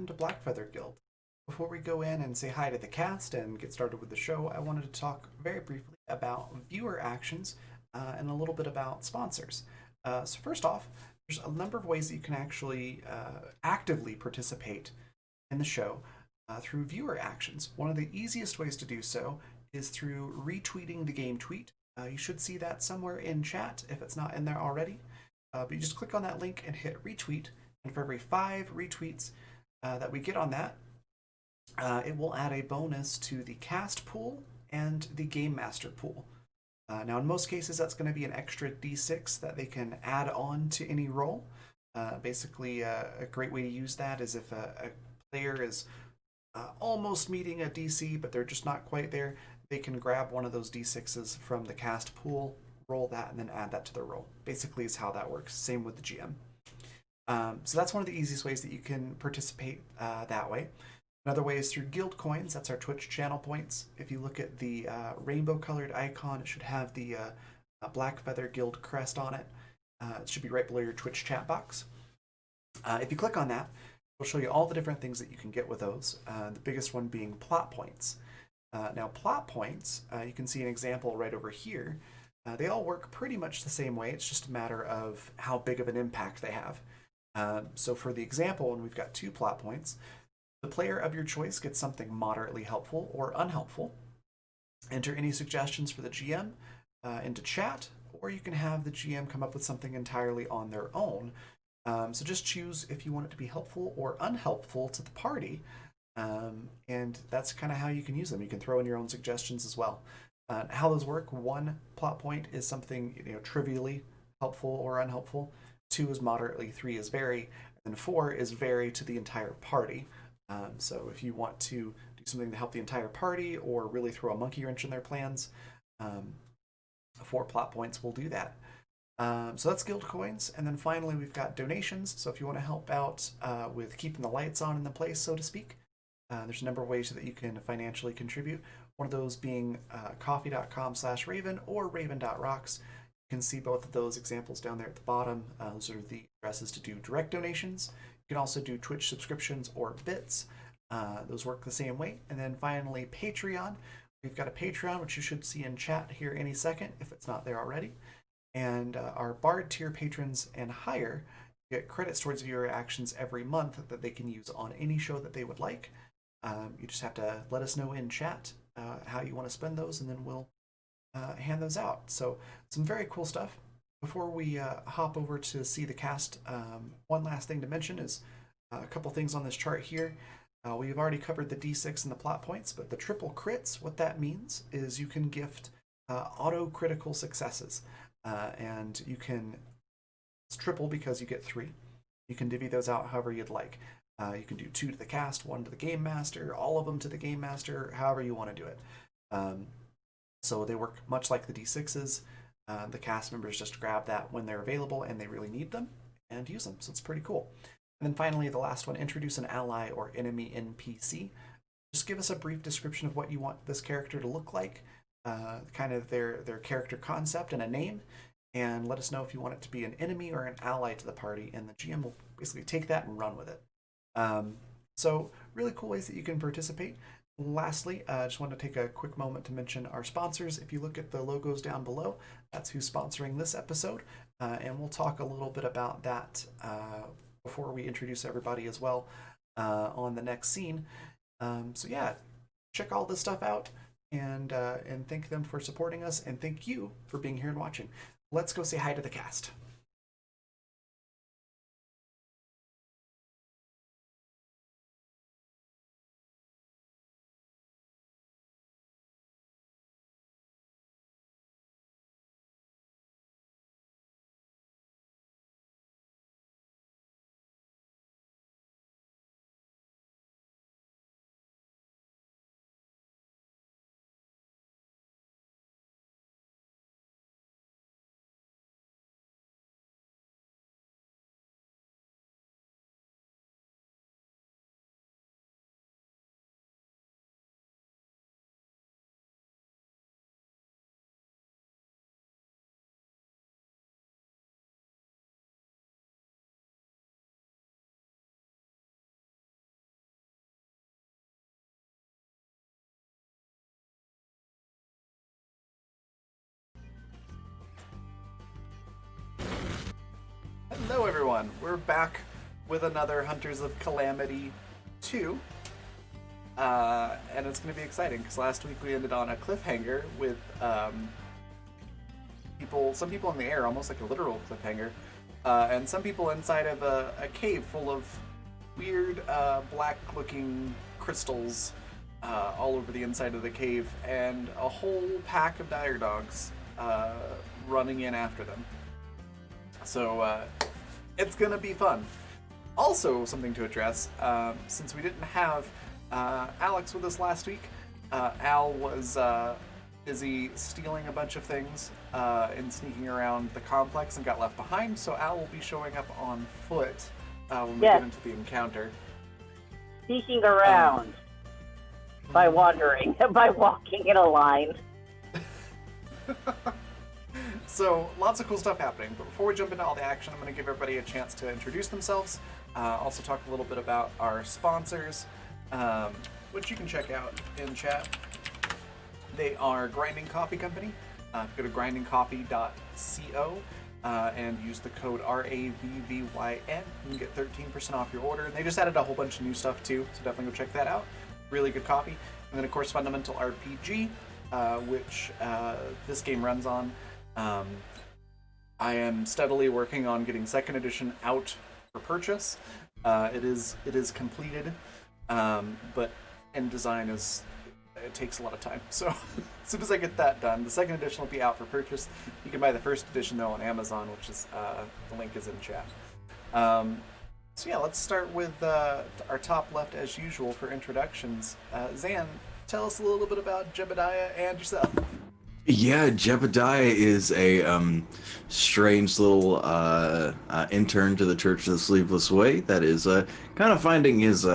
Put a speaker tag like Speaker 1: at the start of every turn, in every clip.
Speaker 1: welcome to Blackfeather Guild. Before we go in and say hi to the cast and get started with the show, I wanted to talk very briefly about viewer actions and a little bit about sponsors. So first off, there's a number of ways that you can actually actively participate in the show through viewer actions. One of the easiest ways to do so is through retweeting the game tweet. You should see that somewhere in chat if it's not in there already. But you just click on that link and hit retweet, and for every 5 retweets that we get on that, it will add a bonus to the cast pool and the game master pool. Now, in most cases, that's going to be an extra d6 that they can add on to any roll. Basically, a great way to use that is if a player is almost meeting a DC, but they're just not quite there, they can grab one of those d6s from the cast pool, roll that, and then add that to their roll. Basically, is how that works. Same with the GM. So that's one of the easiest ways that you can participate that way. Another way is through guild coins. That's our Twitch channel points. If you look at the rainbow colored icon, it should have the Blackfeather Guild crest on it. It should be right below your Twitch chat box. If you click on that, it'll show you all the different things that you can get with those. The biggest one being plot points. Now, plot points, you can see an example right over here. They all work pretty much the same way. It's just a matter of how big of an impact they have. So for the example, when we've got 2 plot points, the player of your choice gets something moderately helpful or unhelpful. Enter any suggestions for the GM into chat, or you can have the GM come up with something entirely on their own. So just choose if you want it to be helpful or unhelpful to the party, and that's kind of how you can use them. You can throw in your own suggestions as well. How those work: 1 plot point is something trivially helpful or unhelpful. 2 is moderately. 3 is very, and 4 is very to the entire party. So if you want to do something to help the entire party or really throw a monkey wrench in their plans, 4 plot points will do that. So that's guild coins. And then finally, we've got donations. So if you want to help out with keeping the lights on in the place, so to speak, there's a number of ways that you can financially contribute. One of those being coffee.com/Raven or Raven.rocks. You can see both of those examples down there at the bottom. Those are the addresses to do direct donations. You can also do Twitch subscriptions or bits. Those work the same way. And then finally, Patreon. We've got a Patreon, which you should see in chat here any second if it's not there already. And our Bard tier patrons and higher get credits towards viewer actions every month that they can use on any show that they would like. You just have to let us know in chat how you want to spend those, and then we'll hand those out. So some very cool stuff. Before we hop over to see the cast, one last thing to mention is a couple things on this chart here. We've already covered the D6 and the plot points, but the triple crits, what that means is you can gift auto critical successes. And you can, it's triple because you get 3. You can divvy those out however you'd like. You can do 2 to the cast, 1 to the game master, all of them to the game master, however you want to do it. So they work much like the D6s. The cast members just grab that when they're available and they really need them and use them. So it's pretty cool. And then finally, the last one, introduce an ally or enemy NPC. Just give us a brief description of what you want this character to look like, kind of their character concept and a name, and let us know if you want it to be an enemy or an ally to the party, and the GM will basically take that and run with it. So really cool ways that you can participate. Lastly, I just want to take a quick moment to mention our sponsors. If you look at the logos down below, that's who's sponsoring this episode, and we'll talk a little bit about that before we introduce everybody as well on the next scene. So yeah, check all this stuff out, and thank them for supporting us, and thank you for being here and watching. Let's go say hi to the cast. everyone. We're back with another Hunters of Calamity 2. And it's going to be exciting because last week we ended on a cliffhanger with some people in the air, almost like a literal cliffhanger, and some people inside of a cave full of weird black-looking crystals all over the inside of the cave, and a whole pack of dire dogs running in after them. So it's gonna be fun. Also, something to address, since we didn't have Alex with us last week, Al was busy stealing a bunch of things and sneaking around the complex and got left behind, so Al will be showing up on foot when we get into the encounter.
Speaker 2: Sneaking around by wandering, by walking in a line.
Speaker 1: So, lots of cool stuff happening, but before we jump into all the action, I'm going to give everybody a chance to introduce themselves, also talk a little bit about our sponsors, which you can check out in chat. They are Grinding Coffee Company. Go to grindingcoffee.co and use the code RAVVYN. You can get 13% off your order. And they just added a whole bunch of new stuff too, so definitely go check that out. Really good coffee. And then, of course, Fundamental RPG, which this game runs on. I am steadily working on getting 2nd edition out for purchase. It is completed, but InDesign it takes a lot of time. So as soon as I get that done, the 2nd edition will be out for purchase. You can buy the 1st edition though on Amazon, which is the link is in chat. So yeah, let's start with our top left as usual for introductions. Zan, tell us a little bit about Jebediah and yourself.
Speaker 3: Yeah, Jebediah is a strange little intern to the Church of the Sleepless Way that is kind of finding his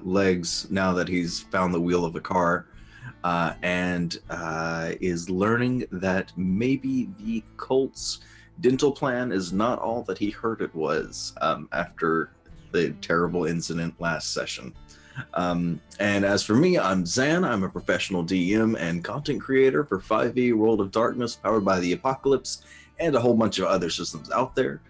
Speaker 3: legs now that he's found the wheel of the car, and is learning that maybe the cult's dental plan is not all that he heard it was after the terrible incident last session. And as for me, I'm Zan. I'm a professional DM and content creator for 5e World of Darkness, powered by the Apocalypse, and a whole bunch of other systems out there.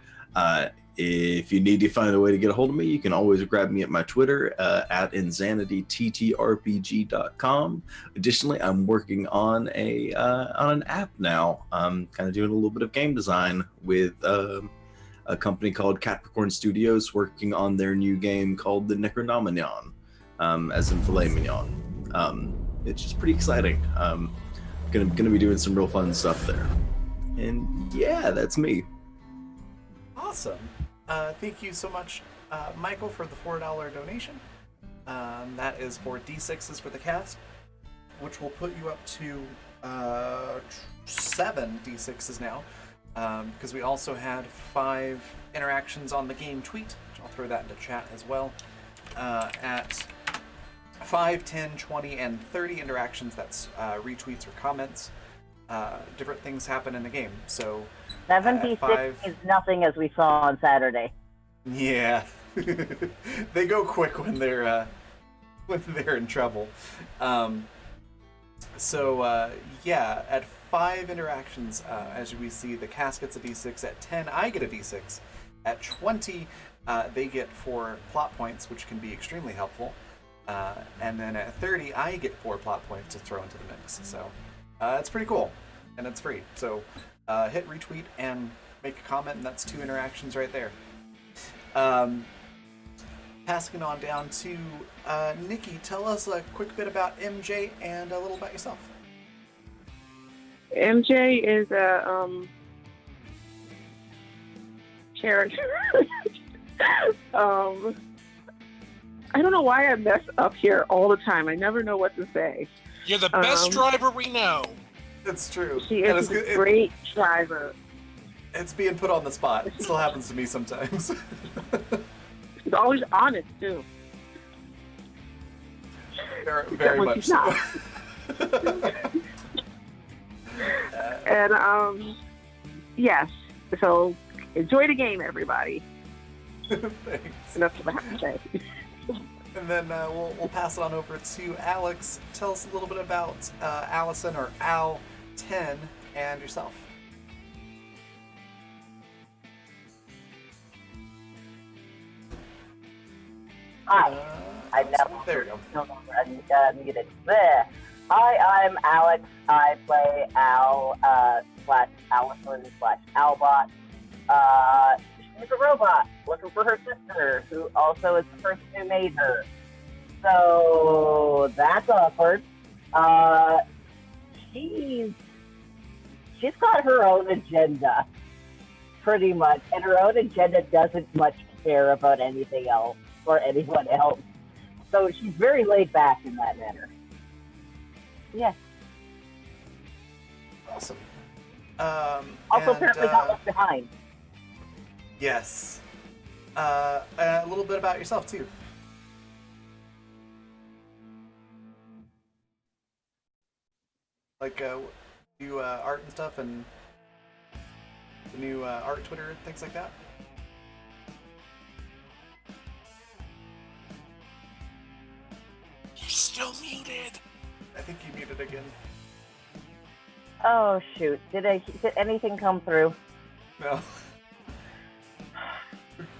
Speaker 3: If you need to find a way to get a hold of me, you can always grab me at my Twitter at insanityttrpg.com. Additionally, I'm working on an app now. I'm kind of doing a little bit of game design with a company called Capricorn Studios, working on their new game called the Necronomicon. As in filet mignon. It's just pretty exciting. Gonna be doing some real fun stuff there. And yeah, that's me.
Speaker 1: Awesome. Thank you so much, Michael, for the $4 donation. That is for D6s for the cast, which will put you up to 7 D6s now, because we also had 5 interactions on the game tweet, which I'll throw that into chat as well. At 5, 10, 20, and 30 interactions, that's retweets or comments. Different things happen in the game. So
Speaker 2: 76 is nothing, as we saw on Saturday.
Speaker 1: Yeah, they go quick when they're in trouble. Yeah, at 5 interactions, as we see, the cast gets a D6. At 10, I get a D6. At 20, they get 4 plot points, which can be extremely helpful. And then at 30, I get 4 plot points to throw into the mix. So it's pretty cool, and it's free. So hit retweet and make a comment, and that's 2 interactions right there. Passing it on down to Nikki, tell us a quick bit about MJ and a little about yourself.
Speaker 4: MJ is a character. I don't know why I mess up here all the time. I never know what to say.
Speaker 5: You're the best driver we know.
Speaker 1: It's true.
Speaker 4: She is a great driver.
Speaker 1: It's being put on the spot. It still happens to me sometimes.
Speaker 4: She's always honest, too.
Speaker 1: Very much so.
Speaker 4: And, yes. So, enjoy the game, everybody.
Speaker 1: Thanks.
Speaker 4: And that's what I have to say.
Speaker 1: And then we'll pass it on over to Alex. Tell us a little bit about Allison, or Al10, and yourself.
Speaker 2: Hi,
Speaker 1: Uh,
Speaker 2: I'm
Speaker 1: there we go.
Speaker 2: no longer muted. There. Hi, I'm Alex. I play Al slash Allison slash Albot. She's a robot looking for her sister, who also is the person who made her. So that's awkward. Uh, she's she's got her own agenda, pretty much, and her own agenda doesn't much care about anything else or anyone else. So she's very laid back in that manner. Yeah.
Speaker 1: Awesome.
Speaker 2: Also,
Speaker 1: And,
Speaker 2: apparently not left behind.
Speaker 1: yes. A little bit about yourself too. Like, do art and stuff, and the new art Twitter and things like that.
Speaker 5: You're still muted.
Speaker 1: I think you muted again.
Speaker 2: Oh shoot! Did anything come through?
Speaker 1: No.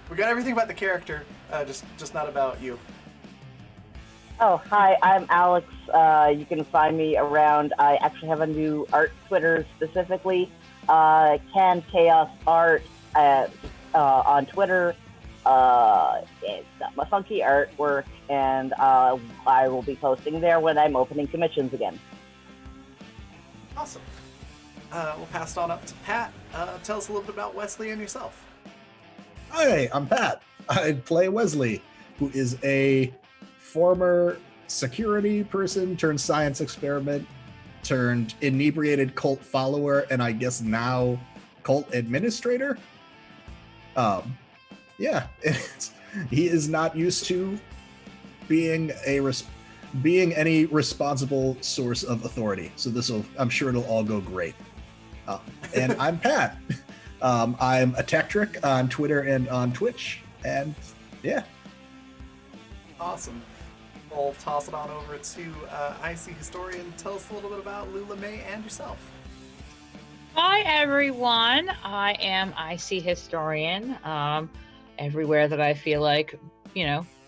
Speaker 1: We got everything about the character, just not about you.
Speaker 2: Oh, hi, I'm Alex. You can find me around. I actually have a new art Twitter specifically. Can Chaos Art on Twitter. It's got my funky artwork, and I will be posting there when I'm opening commissions again.
Speaker 1: Awesome. We'll pass it on up to Pat. Tell us a little bit about Wesley and yourself.
Speaker 6: Hi, I'm Pat. I play Wesley, who is a former security person turned science experiment turned inebriated cult follower, and I guess now cult administrator. Yeah, he is not used to being being any responsible source of authority. So I'm sure it'll all go great. And I'm Pat. I'm a Tectric on Twitter and on Twitch, and yeah.
Speaker 1: Awesome. We'll toss it on over to IC Historian. Tell us a little bit about Lula May and yourself.
Speaker 7: Hi everyone, I am IC Historian. Everywhere that I feel like,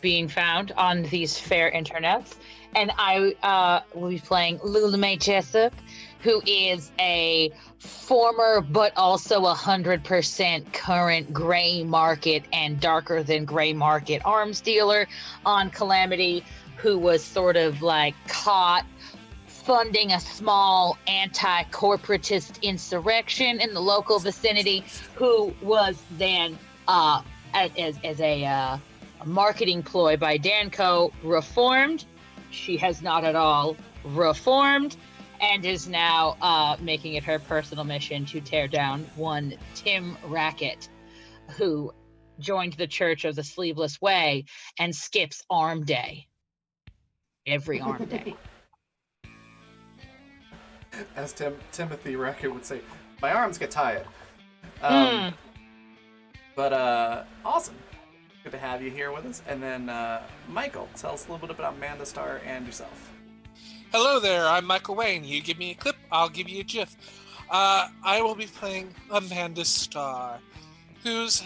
Speaker 7: being found on these fair internets. And I will be playing Lula May Jessup, who is a former but also 100% current gray market and darker than gray market arms dealer on Calamity, who was sort of like caught funding a small anti-corporatist insurrection in the local vicinity, who was then as a marketing ploy by Danco reformed. She has not at all reformed, and is now making it her personal mission to tear down one Tim Rackett, who joined the Church of the Sleeveless Way and skips Arm Day. Every Arm Day.
Speaker 1: As Timothy Rackett would say, my arms get tired. But awesome. Good to have you here with us. And then Michael, tell us a little bit about Amanda Starr and yourself.
Speaker 5: Hello there, I'm Michael Wayne. You give me a clip, I'll give you a GIF. I will be playing Amanda Starr, whose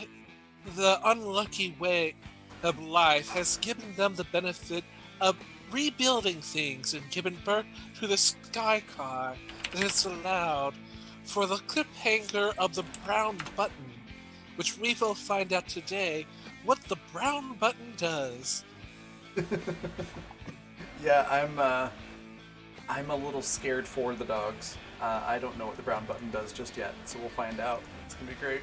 Speaker 5: the unlucky way of life has given them the benefit of rebuilding things and given birth to the Sky Car that has allowed for the cliffhanger of the brown button, which we will find out today what the brown button does.
Speaker 1: Yeah, I'm a little scared for the dogs. I don't know what the brown button does just yet, so we'll find out. It's gonna be great.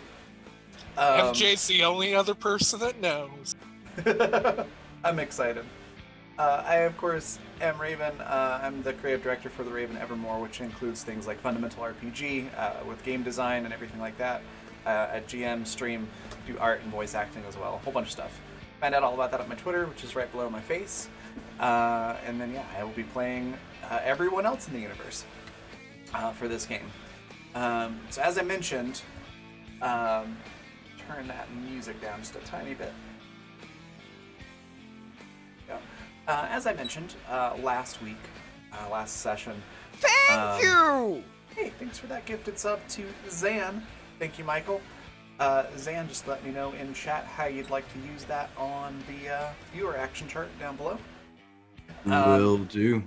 Speaker 5: MJ's the only other person that knows.
Speaker 1: I'm excited. I, of course, am Raven. I'm the creative director for the Raven Evermore, which includes things like Fundamental RPG with game design and everything like that. At GM, stream, do art and voice acting as well. A whole bunch of stuff. Find out all about that on my Twitter, which is right below my face. And then, I will be playing everyone else in the universe for this game. So as I mentioned, turn that music down just a tiny bit. Yeah. As I mentioned last week, last session.
Speaker 5: Thank you!
Speaker 1: Hey, thanks for that gifted sub to Zan. Thank you, Michael. Zan, just let me know in chat how you'd like to use that on the viewer action chart down below.
Speaker 3: Will do.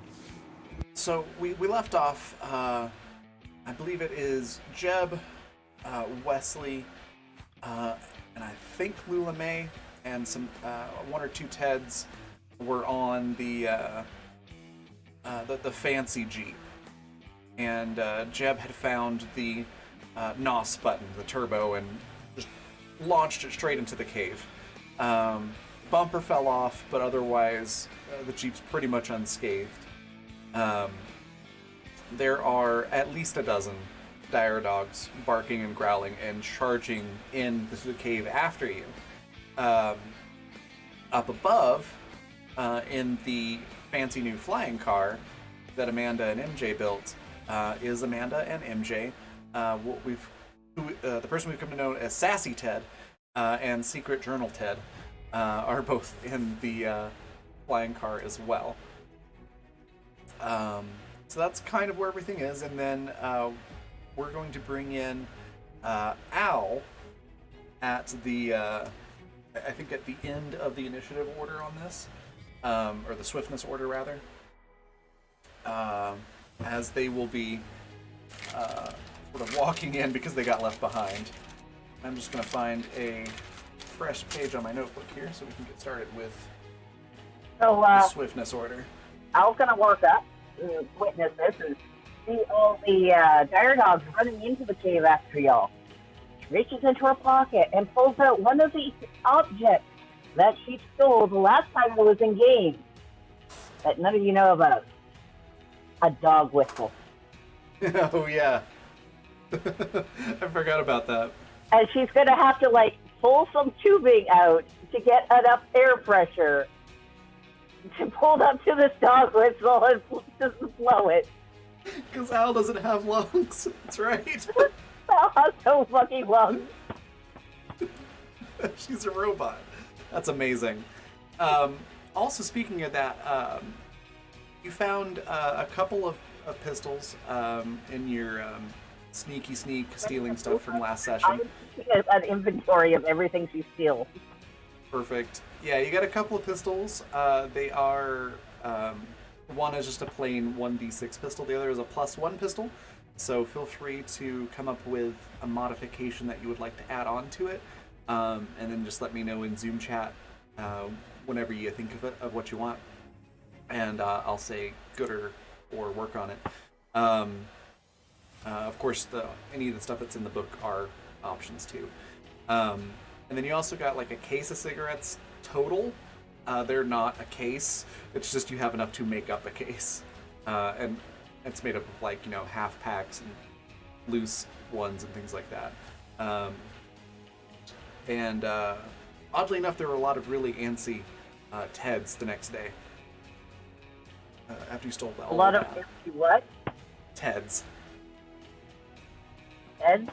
Speaker 1: So we left off, I believe it is Jeb, Wesley, and I think Lula May, and some one or two Teds were on the fancy Jeep. And Jeb had found the NOS button, the turbo, and just launched it straight into the cave. Bumper fell off, but otherwise the Jeep's pretty much unscathed. There are at least a dozen dire dogs barking and growling and charging into the cave after you. Up above, in the fancy new flying car that Amanda and MJ built, is Amanda and MJ. The person we've come to know as Sassy Ted and Secret Journal Ted are both in the flying car as well. So that's kind of where everything is, and then we're going to bring in Al at the, I think at the end of the initiative order on this, or the swiftness order rather, as they will be sort of walking in because they got left behind. I'm just going to find a fresh page on my notebook here so we can get started with the swiftness order.
Speaker 2: Al's gonna walk up and witness this and see all the dire dogs running into the cave after y'all. She reaches into her pocket and pulls out one of the objects that she stole the last time I was in game that none of you know about. A dog whistle.
Speaker 1: Oh yeah. I forgot about that.
Speaker 2: And she's gonna have to pull some tubing out to get enough air pressure to pull up to this dog whistle and just blow it.
Speaker 1: Because Al doesn't have lungs. That's right.
Speaker 2: Al has no fucking lungs.
Speaker 1: She's a robot. That's amazing. Also, speaking of that, you found a couple of pistols in your sneak stealing stuff from last session.
Speaker 2: An inventory of everything she steals.
Speaker 1: Perfect. Yeah, you got a couple of pistols. They are one is just a plain 1d6 pistol. The other is a +1 pistol. So feel free to come up with a modification that you would like to add on to it, and then just let me know in Zoom chat whenever you think of it, of what you want, and I'll say good or work on it. Of course, any of the stuff that's in the book are options too. And then you also got a case of cigarettes total. They're not a case. It's just you have enough to make up a case. And it's made up of half packs and loose ones and things like that. And oddly enough, there were a lot of really antsy Teds the next day. After you stole all
Speaker 2: a lot of
Speaker 1: that.
Speaker 2: what?
Speaker 1: Teds.
Speaker 2: Ted?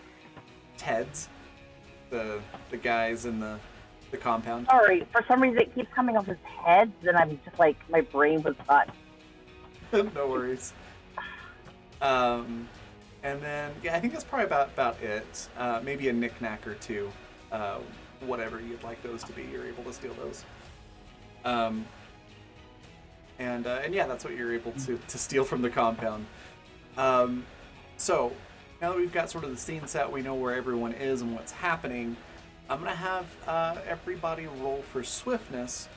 Speaker 1: Teds. The guys in the compound.
Speaker 2: Sorry, for some reason it keeps coming up as heads, and I'm just my brain was hot.
Speaker 1: No worries. And then I think that's probably about it. Maybe a knick-knack or two. Whatever you'd like those to be, you're able to steal those. And yeah, that's what you're able to steal from the compound. So now that we've got sort of the scene set, we know where everyone is and what's happening. I'm gonna have everybody roll for swiftness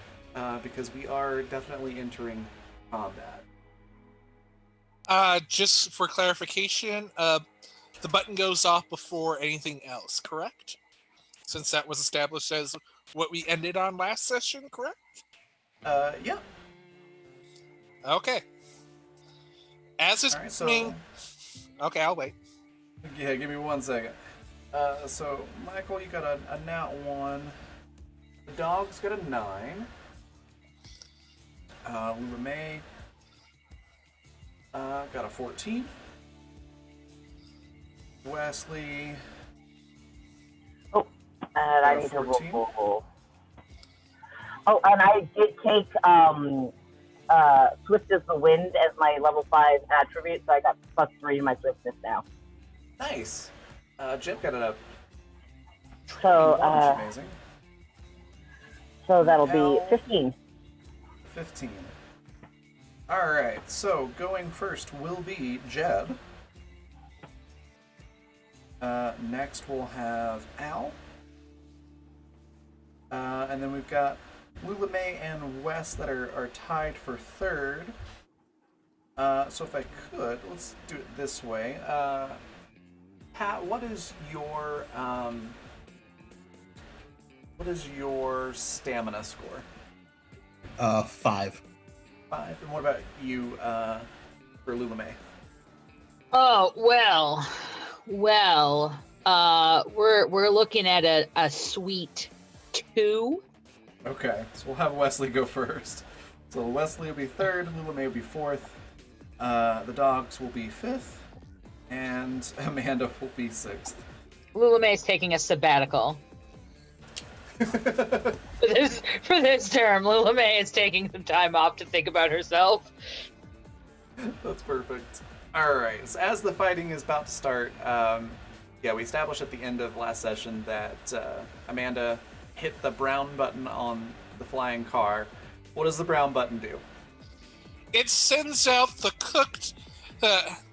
Speaker 1: because we are definitely entering combat.
Speaker 5: Just for clarification, the button goes off before anything else, correct? Since that was established as what we ended on last session, correct?
Speaker 1: Yeah.
Speaker 5: Okay. As is
Speaker 1: Alright,
Speaker 5: being... Okay, I'll wait.
Speaker 1: Yeah, give me 1 second. So, Michael, you got a nat 1. The dog's got a 9. Lula May got a 14. Wesley.
Speaker 2: Oh, and I need
Speaker 1: 14.
Speaker 2: to roll. Oh, and I did take Swift as the Wind as my level 5 attribute, so I got +3 in my swiftness now.
Speaker 1: Nice. Jim got a
Speaker 2: So,
Speaker 1: Training launch, amazing.
Speaker 2: So that'll be
Speaker 1: Al,
Speaker 2: 15.
Speaker 1: 15. Alright, so going first will be Jeb. Next we'll have Al. And then we've got Lula May and Wes that are tied for third. So if I could, let's do it this way. Pat, what is your stamina score?
Speaker 6: 5.
Speaker 1: 5. And what about you, for Lula May?
Speaker 7: Oh, we're looking at a sweet 2.
Speaker 1: Okay, so we'll have Wesley go first. So Wesley will be third, Lula May will be fourth, the dogs will be fifth, and Amanda will be sixth.
Speaker 7: Lula May's taking a sabbatical. For this term, Lula May is taking some time off to think about herself.
Speaker 1: That's perfect. Alright, so as the fighting is about to start, we established at the end of last session that Amanda hit the brown button on the flying car. What does the brown button do?
Speaker 5: It sends out the cooked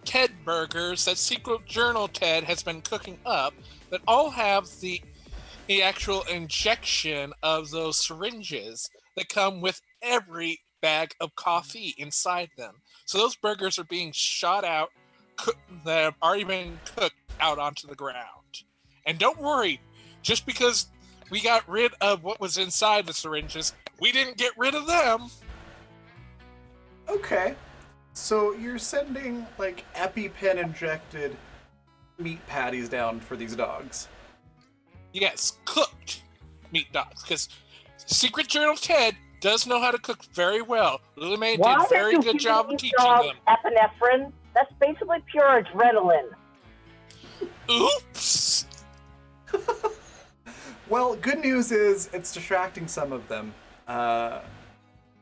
Speaker 5: Ted burgers that Secret Journal Ted has been cooking up that all have the actual injection of those syringes that come with every bag of coffee inside them. So those burgers are being shot out, that have already been cooked out onto the ground. And don't worry, just because we got rid of what was inside the syringes, we didn't get rid of them.
Speaker 1: Okay. So you're sending, like, EpiPen injected meat patties down for these dogs.
Speaker 5: Yes, cooked meat dogs. Because Secret Journal Ted does know how to cook very well. Lily Mae did a very good job of teaching them.
Speaker 2: Epinephrine? That's basically pure adrenaline.
Speaker 5: Oops!
Speaker 1: Well, good news is it's distracting some of them,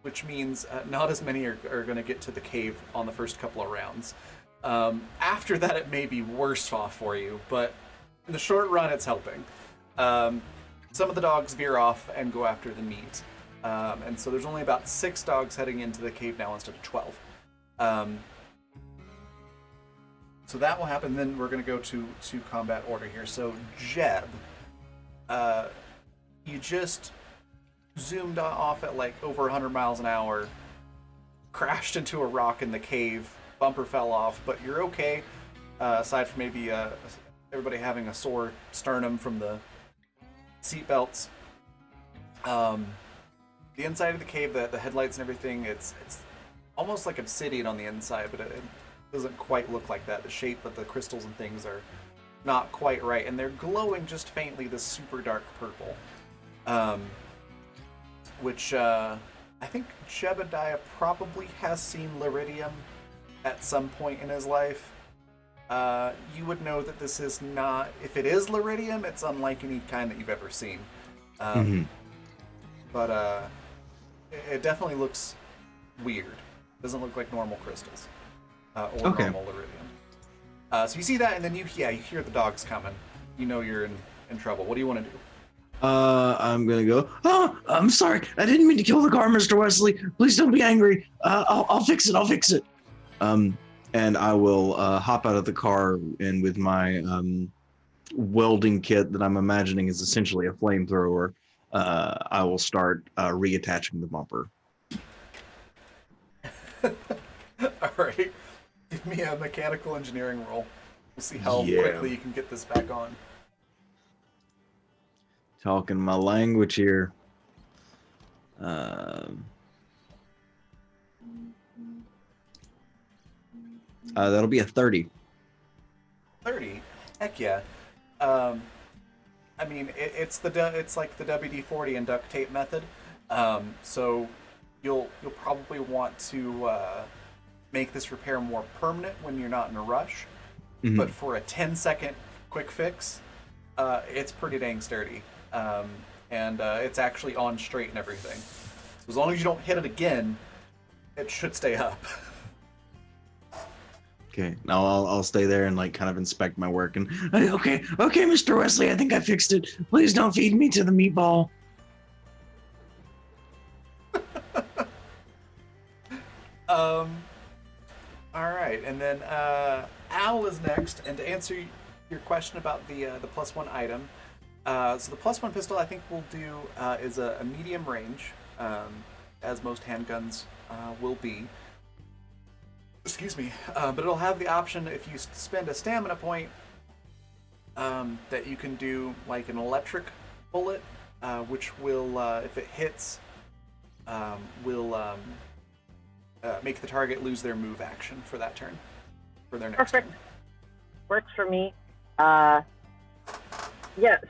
Speaker 1: which means not as many are going to get to the cave on the first couple of rounds. After that, it may be worse off for you, but in the short run, it's helping. Some of the dogs veer off and go after the meat. And so there's only about 6 dogs heading into the cave now instead of 12. So that will happen. Then we're going to go to combat order here. So Jeb, you just zoomed off at like over 100 miles an hour, crashed into a rock in the cave, bumper fell off, but you're okay, aside from maybe everybody having a sore sternum from the seatbelts. The inside of the cave, the headlights and everything, it's almost like obsidian on the inside, but it doesn't quite look like that. The shape of the crystals and things are not quite right, and they're glowing just faintly this super dark purple. Which I think Jebediah probably has seen Lyridium at some point in his life. You would know that this is not, if it is Lyridium, it's unlike any kind that you've ever seen. But it definitely looks weird. Doesn't look like normal crystals or normal Lyridium. So you see that, and then you hear the dogs coming. You know you're in trouble. What do you want to do?
Speaker 3: I'm gonna go. Oh, I'm sorry. I didn't mean to kill the car, Mr. Wesley. Please don't be angry. I'll fix it. I'll fix it. And I will hop out of the car, and with my welding kit that I'm imagining is essentially a flamethrower, I will start reattaching the bumper.
Speaker 1: All right. Give me a mechanical engineering roll. We'll see how quickly you can get this back on.
Speaker 3: Talking my language here. That'll be a 30.
Speaker 1: 30? Heck yeah. I mean, it's like the WD-40 and duct tape method. So you'll probably want to make this repair more permanent when you're not in a rush. Mm-hmm. But for a 10-second quick fix, it's pretty dang sturdy. And it's actually on straight and everything. So as long as you don't hit it again, it should stay up.
Speaker 3: Okay, now I'll stay there and like kind of inspect my work and okay, Mr. Wesley, I think I fixed it. Please don't feed me to the meatball.
Speaker 1: All right, and then Al is next, and to answer your question about the +1 item, so the +1 pistol I think we'll do is a medium range, as most handguns will be. Excuse me, but it'll have the option if you spend a stamina point that you can do like an electric bullet, which will, if it hits, will make the target lose their move action for that turn, for their next
Speaker 2: Perfect.
Speaker 1: turn.
Speaker 2: Works for me. Yeah,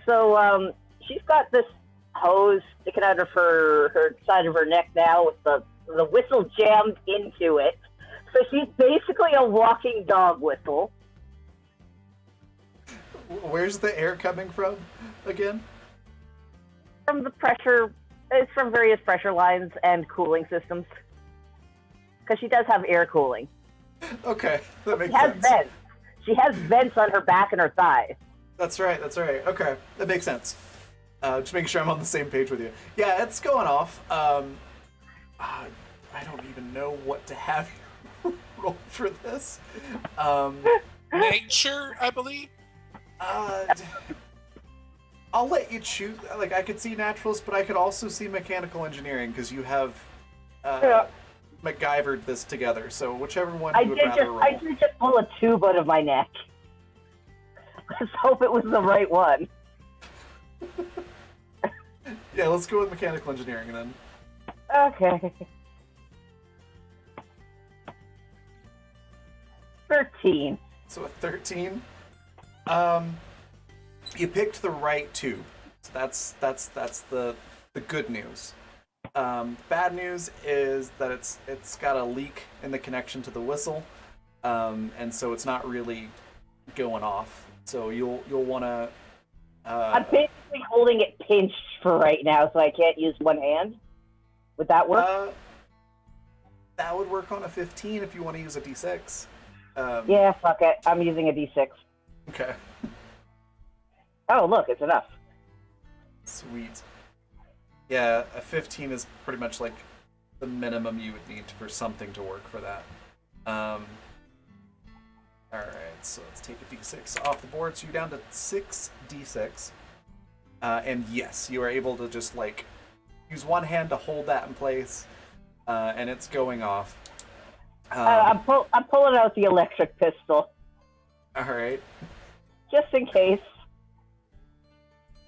Speaker 2: so she's got this hose sticking out of her side of her neck now with the whistle jammed into it. So she's basically a walking dog whistle.
Speaker 1: Where's the air coming from again?
Speaker 2: From the pressure, it's from various pressure lines and cooling systems. Because she does have air cooling.
Speaker 1: Okay, that makes
Speaker 2: She has
Speaker 1: sense.
Speaker 2: vents. She has vents on her back and her thighs.
Speaker 1: That's right. Okay, that makes sense. Just making sure I'm on the same page with you. Yeah, it's going off. I don't even know what to have you roll for this.
Speaker 5: Nature, I believe.
Speaker 1: I'll let you choose. Like, I could see naturalist, but I could also see mechanical engineering because you have
Speaker 2: Yeah.
Speaker 1: MacGyvered this together. So whichever one
Speaker 2: I
Speaker 1: you would rather roll.
Speaker 2: did just pull a tube out of my neck. Let's hope it was the right one.
Speaker 1: Yeah, let's go with mechanical engineering then.
Speaker 2: Okay. 13.
Speaker 1: So a 13. You picked the right tube. So that's the good news. Bad news is that it's got a leak in the connection to the whistle, and so it's not really going off. So you'll want to.
Speaker 2: I'm basically holding it pinched for right now, so I can't use one hand. Would that work?
Speaker 1: That would work on a 15 if you want to use a d6.
Speaker 2: Yeah, fuck it. I'm using a d6.
Speaker 1: Okay.
Speaker 2: Oh, look, it's enough.
Speaker 1: Sweet. Yeah, a 15 is pretty much like the minimum you would need for something to work for that. Alright, so let's take a d6 off the board. So you're down to 6 d6. And yes, you are able to just like use one hand to hold that in place, and it's going off.
Speaker 2: I'm pulling out the electric pistol,
Speaker 1: Alright,
Speaker 2: just in case.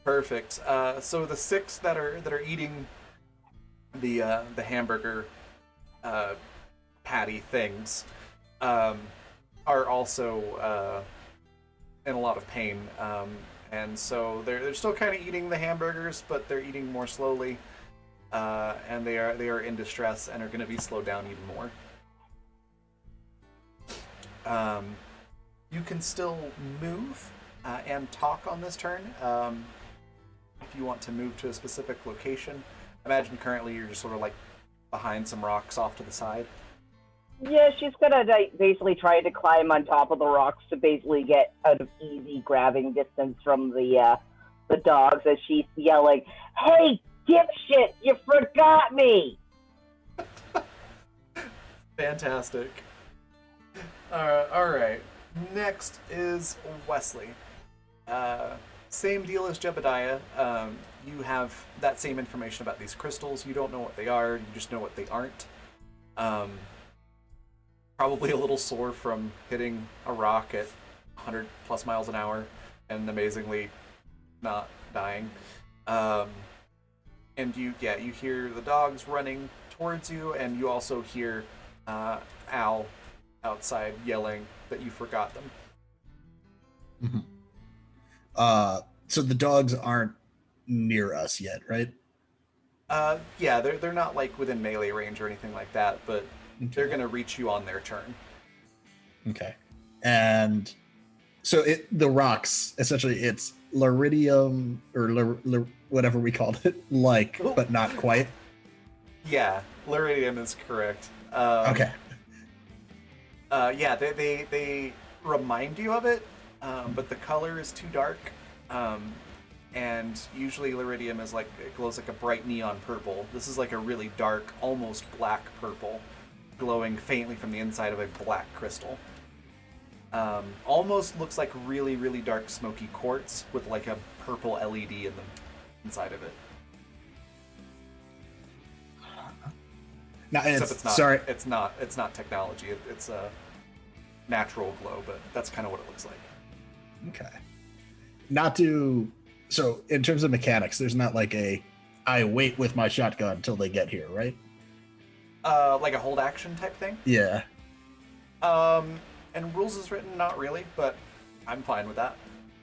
Speaker 1: perfect. So the 6 that are eating the hamburger patty things are also in a lot of pain, and so they're still kind of eating the hamburgers, but they're eating more slowly, and they are in distress and are going to be slowed down even more. You can still move and talk on this turn if you want to move to a specific location. Imagine currently you're just sort of like behind some rocks off to the side.
Speaker 2: Yeah, she's gonna basically try to climb on top of the rocks to basically get out of easy grabbing distance from the dogs as she's yelling, "Hey, dipshit, you forgot me!"
Speaker 1: Fantastic. All right. Next is Wesley. Same deal as Jebediah. You have that same information about these crystals. You don't know what they are. You just know what they aren't. Probably a little sore from hitting a rock at 100 plus miles an hour and amazingly not dying. And you hear the dogs running towards you, and you also hear Al outside yelling that you forgot them.
Speaker 6: Mm-hmm. So the dogs aren't near us yet, right?
Speaker 1: Yeah, they're not like within melee range or anything like that, but they're gonna reach you on their turn.
Speaker 6: Okay. And so the rocks, essentially it's Liridium or whatever we called it, like, but not quite.
Speaker 1: Yeah, Liridium is correct.
Speaker 6: Okay.
Speaker 1: Yeah, they remind you of it, but the color is too dark. And usually Lyridium is like, it glows like a bright neon purple. This is like a really dark, almost black purple, glowing faintly from the inside of a black crystal. Almost looks like really, really dark smoky quartz with like a purple LED in the inside of it.
Speaker 6: Now,
Speaker 1: Except it's not.
Speaker 6: sorry.
Speaker 1: It's not technology. It's a natural glow, but that's kind of what it looks like.
Speaker 6: Okay. Not to. So, in terms of mechanics, there's not like I wait with my shotgun until they get here, right?
Speaker 1: Like a hold action type thing.
Speaker 6: Yeah.
Speaker 1: And rules is written, not really, but I'm fine with that.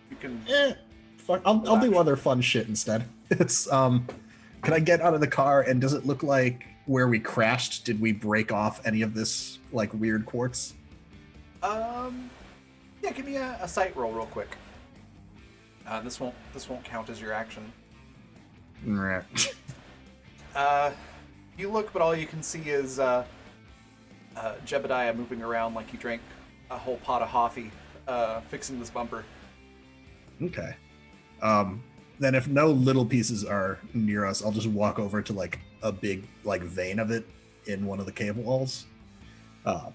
Speaker 1: You can.
Speaker 6: Fuck. I'll do other fun shit instead. It's Can I get out of the car and does it look like where we crashed? Did we break off any of this like weird quartz?
Speaker 1: Yeah, give me a sight roll real quick. This won't count as your action.
Speaker 6: Right.
Speaker 1: You look, but all you can see is Jebediah moving around like he drank a whole pot of coffee, fixing this bumper.
Speaker 6: Okay. Then if no little pieces are near us, I'll just walk over to like a big like vein of it in one of the cable walls. And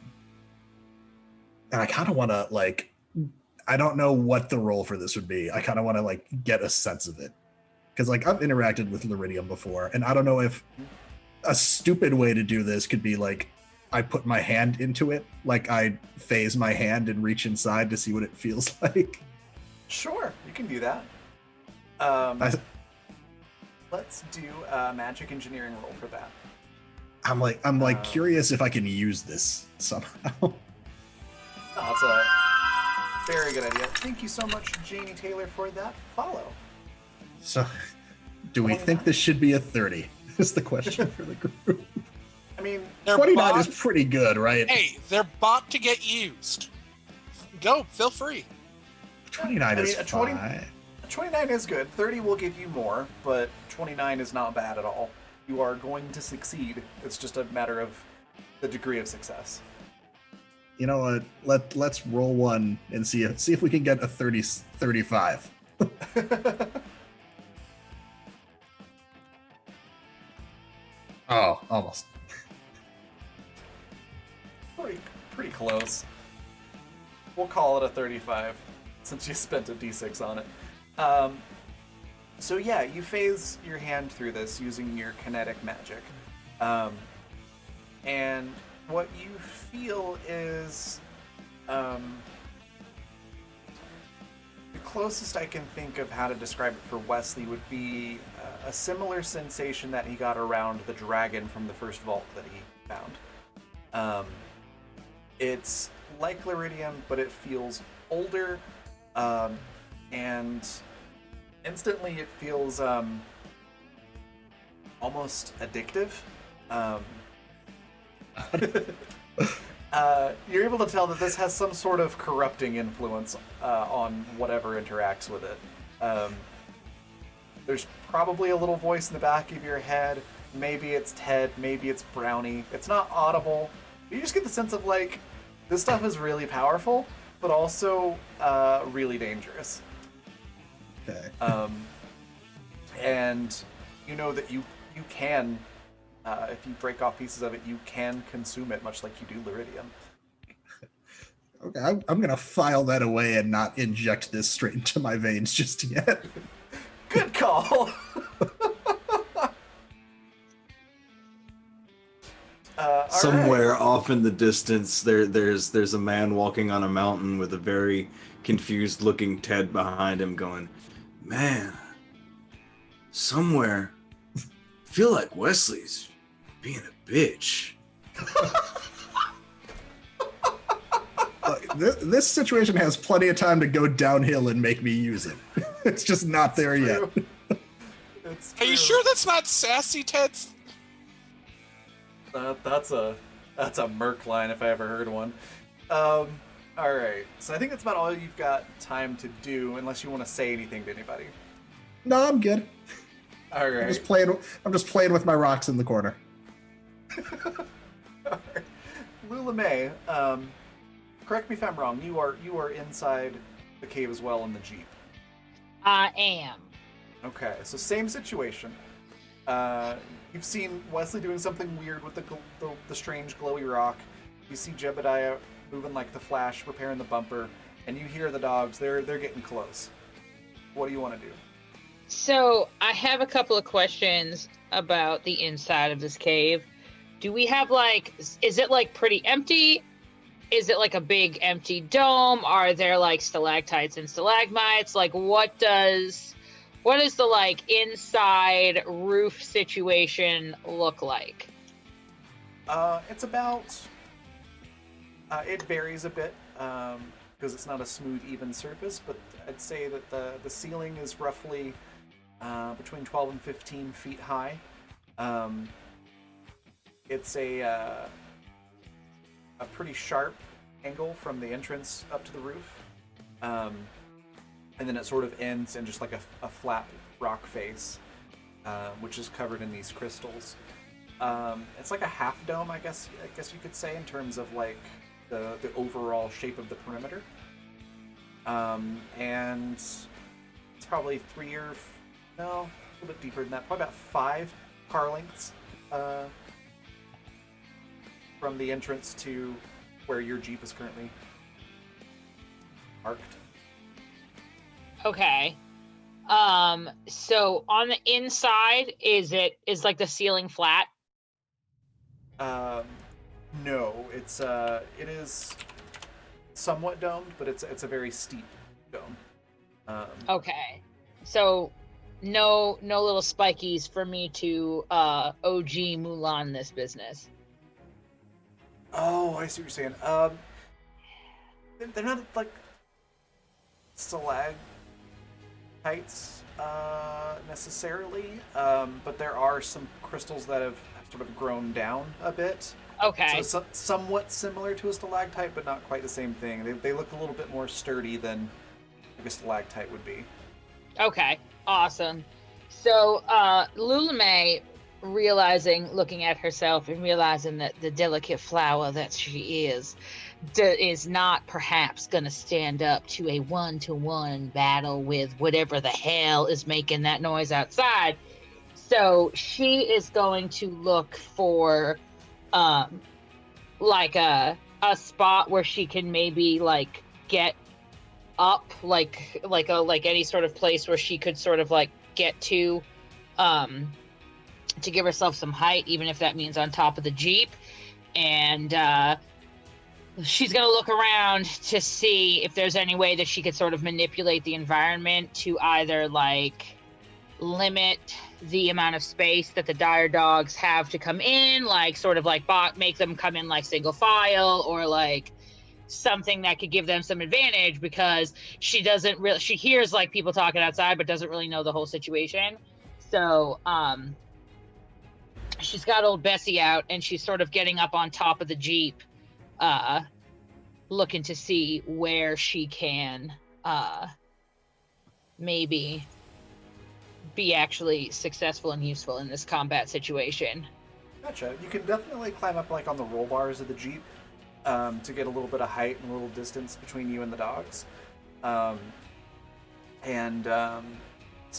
Speaker 6: I kind of want to like, I don't know what the role for this would be. I kind of want to like get a sense of it. Because like I've interacted with Lyridium before, and I don't know if a stupid way to do this could be like I put my hand into it, like I phase my hand and reach inside to see what it feels like.
Speaker 1: Sure, you can do that. Let's do a magic engineering roll for that.
Speaker 6: I'm curious if I can use this somehow.
Speaker 1: Oh, that's a very good idea. Thank you so much, Janie Taylor, for that follow.
Speaker 6: So, do we think this should be a 30? Is the question for the group.
Speaker 1: I mean,
Speaker 6: 29 is pretty good, right?
Speaker 5: Hey, they're bought to get used. Go, feel free.
Speaker 6: 29 is
Speaker 1: a
Speaker 6: fine.
Speaker 1: 29 is good. 30 will give you more, but 29 is not bad at all. You are going to succeed. It's just a matter of the degree of success.
Speaker 6: You know what? Let's roll one and see if we can get a 35. Oh, almost.
Speaker 1: Pretty close. We'll call it a 35 since you spent a d6 on it. So yeah, you phase your hand through this using your kinetic magic. And what you feel is the closest I can think of how to describe it for Wesley would be a similar sensation that he got around the dragon from the first vault that he found. It's like Lyridium, but it feels older, and instantly it feels almost addictive. You're able to tell that this has some sort of corrupting influence on whatever interacts with it. There's probably a little voice in the back of your head. Maybe it's Ted, maybe it's Brownie. It's not audible. You just get the sense of like, this stuff is really powerful, but also really dangerous.
Speaker 6: Okay.
Speaker 1: And you know that you can, if you break off pieces of it, you can consume it, much like you do Lyridium.
Speaker 6: Okay, I'm gonna file that away and not inject this straight into my veins just yet.
Speaker 1: Good call.
Speaker 3: Somewhere
Speaker 1: right.
Speaker 3: off in the distance, there's a man walking on a mountain with a very confused looking Ted behind him going, man, somewhere I feel like Wesley's being a bitch.
Speaker 6: This situation has plenty of time to go downhill and make me use it. It's just not there yet.
Speaker 1: It's
Speaker 5: Are you
Speaker 1: true.
Speaker 5: sure that's not sassy, Ted's?
Speaker 1: That's a Merc line if I ever heard one. All right, so I think that's about all you've got time to do, unless you want to say anything to anybody.
Speaker 6: No, I'm good.
Speaker 1: All right.
Speaker 6: I'm just playing with my rocks in the corner.
Speaker 1: All right. Lula May, correct me if I'm wrong. You are inside the cave as well in the jeep.
Speaker 7: I am.
Speaker 1: Okay, so same situation. You've seen Wesley doing something weird with the strange glowy rock. You see Jebediah moving like the Flash, repairing the bumper, and you hear the dogs. They're getting close. What do you want to do?
Speaker 7: So I have a couple of questions about the inside of this cave. Do we have like, is it like pretty empty? Is it like a big empty dome? Are there like stalactites and stalagmites? Like what is the like inside roof situation look like?
Speaker 1: It's about. It varies a bit because it's not a smooth, even surface. But I'd say that the ceiling is roughly between 12 and 15 feet high. It's a pretty sharp angle from the entrance up to the roof, and then it sort of ends in just like a flat rock face, which is covered in these crystals. It's like a half dome, I guess you could say, in terms of like the overall shape of the perimeter. And it's probably a little bit deeper than that, probably about 5 car lengths from the entrance to where your Jeep is currently parked.
Speaker 7: Okay. So on the inside, is like the ceiling flat?
Speaker 1: No, it is somewhat domed, but it's a very steep dome.
Speaker 7: Okay. So no little spikies for me to OG Mulan this business.
Speaker 1: Oh, I see what you're saying. They're not like stalactites necessarily, but there are some crystals that have sort of grown down a bit.
Speaker 7: Okay.
Speaker 1: So somewhat similar to a stalactite, but not quite the same thing. They look a little bit more sturdy than like a stalactite would be.
Speaker 7: Okay. Awesome. So Lulame, looking at herself and realizing that the delicate flower that she is not perhaps going to stand up to a one-to-one battle with whatever the hell is making that noise outside. So she is going to look for like a spot where she can maybe like get up, like any sort of place where she could sort of like get to give herself some height, even if that means on top of the Jeep. And she's going to look around to see if there's any way that she could sort of manipulate the environment to either like limit the amount of space that the dire dogs have to come in, like sort of like make them come in like single file, or like something that could give them some advantage, because she hears like people talking outside but doesn't really know the whole situation. So she's got old Bessie out, and she's sort of getting up on top of the Jeep, looking to see where she can maybe be actually successful and useful in this combat situation.
Speaker 1: Gotcha. You can definitely climb up like on the roll bars of the Jeep to get a little bit of height and a little distance between you and the dogs. As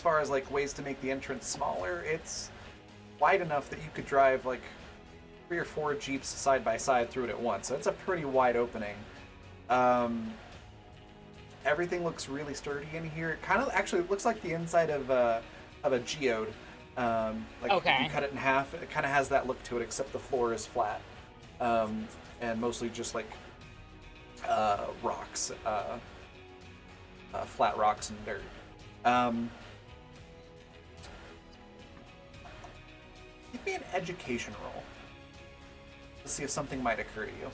Speaker 1: far as like ways to make the entrance smaller, it's wide enough that you could drive like 3 or 4 Jeeps side by side through it at once. So it's a pretty wide opening. Everything looks really sturdy in here. It kind of actually looks like the inside of a geode. Like
Speaker 7: Okay.
Speaker 1: If you cut it in half, it kind of has that look to it, except the floor is flat. And mostly just like rocks, flat rocks and dirt. Give me an education roll to see if something might occur to you.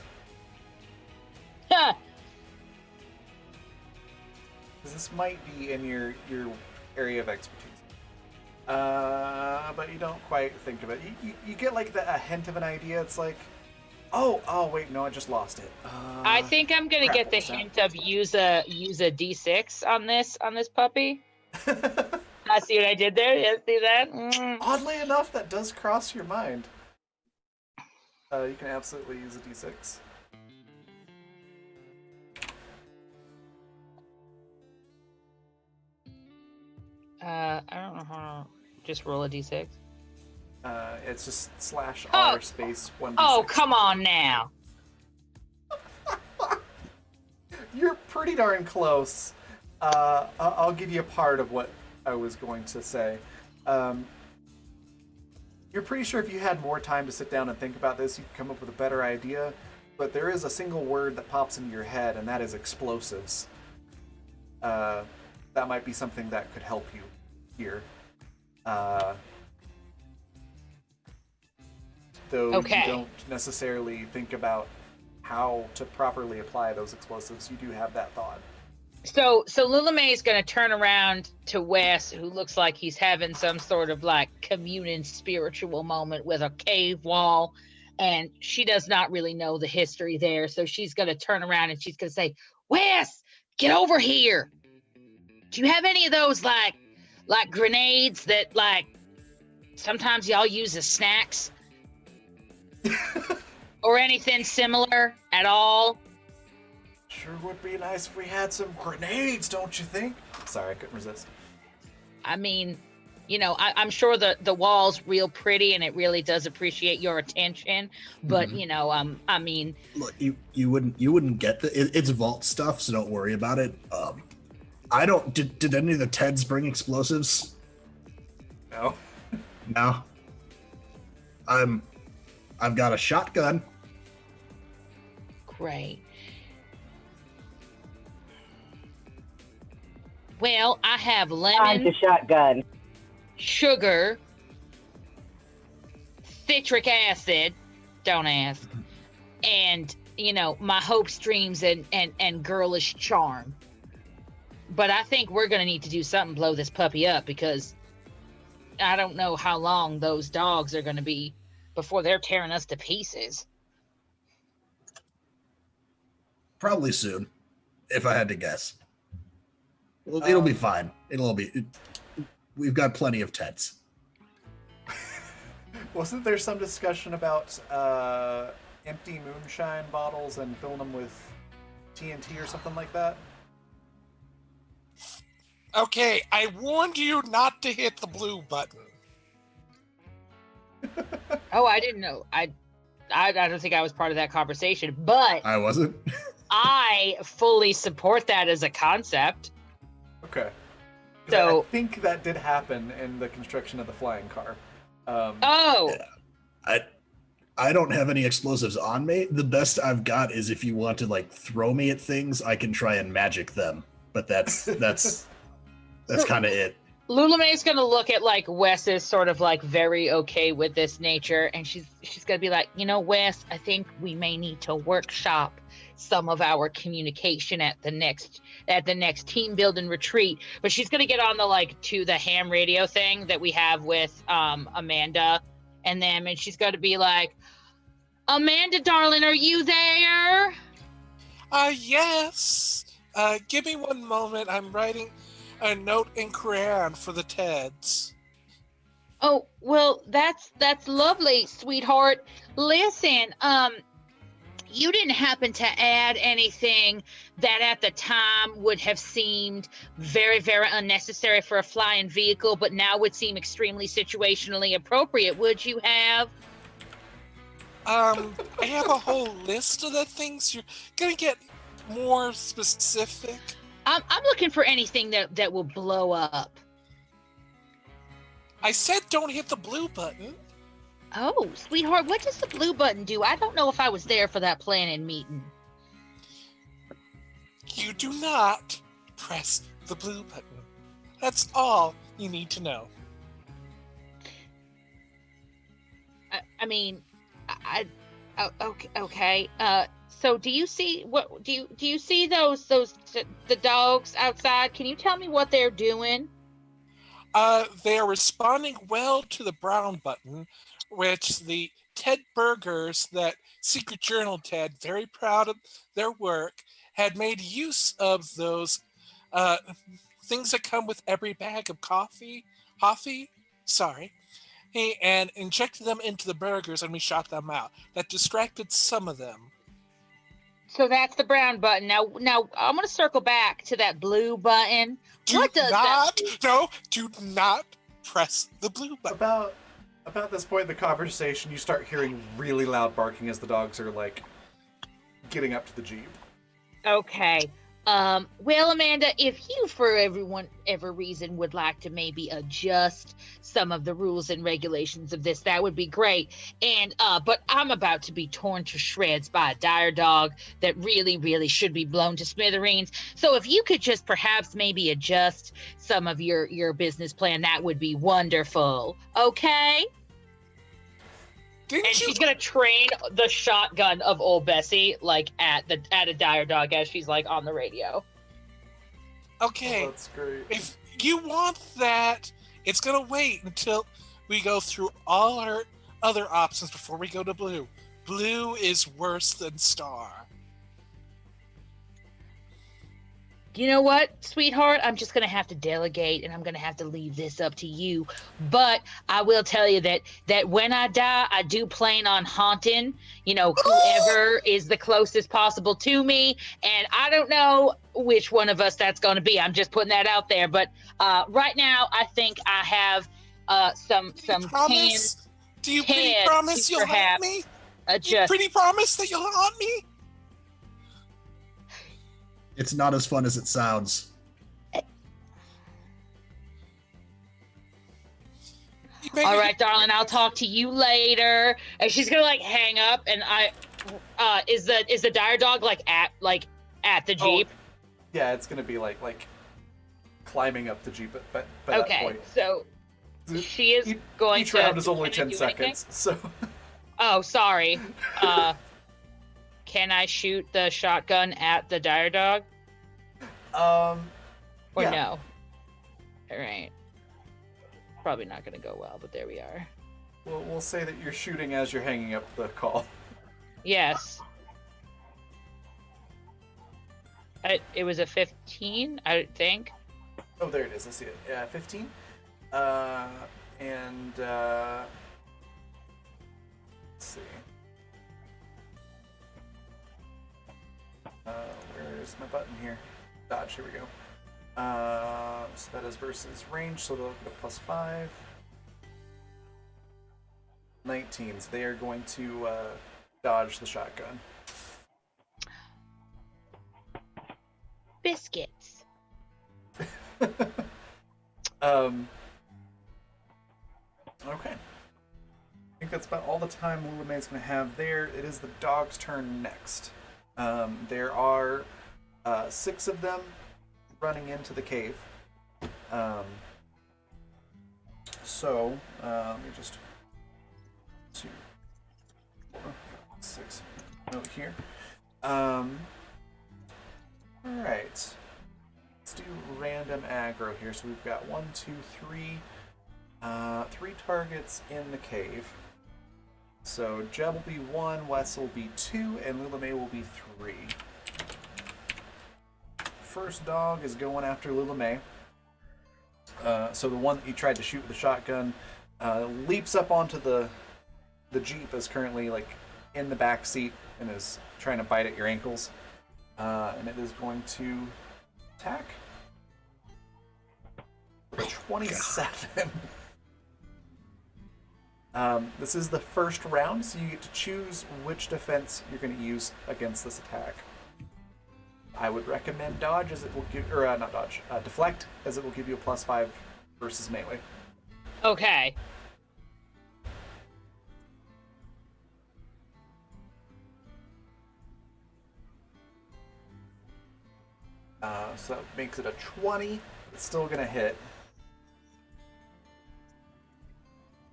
Speaker 1: Because this might be in your area of expertise. But you don't quite think of it. You get like a hint of an idea. It's like, oh wait, no, I just lost it.
Speaker 7: I think I'm gonna get the hint of use a D6 on this puppy. I see what I did there. Yeah, see that?
Speaker 1: Oddly enough, that does cross your mind. You can absolutely use a D6.
Speaker 7: I don't know how. Just roll a d6.
Speaker 1: It's just slash
Speaker 7: Oh,
Speaker 1: r space 1d6.
Speaker 7: oh, come on now.
Speaker 1: You're pretty darn close. I'll give you a part of what I was going to say. You're pretty sure if you had more time to sit down and think about this, you could come up with a better idea. But there is a single word that pops into your head, and that is explosives. That might be something that could help you here. Though
Speaker 7: Okay.
Speaker 1: you don't necessarily think about how to properly apply those explosives, you do have that thought.
Speaker 7: So Lula May is going to turn around to Wes, who looks like he's having some sort of like communing spiritual moment with a cave wall, and she does not really know the history there. So she's going to turn around and she's going to say, "Wes, get over here. Do you have any of those like grenades that like sometimes y'all use as snacks or anything similar at all?"
Speaker 1: Sure would be nice if we had some grenades, don't you think? Sorry, I couldn't resist.
Speaker 7: I mean, I'm sure the wall's real pretty and it really does appreciate your attention. But I mean,
Speaker 6: Look, you wouldn't get it's vault stuff, so don't worry about it. I don't. Did any of the Teds bring explosives?
Speaker 1: No.
Speaker 6: No. I've got a shotgun.
Speaker 7: great. Well, I have
Speaker 2: Time
Speaker 7: lemon,
Speaker 2: to shotgun.
Speaker 7: sugar, citric acid. Don't ask. And my hopes, dreams, and girlish charm. But I think we're gonna need to do something to blow this puppy up because I don't know how long those dogs are gonna be before they're tearing us to pieces.
Speaker 6: Probably soon, if I had to guess. Well, it'll be fine. We've got plenty of Teds.
Speaker 1: Wasn't there some discussion about empty moonshine bottles and filling them with TNT or something like that?
Speaker 5: Okay, I warned you not to hit the blue button.
Speaker 7: Oh, I didn't know. I don't think I was part of that conversation, but
Speaker 6: I wasn't.
Speaker 7: I fully support that as a concept.
Speaker 1: Okay.
Speaker 7: So-
Speaker 1: I think that did happen in the construction of the flying car.
Speaker 7: Oh,
Speaker 6: I don't have any explosives on me. The best I've got is if you want to like throw me at things, I can try and magic them. But that's kind of it.
Speaker 7: Lula May's gonna look at like Wes is sort of like very okay with this nature, and she's gonna be like, Wes, I think we may need to workshop some of our communication at the next team building retreat. But she's gonna get on the ham radio thing that we have with Amanda and them, and she's gonna be like, Amanda, darling, are you there?
Speaker 5: Yes. Give me one moment. I'm writing a note in crayon for the Teds.
Speaker 7: Oh, well, that's lovely, sweetheart. Listen, you didn't happen to add anything that at the time would have seemed very, very unnecessary for a flying vehicle, but now would seem extremely situationally appropriate, would you have?
Speaker 5: I have a whole list of the things. You're gonna get more specific.
Speaker 7: I'm looking for anything that will blow up.
Speaker 5: I said don't hit the blue button.
Speaker 7: Oh, sweetheart, what does the blue button do? I don't know if I was there for that planning meeting.
Speaker 5: You do not press the blue button. That's all you need to know.
Speaker 7: I mean, okay. So do you see those the dogs outside? Can you tell me what they're doing?
Speaker 5: They are responding well to the brown button, which the Ted Burgers, that Secret Journal Ted, very proud of their work, had made use of those things that come with every bag of coffee, and injected them into the burgers, and we shot them out. That distracted some of them.
Speaker 7: So that's the brown button. Now I'm gonna circle back to that blue button. What does that?
Speaker 5: Do not press the blue button.
Speaker 1: About this point in the conversation, you start hearing really loud barking as the dogs are like getting up to the jeep.
Speaker 7: Okay. Well, Amanda, if you, for every reason, would like to maybe adjust some of the rules and regulations of this, that would be great. And but I'm about to be torn to shreds by a dire dog that really, really should be blown to smithereens. So if you could just perhaps maybe adjust some of your business plan, that would be wonderful. Okay? And she's gonna train the shotgun of old Bessie like at a dire dog as she's like on the radio.
Speaker 5: Okay.
Speaker 1: Oh, that's great.
Speaker 5: If you want that, it's gonna wait until we go through all our other options before we go to blue. Blue is worse than star.
Speaker 7: You know what, sweetheart? I'm just gonna have to delegate, and I'm gonna have to leave this up to you. But I will tell you that when I die, I do plan on haunting, whoever is the closest possible to me. And I don't know which one of us that's gonna be. I'm just putting that out there. But right now, I think I have some cans.
Speaker 5: Do you pretty promise you'll haunt me? You pretty promise that you'll haunt me?
Speaker 6: It's not as fun as it sounds.
Speaker 7: All right, darling, I'll talk to you later. And she's gonna like hang up, and is the dire dog like at the jeep?
Speaker 1: Yeah, it's gonna be like climbing up the jeep by
Speaker 7: okay,
Speaker 1: that point.
Speaker 7: So she is going
Speaker 1: each
Speaker 7: to.
Speaker 1: round is only 10
Speaker 7: do
Speaker 1: seconds,
Speaker 7: anything?
Speaker 1: so.
Speaker 7: Oh, sorry. Can I shoot the shotgun at the dire dog? Or
Speaker 1: yeah.
Speaker 7: no? All right. Probably not going to go well, but there we are.
Speaker 1: We'll say that you're shooting as you're hanging up the call.
Speaker 7: Yes. It was a 15, I think.
Speaker 1: Oh, there it is. I see it. Yeah, 15. Let's see. Where's my button here? Dodge, here we go. So that is versus range, so they'll get a +5. 19, so they are going to dodge the shotgun.
Speaker 7: Biscuits.
Speaker 1: Okay. I think that's about all the time Lulamay's going to have there. It is the dog's turn next. There are 6 of them running into the cave. So, let me just... 2, 4, 5, 6. Over here. Alright. Let's do random aggro here. So we've got 1, 2, 3. 3 targets in the cave. So Jeb will be 1, Wes will be 2, and Lulamay will be 3. First dog is going after Lulamay. So the one that you tried to shoot with the shotgun leaps up onto the Jeep, is currently like in the back seat and is trying to bite at your ankles. And it is going to attack. 27. This is the first round, so you get to choose which defense you're going to use against this attack. I would recommend dodge, as it will give, or not dodge, deflect, as it will give you a +5 versus melee.
Speaker 7: Okay.
Speaker 1: So that makes it a 20. It's still going to hit.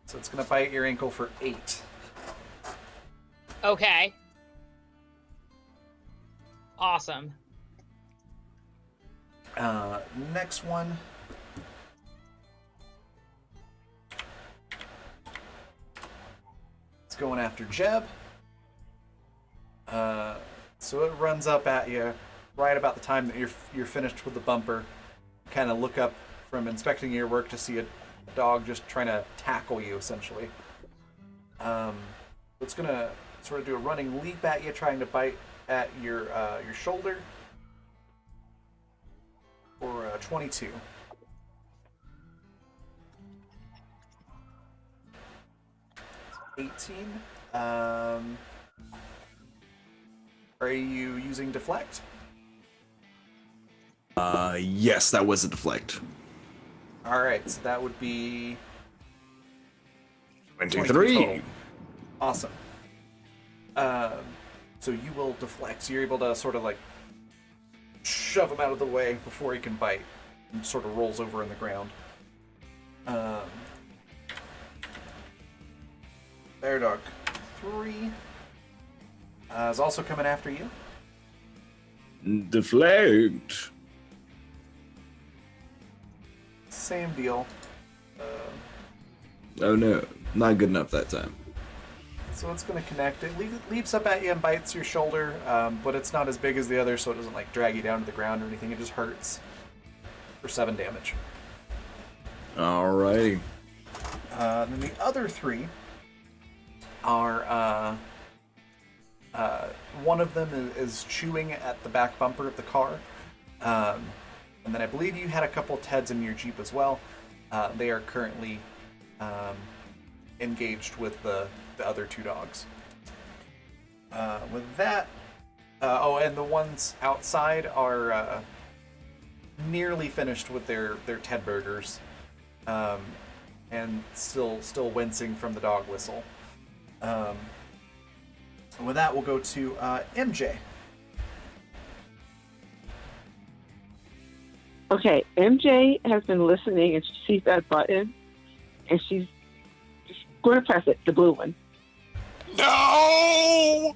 Speaker 1: So it's going to bite your ankle for 8.
Speaker 7: Okay. Awesome.
Speaker 1: Next one. It's going after Jeb. So it runs up at you right about the time that you're finished with the bumper. Kind of look up from inspecting your work to see a dog just trying to tackle you, essentially. It's gonna sort of do a running leap at you, trying to bite at your shoulder for 22. $18. Are you using deflect?
Speaker 3: Yes, that was a deflect.
Speaker 1: All right, so that would be
Speaker 3: 23.
Speaker 1: total. Awesome. So you will deflect. So you're able to sort of like shove him out of the way before he can bite, and sort of rolls over in the ground. Bear Dog 3 is also coming after you.
Speaker 3: Deflect.
Speaker 1: Same deal.
Speaker 3: Oh no, not good enough that time.
Speaker 1: So it's going to connect. It leaps up at you and bites your shoulder, but it's not as big as the other, so it doesn't like drag you down to the ground or anything. It just hurts for 7 damage.
Speaker 3: Alrighty.
Speaker 1: Then the other 3 are one of them is chewing at the back bumper of the car, and then I believe you had a couple Teds in your Jeep as well. They are currently engaged with the other 2 dogs. With that, and the ones outside are nearly finished with their Ted burgers, and still wincing from the dog whistle. With that, we'll go to MJ.
Speaker 4: Okay, MJ has been listening and she sees that button and she's just going to press it, the blue one.
Speaker 5: No!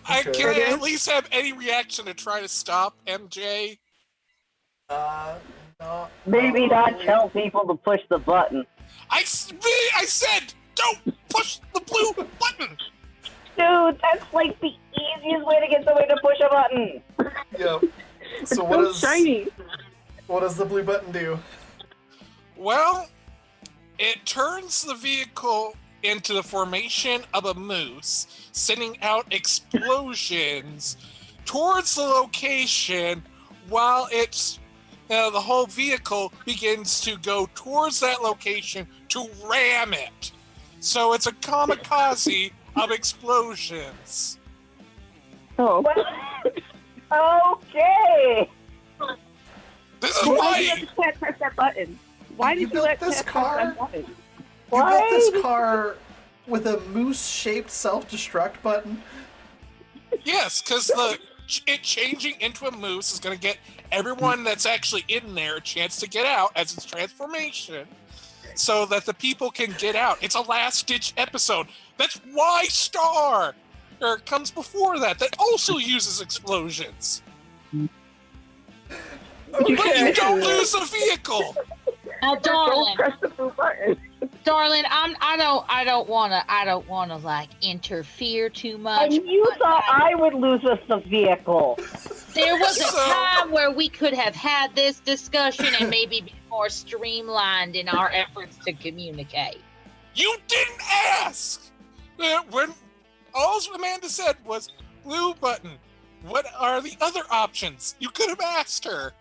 Speaker 5: Can I at least have any reaction to try to stop MJ?
Speaker 1: Not
Speaker 2: Maybe not
Speaker 1: probably.
Speaker 2: tell people to push the button.
Speaker 5: I said, don't push the blue button!
Speaker 2: Dude, that's like the easiest way to get somebody to push a button.
Speaker 1: Yep.
Speaker 4: It's
Speaker 1: So
Speaker 4: so shiny.
Speaker 1: what does the blue button do?
Speaker 5: Well, it turns the vehicle into the formation of a moose, sending out explosions towards the location while it's the whole vehicle begins to go towards that location to ram it. So it's a kamikaze of explosions.
Speaker 4: Oh.
Speaker 2: Okay.
Speaker 5: This is
Speaker 4: Why did
Speaker 5: why
Speaker 4: you let Ted press that button? Why did
Speaker 1: You
Speaker 4: you
Speaker 1: built
Speaker 4: let
Speaker 1: this
Speaker 4: Ted
Speaker 1: car?
Speaker 4: press that button?
Speaker 1: You
Speaker 2: Why?
Speaker 1: built this car with a moose-shaped self-destruct button.
Speaker 5: yes, because it changing into a moose is going to get everyone that's actually in there a chance to get out as its transformation, so that the people can get out. It's a last-ditch episode. That's why Star comes before that. That also uses explosions. But you don't lose the vehicle.
Speaker 7: Now,
Speaker 4: Don't
Speaker 7: darling,
Speaker 4: press the blue button.
Speaker 7: darling, I don't wanna like interfere too much.
Speaker 2: And you
Speaker 7: but
Speaker 2: thought I would lose us the vehicle.
Speaker 7: there was a
Speaker 5: So-
Speaker 7: time where we could have had this discussion and maybe be more streamlined in our efforts to communicate.
Speaker 5: You didn't ask. When all Amanda said was blue button. What are the other options? You could have asked her.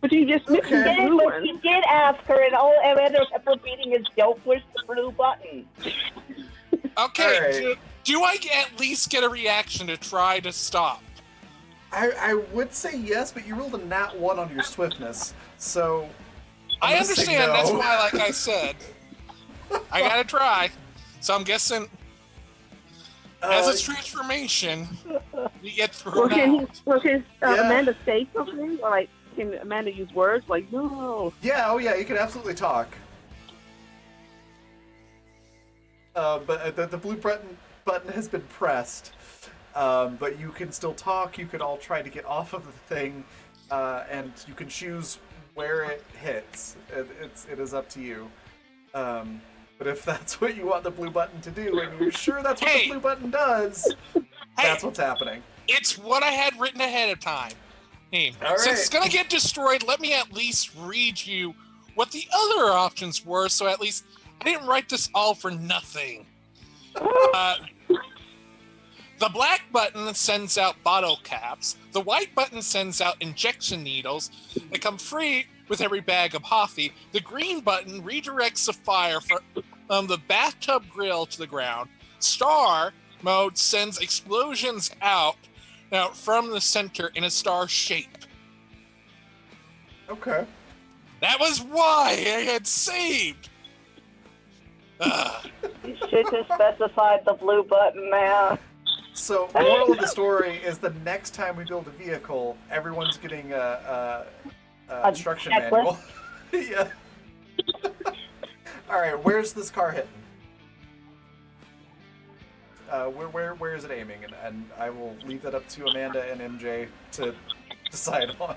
Speaker 4: But you just missed
Speaker 1: Okay.
Speaker 4: the
Speaker 2: Yeah,
Speaker 4: blue
Speaker 2: but
Speaker 4: one.
Speaker 2: he did ask her, and all Amanda kept repeating is, "Don't push the blue button."
Speaker 5: Okay,
Speaker 1: All right.
Speaker 5: do I at least get a reaction to try to stop?
Speaker 1: I would say yes, but you rolled a nat 1 on your swiftness, so I'm
Speaker 5: I
Speaker 1: gonna say
Speaker 5: understand.
Speaker 1: no.
Speaker 5: That's why, like I said, I gotta try. So I'm guessing as its transformation, you get thrown out.
Speaker 4: Can
Speaker 1: Yeah.
Speaker 4: Amanda say something? Or like, can Amanda use words like, no?
Speaker 1: Yeah, oh yeah, you can absolutely talk. But the blue button has been pressed. But you can still talk. You can all try to get off of the thing, and you can choose where it hits. It is up to you. But if that's what you want the blue button to do, and you're sure that's what
Speaker 5: Hey!
Speaker 1: the blue button does, that's
Speaker 5: Hey,
Speaker 1: what's happening.
Speaker 5: it's what I had written ahead of time. Hey,
Speaker 1: All
Speaker 5: since it's
Speaker 1: right.
Speaker 5: gonna get destroyed, let me at least read you what the other options were. So at least I didn't write this all for nothing. Uh, the black button sends out bottle caps. The white button sends out injection needles that come free with every bag of coffee. The green button redirects the fire from the bathtub grill to the ground. Star mode sends explosions out from the center in a star shape.
Speaker 1: Okay.
Speaker 5: That was why I had saved. Ugh.
Speaker 2: You should have specified the blue button, man.
Speaker 1: So, moral of the story is the next time we build a vehicle, everyone's getting a instruction manual. Yeah. All right, where's this car hitting? Where is it aiming? And I will leave that up to Amanda and MJ to decide on.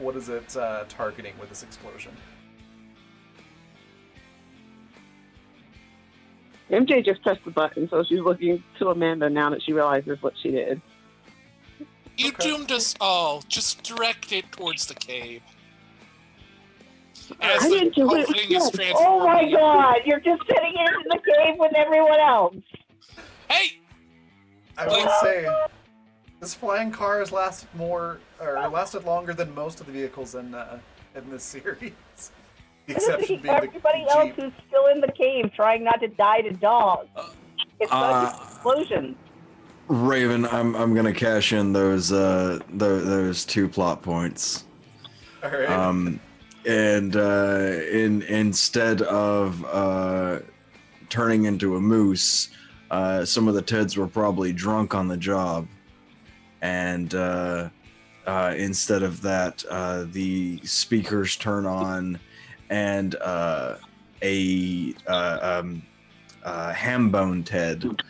Speaker 1: What is it targeting with this explosion?
Speaker 4: MJ just pressed the button, so she's looking to Amanda now that she realizes what she did.
Speaker 5: You
Speaker 1: Okay.
Speaker 5: doomed us all. Just direct it towards the cave.
Speaker 4: I
Speaker 5: As the
Speaker 4: didn't do
Speaker 5: whole
Speaker 4: it.
Speaker 5: thing is
Speaker 2: Oh
Speaker 5: transforming.
Speaker 2: my god, you're just sitting in the cave with everyone else.
Speaker 5: Hey!
Speaker 1: I will say, this flying car has lasted longer than most of the vehicles in this series. The exception being
Speaker 2: Everybody
Speaker 1: the
Speaker 2: else
Speaker 1: Jeep.
Speaker 2: who's still in the cave trying not to die to dogs. It's such an explosion.
Speaker 3: Raven, I'm gonna cash in those 2 plot points.
Speaker 1: All right.
Speaker 3: Instead of turning into a moose, some of the Teds were probably drunk on the job, and instead of that, the speakers turn on, and a ham-bone Ted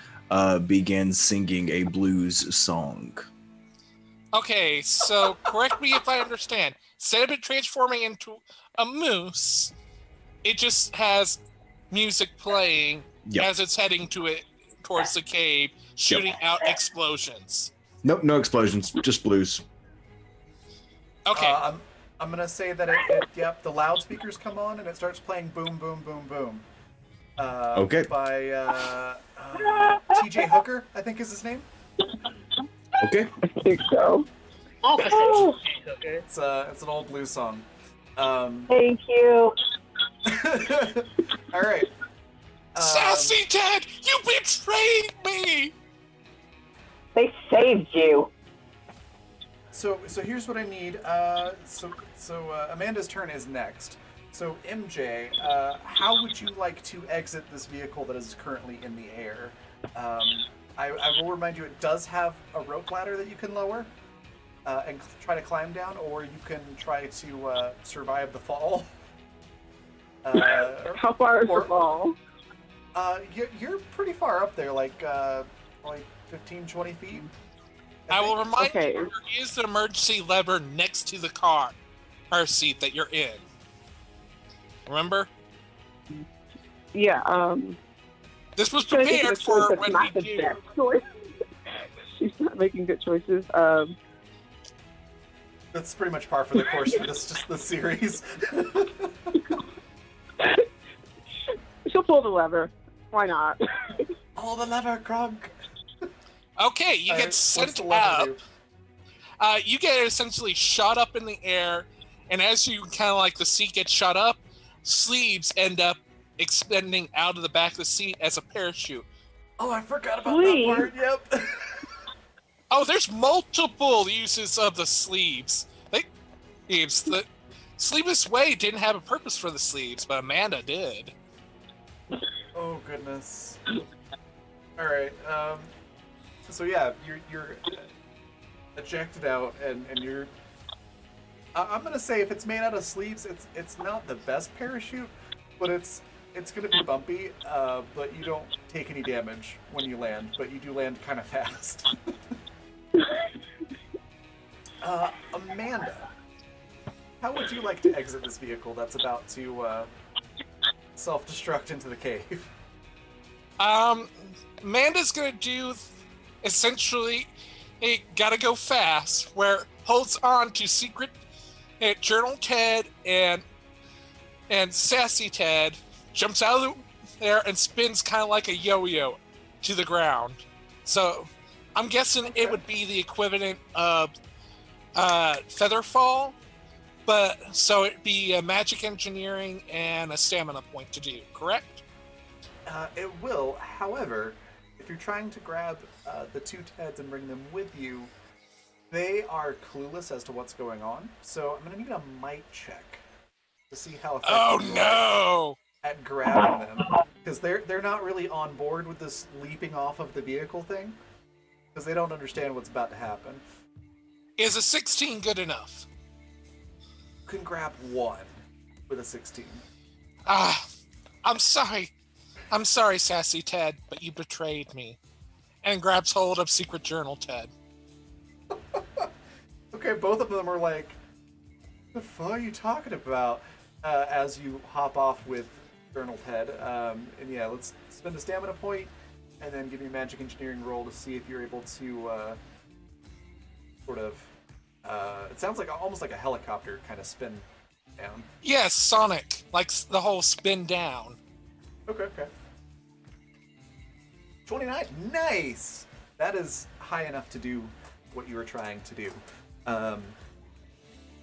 Speaker 3: began singing a blues song.
Speaker 5: Okay, so correct me if I understand. Instead of it transforming into a moose, it just has music playing
Speaker 3: Yep.
Speaker 5: as it's heading towards the cave, shooting out explosions.
Speaker 3: Nope, no explosions, just blues.
Speaker 5: Okay,
Speaker 1: I'm gonna say that the loudspeakers come on and it starts playing "Boom Boom Boom Boom."
Speaker 3: Okay.
Speaker 1: By T.J. Hooker, I think is his name.
Speaker 3: Okay.
Speaker 4: I think so.
Speaker 7: Opposite.
Speaker 1: It's an old blues song.
Speaker 2: Thank you.
Speaker 1: All right.
Speaker 5: Sassy Ted, you betrayed me!
Speaker 2: They saved you.
Speaker 1: So here's what I need. Amanda's turn is next. So MJ, how would you like to exit this vehicle that is currently in the air? I will remind you, it does have a rope ladder that you can lower and try to climb down, or you can try to survive the fall.
Speaker 4: How far is the fall?
Speaker 1: You're pretty far up there, like 15, 20 feet.
Speaker 5: I will remind
Speaker 4: Okay.
Speaker 5: you, there is the emergency lever next to the car seat that you're in. Remember?
Speaker 4: Yeah,
Speaker 5: This was
Speaker 4: trying to think of
Speaker 5: prepared
Speaker 4: a choice
Speaker 5: for
Speaker 4: that's
Speaker 5: when
Speaker 4: not
Speaker 5: we
Speaker 4: the
Speaker 5: do.
Speaker 4: best choice. She's not making good choices.
Speaker 1: That's pretty much par for the course for this series.
Speaker 4: She'll pull the lever. Why not?
Speaker 1: Oh, the lever, Krog.
Speaker 5: Okay, you
Speaker 1: All
Speaker 5: get
Speaker 1: right, what's
Speaker 5: sent
Speaker 1: the lever
Speaker 5: up.
Speaker 1: do?
Speaker 5: You get essentially shot up in the air, and as you kind of like the seat gets shot up, sleeves end up extending out of the back of the seat as a parachute.
Speaker 1: Oh, I forgot about
Speaker 4: Please.
Speaker 1: that part. Yep.
Speaker 5: Oh, there's multiple uses of the sleeves. The Sleeveless Way didn't have a purpose for the sleeves, but Amanda did.
Speaker 1: Oh goodness. All right. So yeah, you're ejected out, and you're. I'm gonna say if it's made out of sleeves, it's not the best parachute, but it's gonna be bumpy. But you don't take any damage when you land, but you do land kind of fast. Amanda, how would you like to exit this vehicle that's about to self-destruct into the cave?
Speaker 5: Amanda's gonna do essentially a gotta go fast, where holds on to secret Journal Ted and And Sassy Ted jumps out of there and spins kind of like a yo-yo to the ground. So I'm guessing it would be the equivalent of Featherfall, but so it'd be a magic engineering and a stamina point to do, correct?
Speaker 1: It will. However, if you're trying to grab the two Teds and bring them with you, they are clueless as to what's going on. So I'm going to need a might check to see how effective
Speaker 5: Oh
Speaker 1: you are
Speaker 5: no!
Speaker 1: at grabbing them, because they're not really on board with this leaping off of the vehicle thing, because they don't understand what's about to happen.
Speaker 5: Is a 16 good enough?
Speaker 1: You can grab one with a 16.
Speaker 5: Ah, I'm sorry. I'm sorry, Sassy Ted, but you betrayed me. And grabs hold of Secret Journal Ted.
Speaker 1: Okay, both of them are like, "The fuck are you talking about?" As you hop off with Journal Ted. And yeah, let's spend a stamina point, and then give me a magic engineering roll to see if you're able to sort of. It sounds like almost like a helicopter kind of spin down.
Speaker 5: Yes, Sonic. Like the whole spin down.
Speaker 1: Okay. 29. Nice. That is high enough to do what you were trying to do.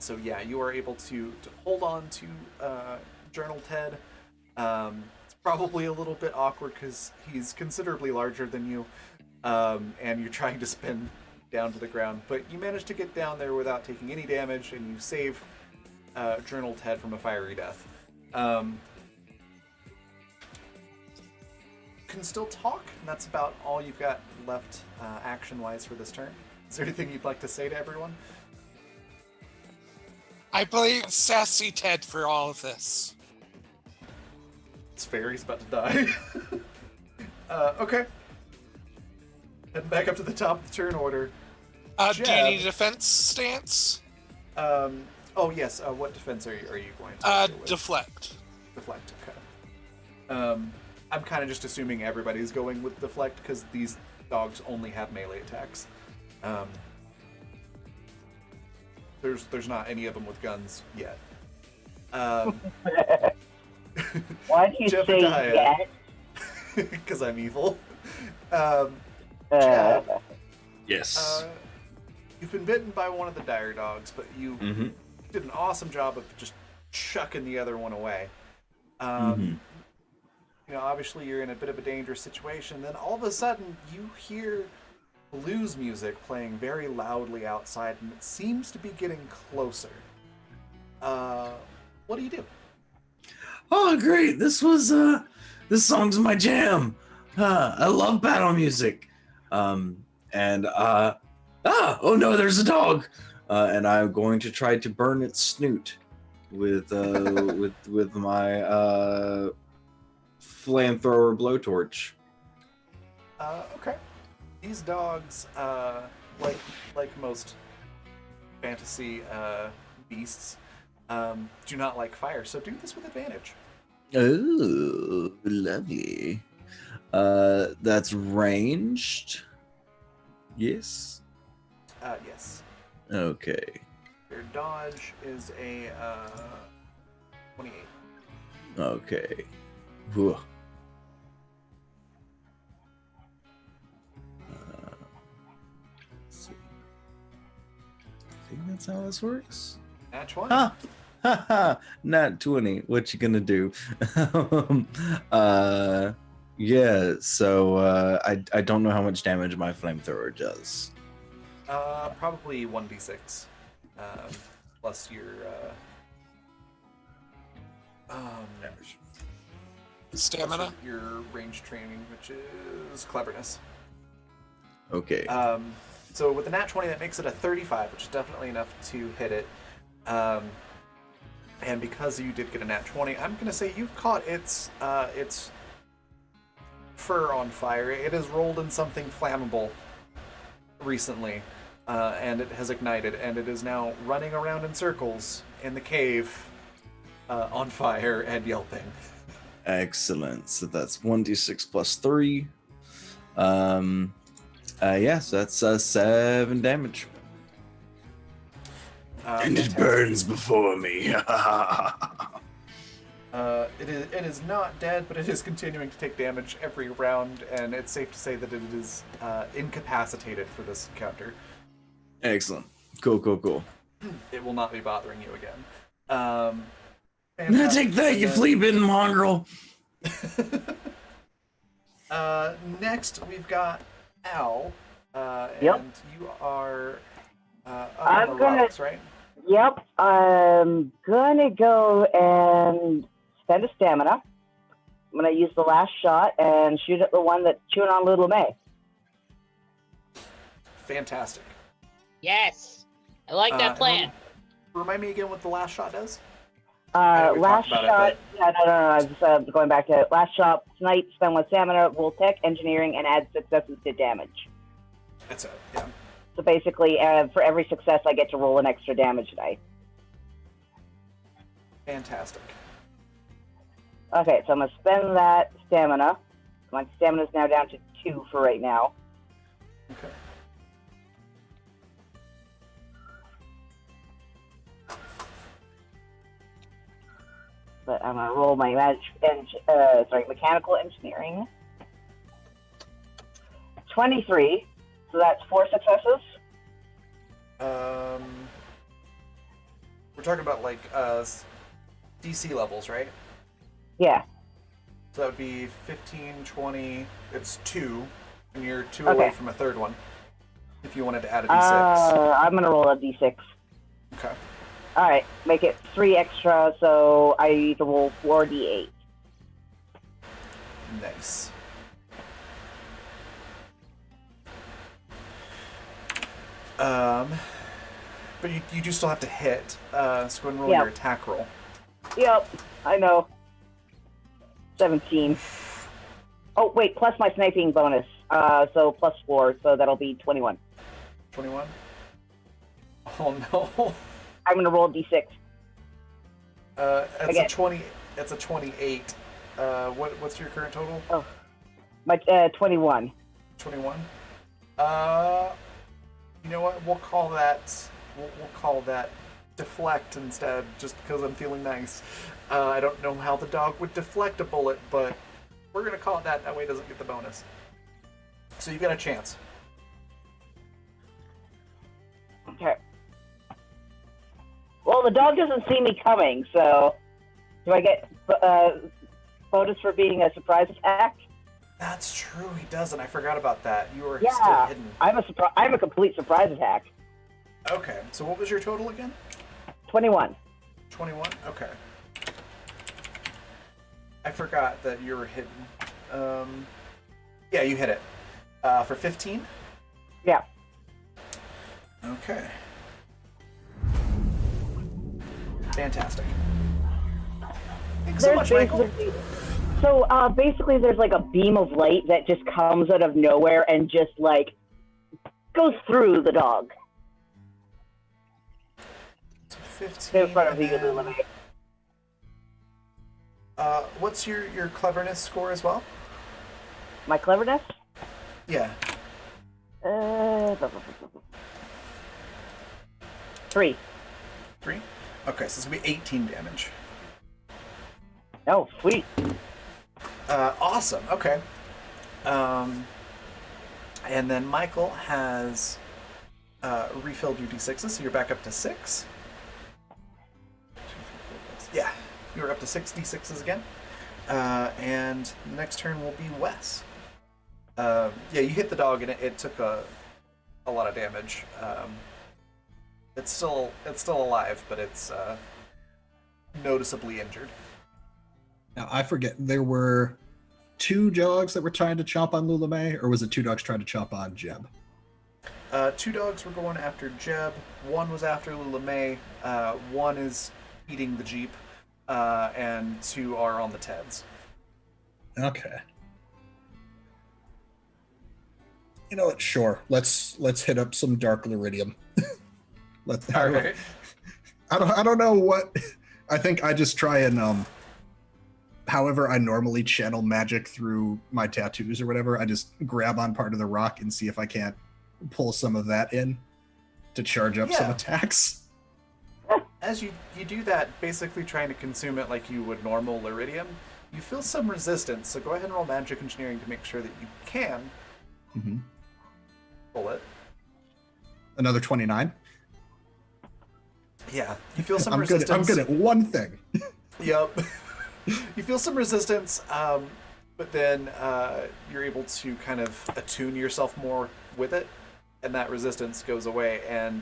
Speaker 1: So yeah, you are able to hold on to Journal Ted. It's probably a little bit awkward because he's considerably larger than you, and you're trying to spin down to the ground. But you manage to get down there without taking any damage, and you save Journal Ted from a fiery death. Can still talk, and that's about all you've got left action-wise for this turn. Is there anything you'd like to say to everyone?
Speaker 5: I blame Sassy Ted for all of this.
Speaker 1: It's fair, he's about to die. Okay. Heading back up to the top of the turn order.
Speaker 5: Do you
Speaker 1: Jeb.
Speaker 5: need a defense stance?
Speaker 1: Oh yes, what defense are you going to deal with?
Speaker 5: Deflect.
Speaker 1: Deflect, okay. I'm kind of just assuming everybody's going with deflect because these dogs only have melee attacks. There's not any of them with guns yet.
Speaker 2: Why'd you say
Speaker 1: Jebediah.
Speaker 2: yet?
Speaker 1: Because I'm evil. Jeb,
Speaker 3: Yes.
Speaker 1: you've been bitten by one of the dire dogs, but you did an awesome job of just chucking the other one away. You know, obviously you're in a bit of a dangerous situation. Then all of a sudden you hear blues music playing very loudly outside, and it seems to be getting closer. What do you do?
Speaker 3: Oh, great! This song's my jam. I love battle music. Oh no, there's a dog. And I'm going to try to burn its snoot with my flamethrower blowtorch.
Speaker 1: Okay. These dogs, like most fantasy beasts, do not like fire, so do this with advantage.
Speaker 3: Oh, lovely. That's ranged. Yes.
Speaker 1: Yes.
Speaker 3: Okay.
Speaker 1: Your dodge is a 28.
Speaker 3: Okay. Whew. Let's see. I think that's how this works.
Speaker 1: Nat 20.
Speaker 3: Huh. Haha. Nat 20. What you gonna do? Yeah. So I don't know how much damage my flamethrower does.
Speaker 1: Probably 1d6. Plus your
Speaker 3: Damage.
Speaker 5: Stamina?
Speaker 1: your range training, which is cleverness.
Speaker 3: Okay.
Speaker 1: So with the nat 20, that makes it a 35, which is definitely enough to hit it. And because you did get a nat 20, I'm gonna say you've caught its fur on fire. It has rolled in something flammable recently, and it has ignited, and it is now running around in circles in the cave, on fire and yelping.
Speaker 3: Excellent. So that's 1d6 plus 3. Yeah, so that's 7 damage. And it
Speaker 1: Fantastic.
Speaker 3: burns before me.
Speaker 1: It is not dead, but it is continuing to take damage every round, and it's safe to say that it is incapacitated for this encounter.
Speaker 3: Excellent. Cool.
Speaker 1: It will not be bothering you again.
Speaker 3: I'm gonna take that, you flea-bitten mongrel.
Speaker 1: Next, we've got Al,
Speaker 2: Yep.
Speaker 1: and you are up
Speaker 2: I'm
Speaker 1: on the
Speaker 2: gonna-
Speaker 1: rocks, right?
Speaker 2: Yep, I'm gonna go and spend a stamina. I'm gonna use the last shot and shoot at the one that's chewing on Little May.
Speaker 1: Fantastic.
Speaker 7: Yes. I like that
Speaker 1: and
Speaker 7: plan.
Speaker 1: Remind me again what the last shot does? I know we
Speaker 2: Last
Speaker 1: talked
Speaker 2: shot.
Speaker 1: about it,
Speaker 2: Yeah, no. I was going back to it. Last shot. Snipe, spend one stamina, roll tech, engineering, and add successes to damage.
Speaker 1: That's it. Yeah.
Speaker 2: So basically, for every success, I get to roll an extra damage die.
Speaker 1: Fantastic.
Speaker 2: Okay, so I'm gonna spend that stamina. My stamina is now down to 2 for right now.
Speaker 1: Okay.
Speaker 2: But I'm gonna roll my mechanical engineering. 23. So that's 4 successes.
Speaker 1: We're talking about like DC levels, right?
Speaker 2: Yeah.
Speaker 1: So that would be 15, 20. It's 2, and you're 2
Speaker 2: Okay.
Speaker 1: away from a third one. If you wanted to add a D6.
Speaker 2: I'm gonna roll a d6.
Speaker 1: Okay.
Speaker 2: All right, make it 3 extra, so I need to roll 4d8.
Speaker 1: Nice. But you do still have to hit. So go ahead and roll
Speaker 2: Yeah.
Speaker 1: your attack roll.
Speaker 2: Yep, I know. 17. Oh wait, plus my sniping bonus. So plus 4, so that'll be 21.
Speaker 1: 21. Oh no.
Speaker 2: I'm gonna roll d6.
Speaker 1: It's
Speaker 2: Again.
Speaker 1: a 20. It's a 28. What's your current total?
Speaker 2: My 21.
Speaker 1: 21. You know what? We'll call that. We'll call that deflect instead, just because I'm feeling nice. I don't know how the dog would deflect a bullet, but we're gonna call it that. That way, it doesn't get the bonus. So you got a chance.
Speaker 2: Okay. Well, the dog doesn't see me coming, so do I get bonus for being a surprise attack?
Speaker 1: That's true. He doesn't. I forgot about that. You were still
Speaker 2: Yeah,
Speaker 1: hidden.
Speaker 2: I'm a complete surprise attack.
Speaker 1: Okay. So what was your total again?
Speaker 2: 21.
Speaker 1: 21. Okay. I forgot that you were hidden. Yeah, you hit it. For 15.
Speaker 2: Yeah.
Speaker 1: Okay. Fantastic. Thanks so much, Michael.
Speaker 2: Basically, there's like a beam of light that just comes out of nowhere and just like goes through the dog.
Speaker 1: So 15.
Speaker 2: In front of
Speaker 1: and
Speaker 2: you,
Speaker 1: then,
Speaker 2: Lulu.
Speaker 1: what's your cleverness score as well?
Speaker 2: My cleverness?
Speaker 1: Yeah.
Speaker 2: 3.
Speaker 1: 3? Okay, so it's going to be 18 damage.
Speaker 2: Oh, sweet.
Speaker 1: Awesome. Okay. And then Michael has refilled your d6s, so you're back up to 6. Yeah, you're up to 6 d6s again. And next turn will be Wes. Yeah, you hit the dog and it took a lot of damage. It's still alive, but it's noticeably injured.
Speaker 6: Now, I forget, there were 2 dogs that were trying to chomp on Lula May, or was it 2 dogs trying to chomp on Jeb?
Speaker 1: 2 dogs were going after Jeb. 1 was after Lula May. 1 is eating the Jeep. And 2 are on the Teds.
Speaker 6: Okay. You know what? Sure. Let's hit up some Dark Lyridium.
Speaker 1: Alright.
Speaker 6: I don't know what. I think I just try and however I normally channel magic through my tattoos or whatever, I just grab on part of the rock and see if I can't pull some of that in to charge up some
Speaker 1: Yeah.
Speaker 6: attacks.
Speaker 1: as you do that, basically trying to consume it like you would normal iridium, you feel some resistance. So go ahead and roll magic engineering to make sure that you can
Speaker 6: Mm-hmm.
Speaker 1: pull it.
Speaker 6: Another 29.
Speaker 1: Yeah, you feel some
Speaker 6: I'm
Speaker 1: resistance.
Speaker 6: good at one thing.
Speaker 1: Yep. You feel some resistance, but then you're able to kind of attune yourself more with it, and that resistance goes away. And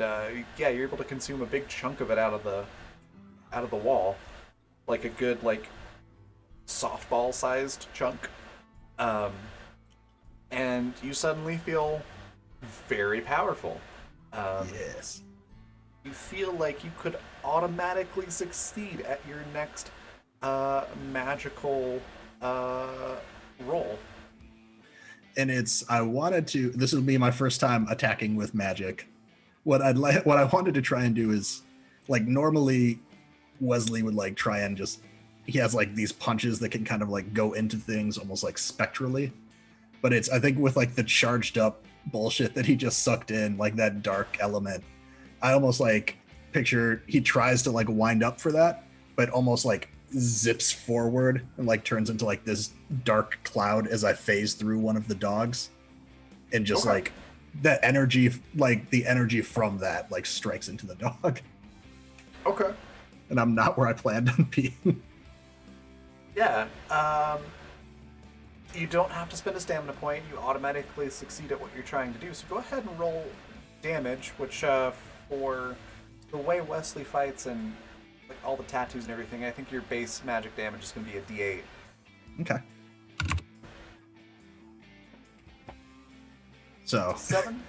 Speaker 1: yeah, you're able to consume a big chunk of it out of the wall, like a good softball-sized chunk. And you suddenly feel very powerful.
Speaker 6: Yes.
Speaker 1: You feel like you could automatically succeed at your next magical roll.
Speaker 6: And this will be my first time attacking with magic. What I wanted to try and do is, like, normally Wesley would like try and he has like these punches that can kind of like go into things almost like spectrally. But I think with like the charged up bullshit that he just sucked in, like that dark element, I almost like picture he tries to like wind up for that, but almost like zips forward and like turns into like this dark cloud as I phase through one of the dogs. And just
Speaker 1: Okay.
Speaker 6: like that energy, like the energy from that like strikes into the dog.
Speaker 1: Okay.
Speaker 6: And I'm not where I planned on being.
Speaker 1: Yeah. You don't have to spend a stamina point. You automatically succeed at what you're trying to do. So go ahead and roll damage, which for the way Wesley fights and like all the tattoos and everything, I think your base magic damage is going to be a D8.
Speaker 6: Okay. So
Speaker 1: 7?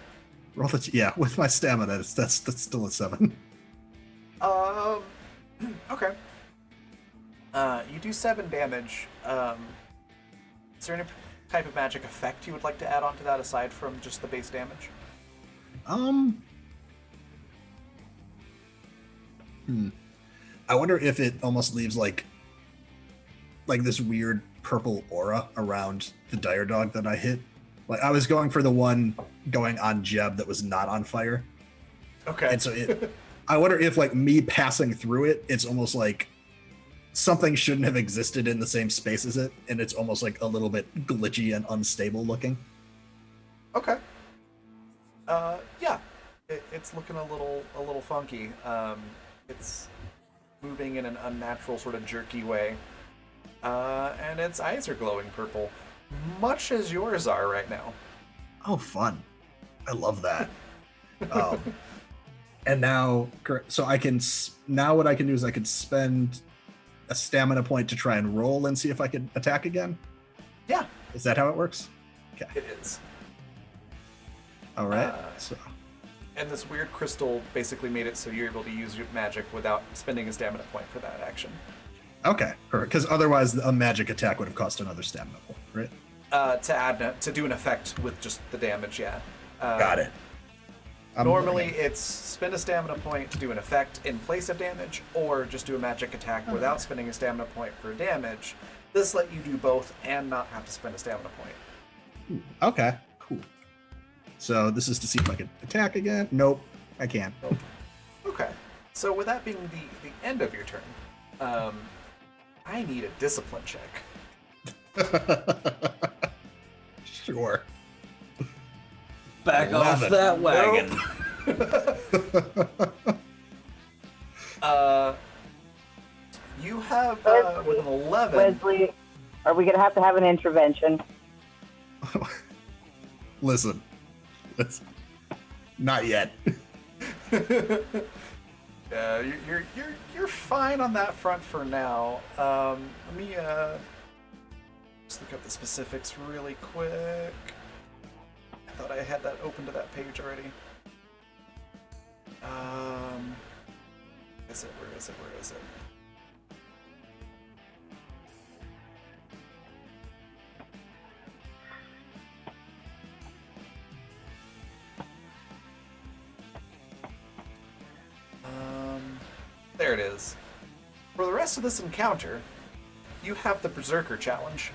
Speaker 6: roll it. Yeah, with my stamina, that's still a 7.
Speaker 1: Okay. You do 7 damage. Is there any type of magic effect you would like to add on to that aside from just the base damage?
Speaker 6: I wonder if it almost leaves like this weird purple aura around the dire dog that I hit. Like I was going for the one going on Jeb that was not on fire.
Speaker 1: Okay.
Speaker 6: And so I wonder if like me passing through it, it's almost like something shouldn't have existed in the same space as it, and it's almost like a little bit glitchy and unstable looking.
Speaker 1: Okay. Yeah, it's looking a little funky. It's moving in an unnatural sort of jerky way, and its eyes are glowing purple, much as yours are right now.
Speaker 6: Oh, fun! I love that. And now, so I can now what I can do is I can spend a stamina point to try and roll and see if I can attack again.
Speaker 1: Yeah,
Speaker 6: Is that how it works? Okay.
Speaker 1: it is.
Speaker 6: All right. So
Speaker 1: And this weird crystal basically made it so you're able to use your magic without spending a stamina point for that action.
Speaker 6: okay, perfect. Because otherwise, a magic attack would have cost another stamina point, right?
Speaker 1: To do an effect with just the damage, yeah.
Speaker 6: Got it.
Speaker 1: Normally, it's spend a stamina point to do an effect in place of damage, or just do a magic attack without spending a stamina point for damage. This let you do both and not have to spend a stamina point.
Speaker 6: Okay, cool. So this is to see if I can attack again. Nope, I can't.
Speaker 1: Okay. So with that being the end of your turn, I need a discipline check.
Speaker 6: Sure.
Speaker 3: Back
Speaker 6: Love
Speaker 3: off
Speaker 6: it.
Speaker 3: that wagon.
Speaker 1: You have with an 11.
Speaker 2: Wesley, are we gonna have to have an intervention?
Speaker 6: Listen, not yet.
Speaker 1: Yeah, you're fine on that front for now. Let me just look up the specifics really quick. I thought I had that open to that page already. Where is it? There it is. For the rest of this encounter, you have the Berserker challenge.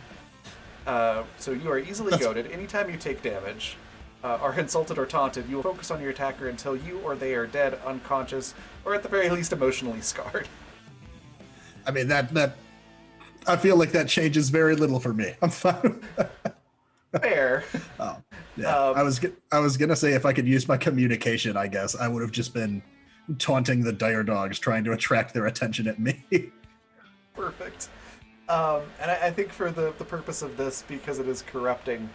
Speaker 1: So you are easily goaded anytime you take damage. are insulted or taunted, you will focus on your attacker until you or they are dead, unconscious, or at the very least emotionally scarred.
Speaker 6: I mean, that I feel like that changes very little for me. I'm fine.
Speaker 1: Fair.
Speaker 6: Oh, yeah. I was gonna say if I could use my communication, I guess I would have just been taunting the dire dogs, trying to attract their attention at me.
Speaker 1: Perfect. And I think for the purpose of this, because it is corrupting,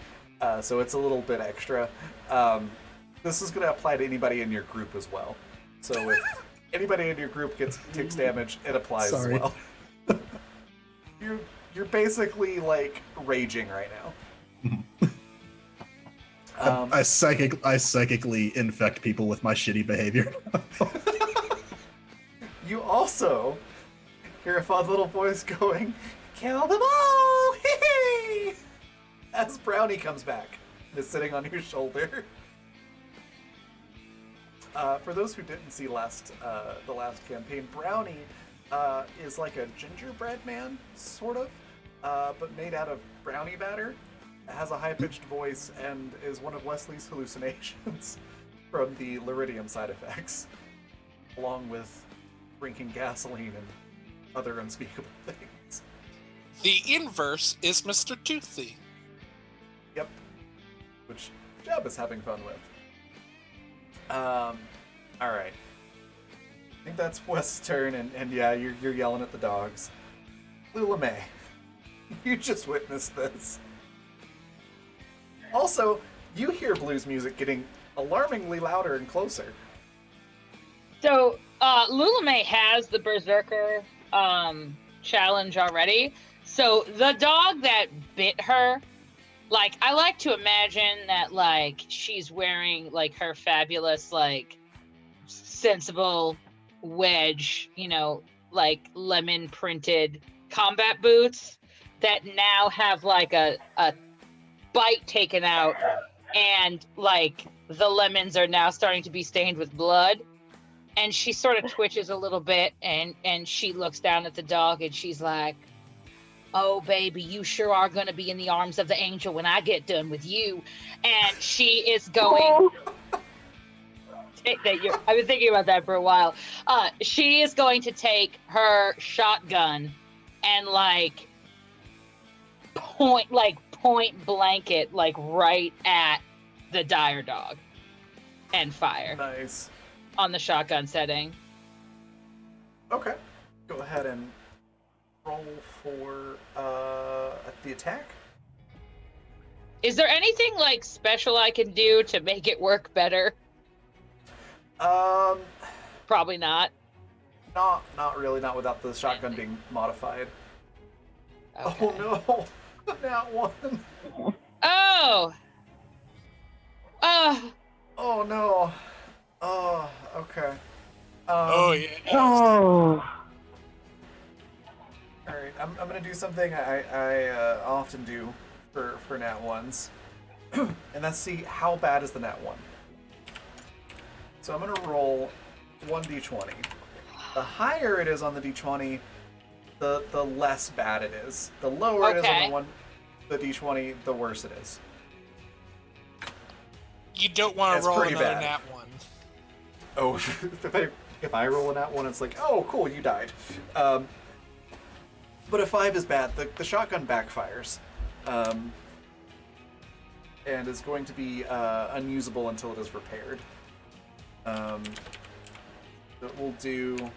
Speaker 1: so it's a little bit extra, this is going to apply to anybody in your group as well. So if anybody in your group takes damage, it applies
Speaker 6: Sorry.
Speaker 1: as well. You're basically like raging right now.
Speaker 6: I psychically infect people with my shitty behavior.
Speaker 1: You also hear a fun little voice going, "Kill them all!" Hey! As Brownie comes back and is sitting on your shoulder. For those who didn't see the last campaign, Brownie is like a gingerbread man, sort of, but made out of brownie batter. Has a high-pitched voice and is one of Wesley's hallucinations from the Liridium side effects, along with drinking gasoline and other unspeakable things.
Speaker 5: The inverse is Mr. Toothy.
Speaker 1: Yep. Which Jeb is having fun with. Alright. I think that's Wes's turn, and yeah, you're yelling at the dogs. Lula May, you just witnessed this. Also, you hear blues music getting alarmingly louder and closer.
Speaker 7: So, Lula May has the Berserker challenge already. So, the dog that bit her, like, I like to imagine that, like, she's wearing, like, her fabulous, like, sensible wedge, you know, like, lemon printed combat boots that now have, like, a bite taken out, and like the lemons are now starting to be stained with blood, and she sort of twitches a little bit, and she looks down at the dog and she's like, "Oh baby, you sure are going to be in the arms of the angel when I get done with you." And she is going I've been thinking about that for a while. She is going to take her shotgun and like point blank it, like right at the dire dog, and fire.
Speaker 1: Nice.
Speaker 7: On the shotgun setting.
Speaker 1: Okay. Go ahead and roll for the attack.
Speaker 7: Is there anything like special I can do to make it work better? Probably not.
Speaker 1: Not really, not without the shotgun being modified.
Speaker 7: Okay.
Speaker 1: Oh no. That one.
Speaker 7: Oh!
Speaker 1: Oh no. Oh, okay.
Speaker 5: Oh, yeah.
Speaker 2: Oh.
Speaker 1: Alright, I'm gonna do something I often do for nat ones. And that's see how bad is the nat one. So I'm gonna roll 1d20. The higher it is on the d20, the less bad it is. The lower it is on the d20, the worse it is.
Speaker 5: You don't want
Speaker 1: That's
Speaker 5: to roll
Speaker 1: pretty
Speaker 5: another
Speaker 1: bad.
Speaker 5: nat one.
Speaker 1: Oh, if I roll a nat one, it's like, oh, cool, you died. But a 5 is bad. The shotgun backfires. And is going to be unusable until it is repaired. It will do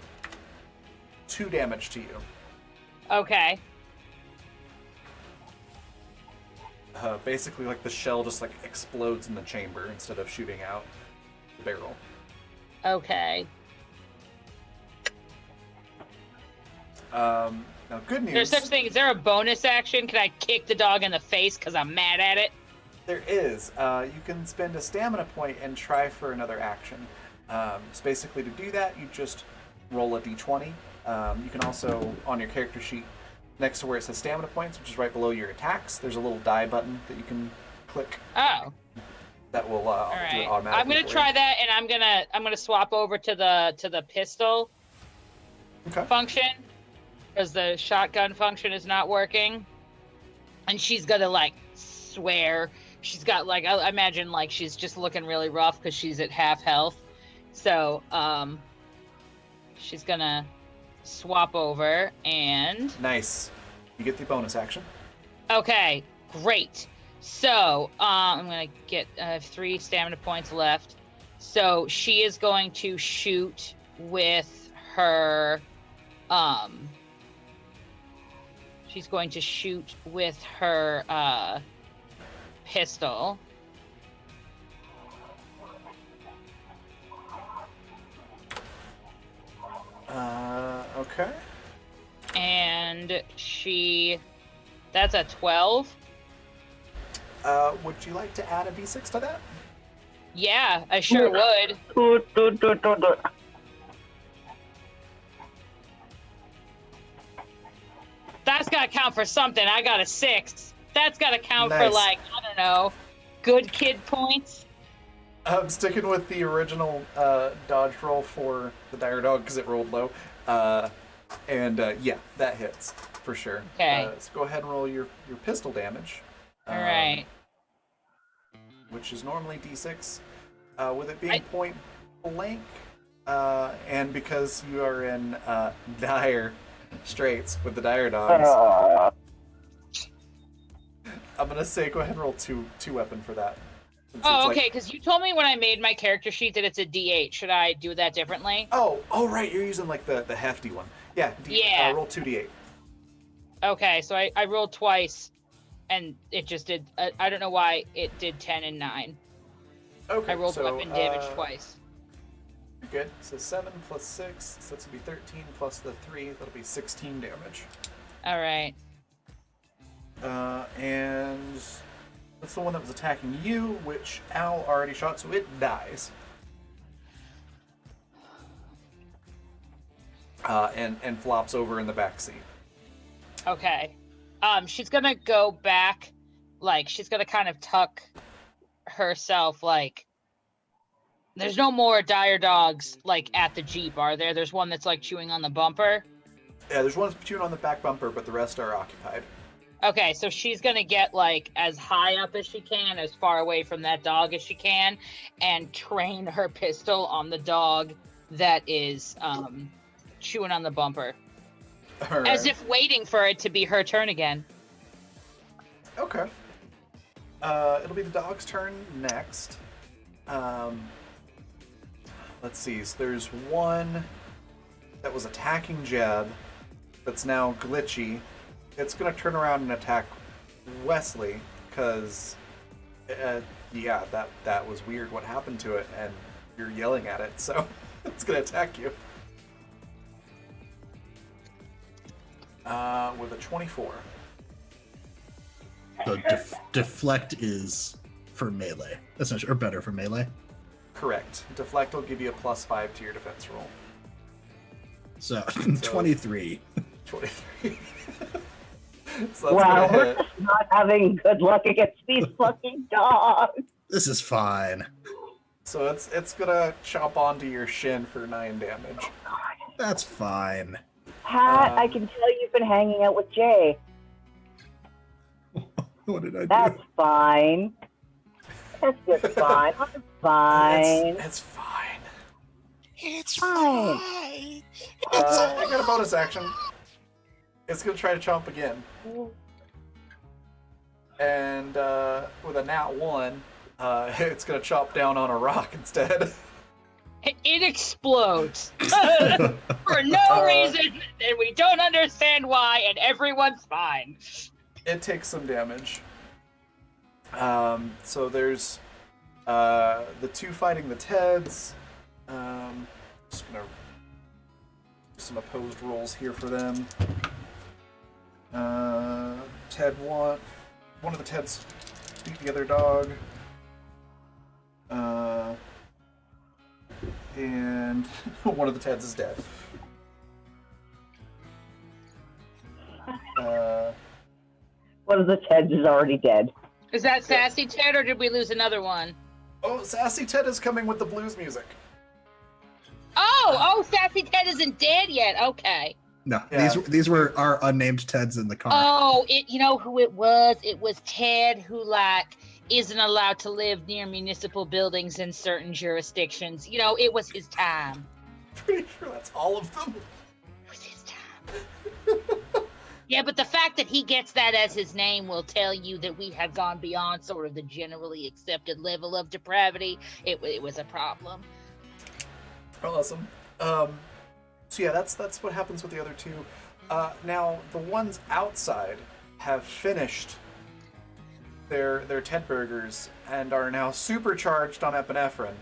Speaker 1: 2 damage to you.
Speaker 7: Okay.
Speaker 1: Basically, like the shell just like explodes in the chamber instead of shooting out the barrel.
Speaker 7: Okay.
Speaker 1: Now, good news.
Speaker 7: There's such thing. Is there a bonus action? Can I kick the dog in the face because I'm mad at it?
Speaker 1: There is. You can spend a stamina point and try for another action. So basically, to do that, you just roll a d20. You can also, on your character sheet, next to where it says stamina points, which is right below your attacks, there's a little die button that you can click.
Speaker 7: Oh.
Speaker 1: That will
Speaker 7: All
Speaker 1: do it
Speaker 7: right.
Speaker 1: automatically.
Speaker 7: I'm gonna
Speaker 1: for
Speaker 7: try
Speaker 1: you.
Speaker 7: that, and I'm gonna swap over to the pistol
Speaker 1: Okay.
Speaker 7: function because the shotgun function is not working. And she's gonna like swear she's got like I imagine like she's just looking really rough because she's at half health. So she's gonna swap over and
Speaker 1: Nice. You get the bonus action.
Speaker 7: okay, great. So I'm gonna get 3 stamina points left. So she is going to shoot with her she's going to shoot with her pistol.
Speaker 1: Okay.
Speaker 7: And that's a 12.
Speaker 1: Would you like to add a d6 to that?
Speaker 7: Yeah, I sure would. That's gotta count for something. I got a 6. That's gotta count for
Speaker 1: Nice.
Speaker 7: like, I don't know, good kid points.
Speaker 1: I'm sticking with the original dodge roll for the dire dog because it rolled low. Yeah, that hits for sure.
Speaker 7: Okay.
Speaker 1: So go ahead and roll your pistol damage.
Speaker 7: All right.
Speaker 1: Which is normally d6. With it being point blank, and because you are in dire straits with the dire dogs, I'm gonna say go ahead and roll two weapon for that. Since
Speaker 7: Oh,
Speaker 1: it's
Speaker 7: okay, because you told me when I made my character sheet that it's a D8. Should I do that differently?
Speaker 1: Oh, right, you're using like the hefty one. Yeah.
Speaker 7: Yeah.
Speaker 1: Roll 2d8.
Speaker 7: Okay, so I rolled twice, and it just did. I don't know why it did 10 and 9.
Speaker 1: Okay.
Speaker 7: I rolled
Speaker 1: so,
Speaker 7: weapon damage twice.
Speaker 1: Good. So 7 plus 6, so that's gonna be 13 plus the 3. That'll be 16 damage.
Speaker 7: All right.
Speaker 1: And that's the one that was attacking you, which Al already shot, so it dies. And flops over in the back seat.
Speaker 7: Okay. She's gonna go back, like she's gonna kind of tuck herself, like. There's no more dire dogs like at the Jeep, are there? There's one that's like chewing on the bumper.
Speaker 1: Yeah, there's one chewing on the back bumper, but the rest are occupied.
Speaker 7: Okay, so she's gonna get like as high up as she can, as far away from that dog as she can, and train her pistol on the dog that is chewing on the bumper.
Speaker 1: All right.
Speaker 7: As if waiting for it to be her turn again.
Speaker 1: Okay. It'll be the dog's turn next. Let's see. So there's one that was attacking Jeb that's now glitchy. It's going to turn around and attack Wesley because, yeah, that was weird what happened to it, and you're yelling at it, so it's going to attack you. With a 24.
Speaker 6: So deflect is for melee, essentially, or better for melee.
Speaker 1: Correct. Deflect will give you a +5 to your defense roll.
Speaker 6: So 23.
Speaker 1: 23. So that's
Speaker 2: Wow,
Speaker 1: gonna
Speaker 2: we're
Speaker 1: hit.
Speaker 2: just not having good luck against these fucking dogs.
Speaker 6: This is fine.
Speaker 1: So it's gonna chop onto your shin for 9 damage.
Speaker 6: That's fine.
Speaker 2: Pat, I can tell you've been hanging out with Jay.
Speaker 6: What did I do?
Speaker 2: That's fine. That's just fine. I'm fine.
Speaker 1: It's fine.
Speaker 5: It's
Speaker 2: Fine.
Speaker 5: fine.
Speaker 1: I got a bonus action. It's gonna try to chomp again. And with a nat 1, it's gonna chop down on a rock instead.
Speaker 7: It explodes for no reason, and we don't understand why, and everyone's fine.
Speaker 1: It takes some damage. So there's the two fighting the Teds. Just gonna do some opposed rolls here for them. Ted one of the Teds beat the other dog. And one of the Teds is dead.
Speaker 2: One of the Teds is already dead.
Speaker 7: Is that Sassy Ted, or did we lose another one?
Speaker 1: Oh, Sassy Ted is coming with the blues music.
Speaker 7: Oh, Sassy Ted isn't dead yet. Okay.
Speaker 6: No,
Speaker 1: Yeah.
Speaker 6: these were our unnamed Teds in the car.
Speaker 7: Oh, you know who it was? It was Ted who, like, isn't allowed to live near municipal buildings in certain jurisdictions. You know, it was his time.
Speaker 1: Pretty sure that's all of them.
Speaker 7: It was his time. Yeah, but the fact that he gets that as his name will tell you that we have gone beyond sort of the generally accepted level of depravity. It was a problem.
Speaker 1: Awesome. So yeah, that's what happens with the other two. Now the ones outside have finished their Ted burgers and are now supercharged on epinephrine.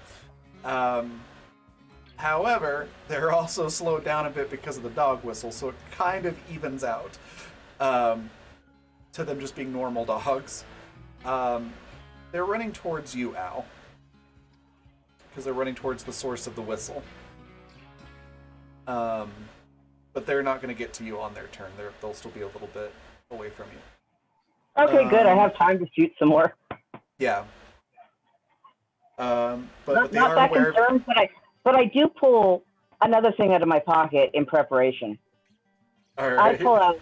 Speaker 1: However, they're also slowed down a bit because of the dog whistle, so it kind of evens out to them just being normal dogs. They're running towards you, Al, because they're running towards the source of the whistle. But they're not going to get to you on their turn. They'll still be a little bit away from you.
Speaker 2: Okay, good. I have time to shoot some more.
Speaker 1: Yeah. But
Speaker 2: Not,
Speaker 1: they
Speaker 2: not
Speaker 1: are
Speaker 2: that
Speaker 1: aware.
Speaker 2: concerned, but I do pull another thing out of my pocket in preparation.
Speaker 1: All
Speaker 2: I
Speaker 1: right.
Speaker 2: pull out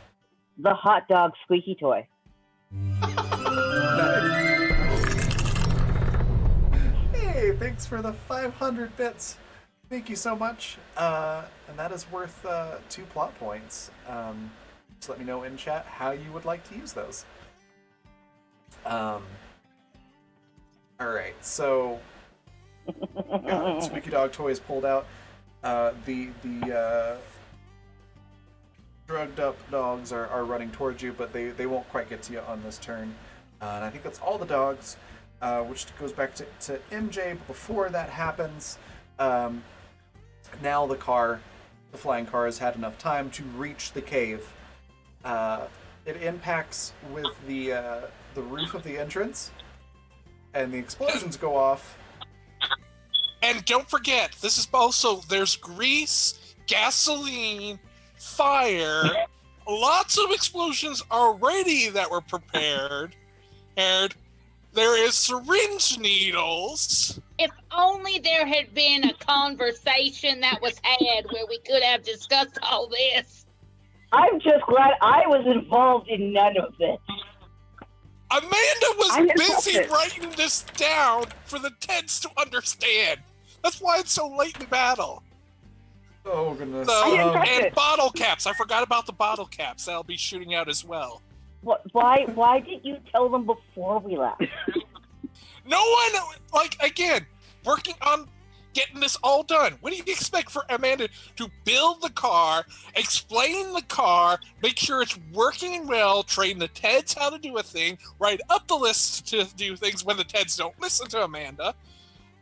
Speaker 2: the hot dog squeaky toy.
Speaker 1: Hey, thanks for the 500 bits. Thank you so much. And that is worth 2 plot points. Just let me know in chat how you would like to use those. All right, so Squeaky Dog toy is pulled out. The drugged up dogs are running towards you, but they won't quite get to you on this turn. And I think that's all the dogs, which goes back to MJ. But before that happens, now the flying car has had enough time to reach the cave. It impacts with the roof of the entrance, and the explosions go off.
Speaker 5: And don't forget, this is also, there's grease, gasoline, fire, lots of explosions already that were prepared, and there is syringe needles.
Speaker 7: If only there had been a conversation that was had where we could have discussed all this.
Speaker 2: I'm just glad I was involved in none of this.
Speaker 5: Amanda was
Speaker 4: I'm
Speaker 5: busy
Speaker 4: insulted.
Speaker 5: writing this down for the Teds to understand. That's why it's so late in battle.
Speaker 1: Oh goodness.
Speaker 5: So,
Speaker 4: didn't touch
Speaker 5: and
Speaker 4: it.
Speaker 5: bottle caps. I forgot about the bottle caps. That'll be shooting out as well.
Speaker 2: Why didn't you tell them before we left?
Speaker 5: No one, like, again, working on getting this all done. What do you expect for Amanda to build the car, explain the car, make sure it's working well, train the Teds how to do a thing, write up the list to do things when the Teds don't listen to Amanda?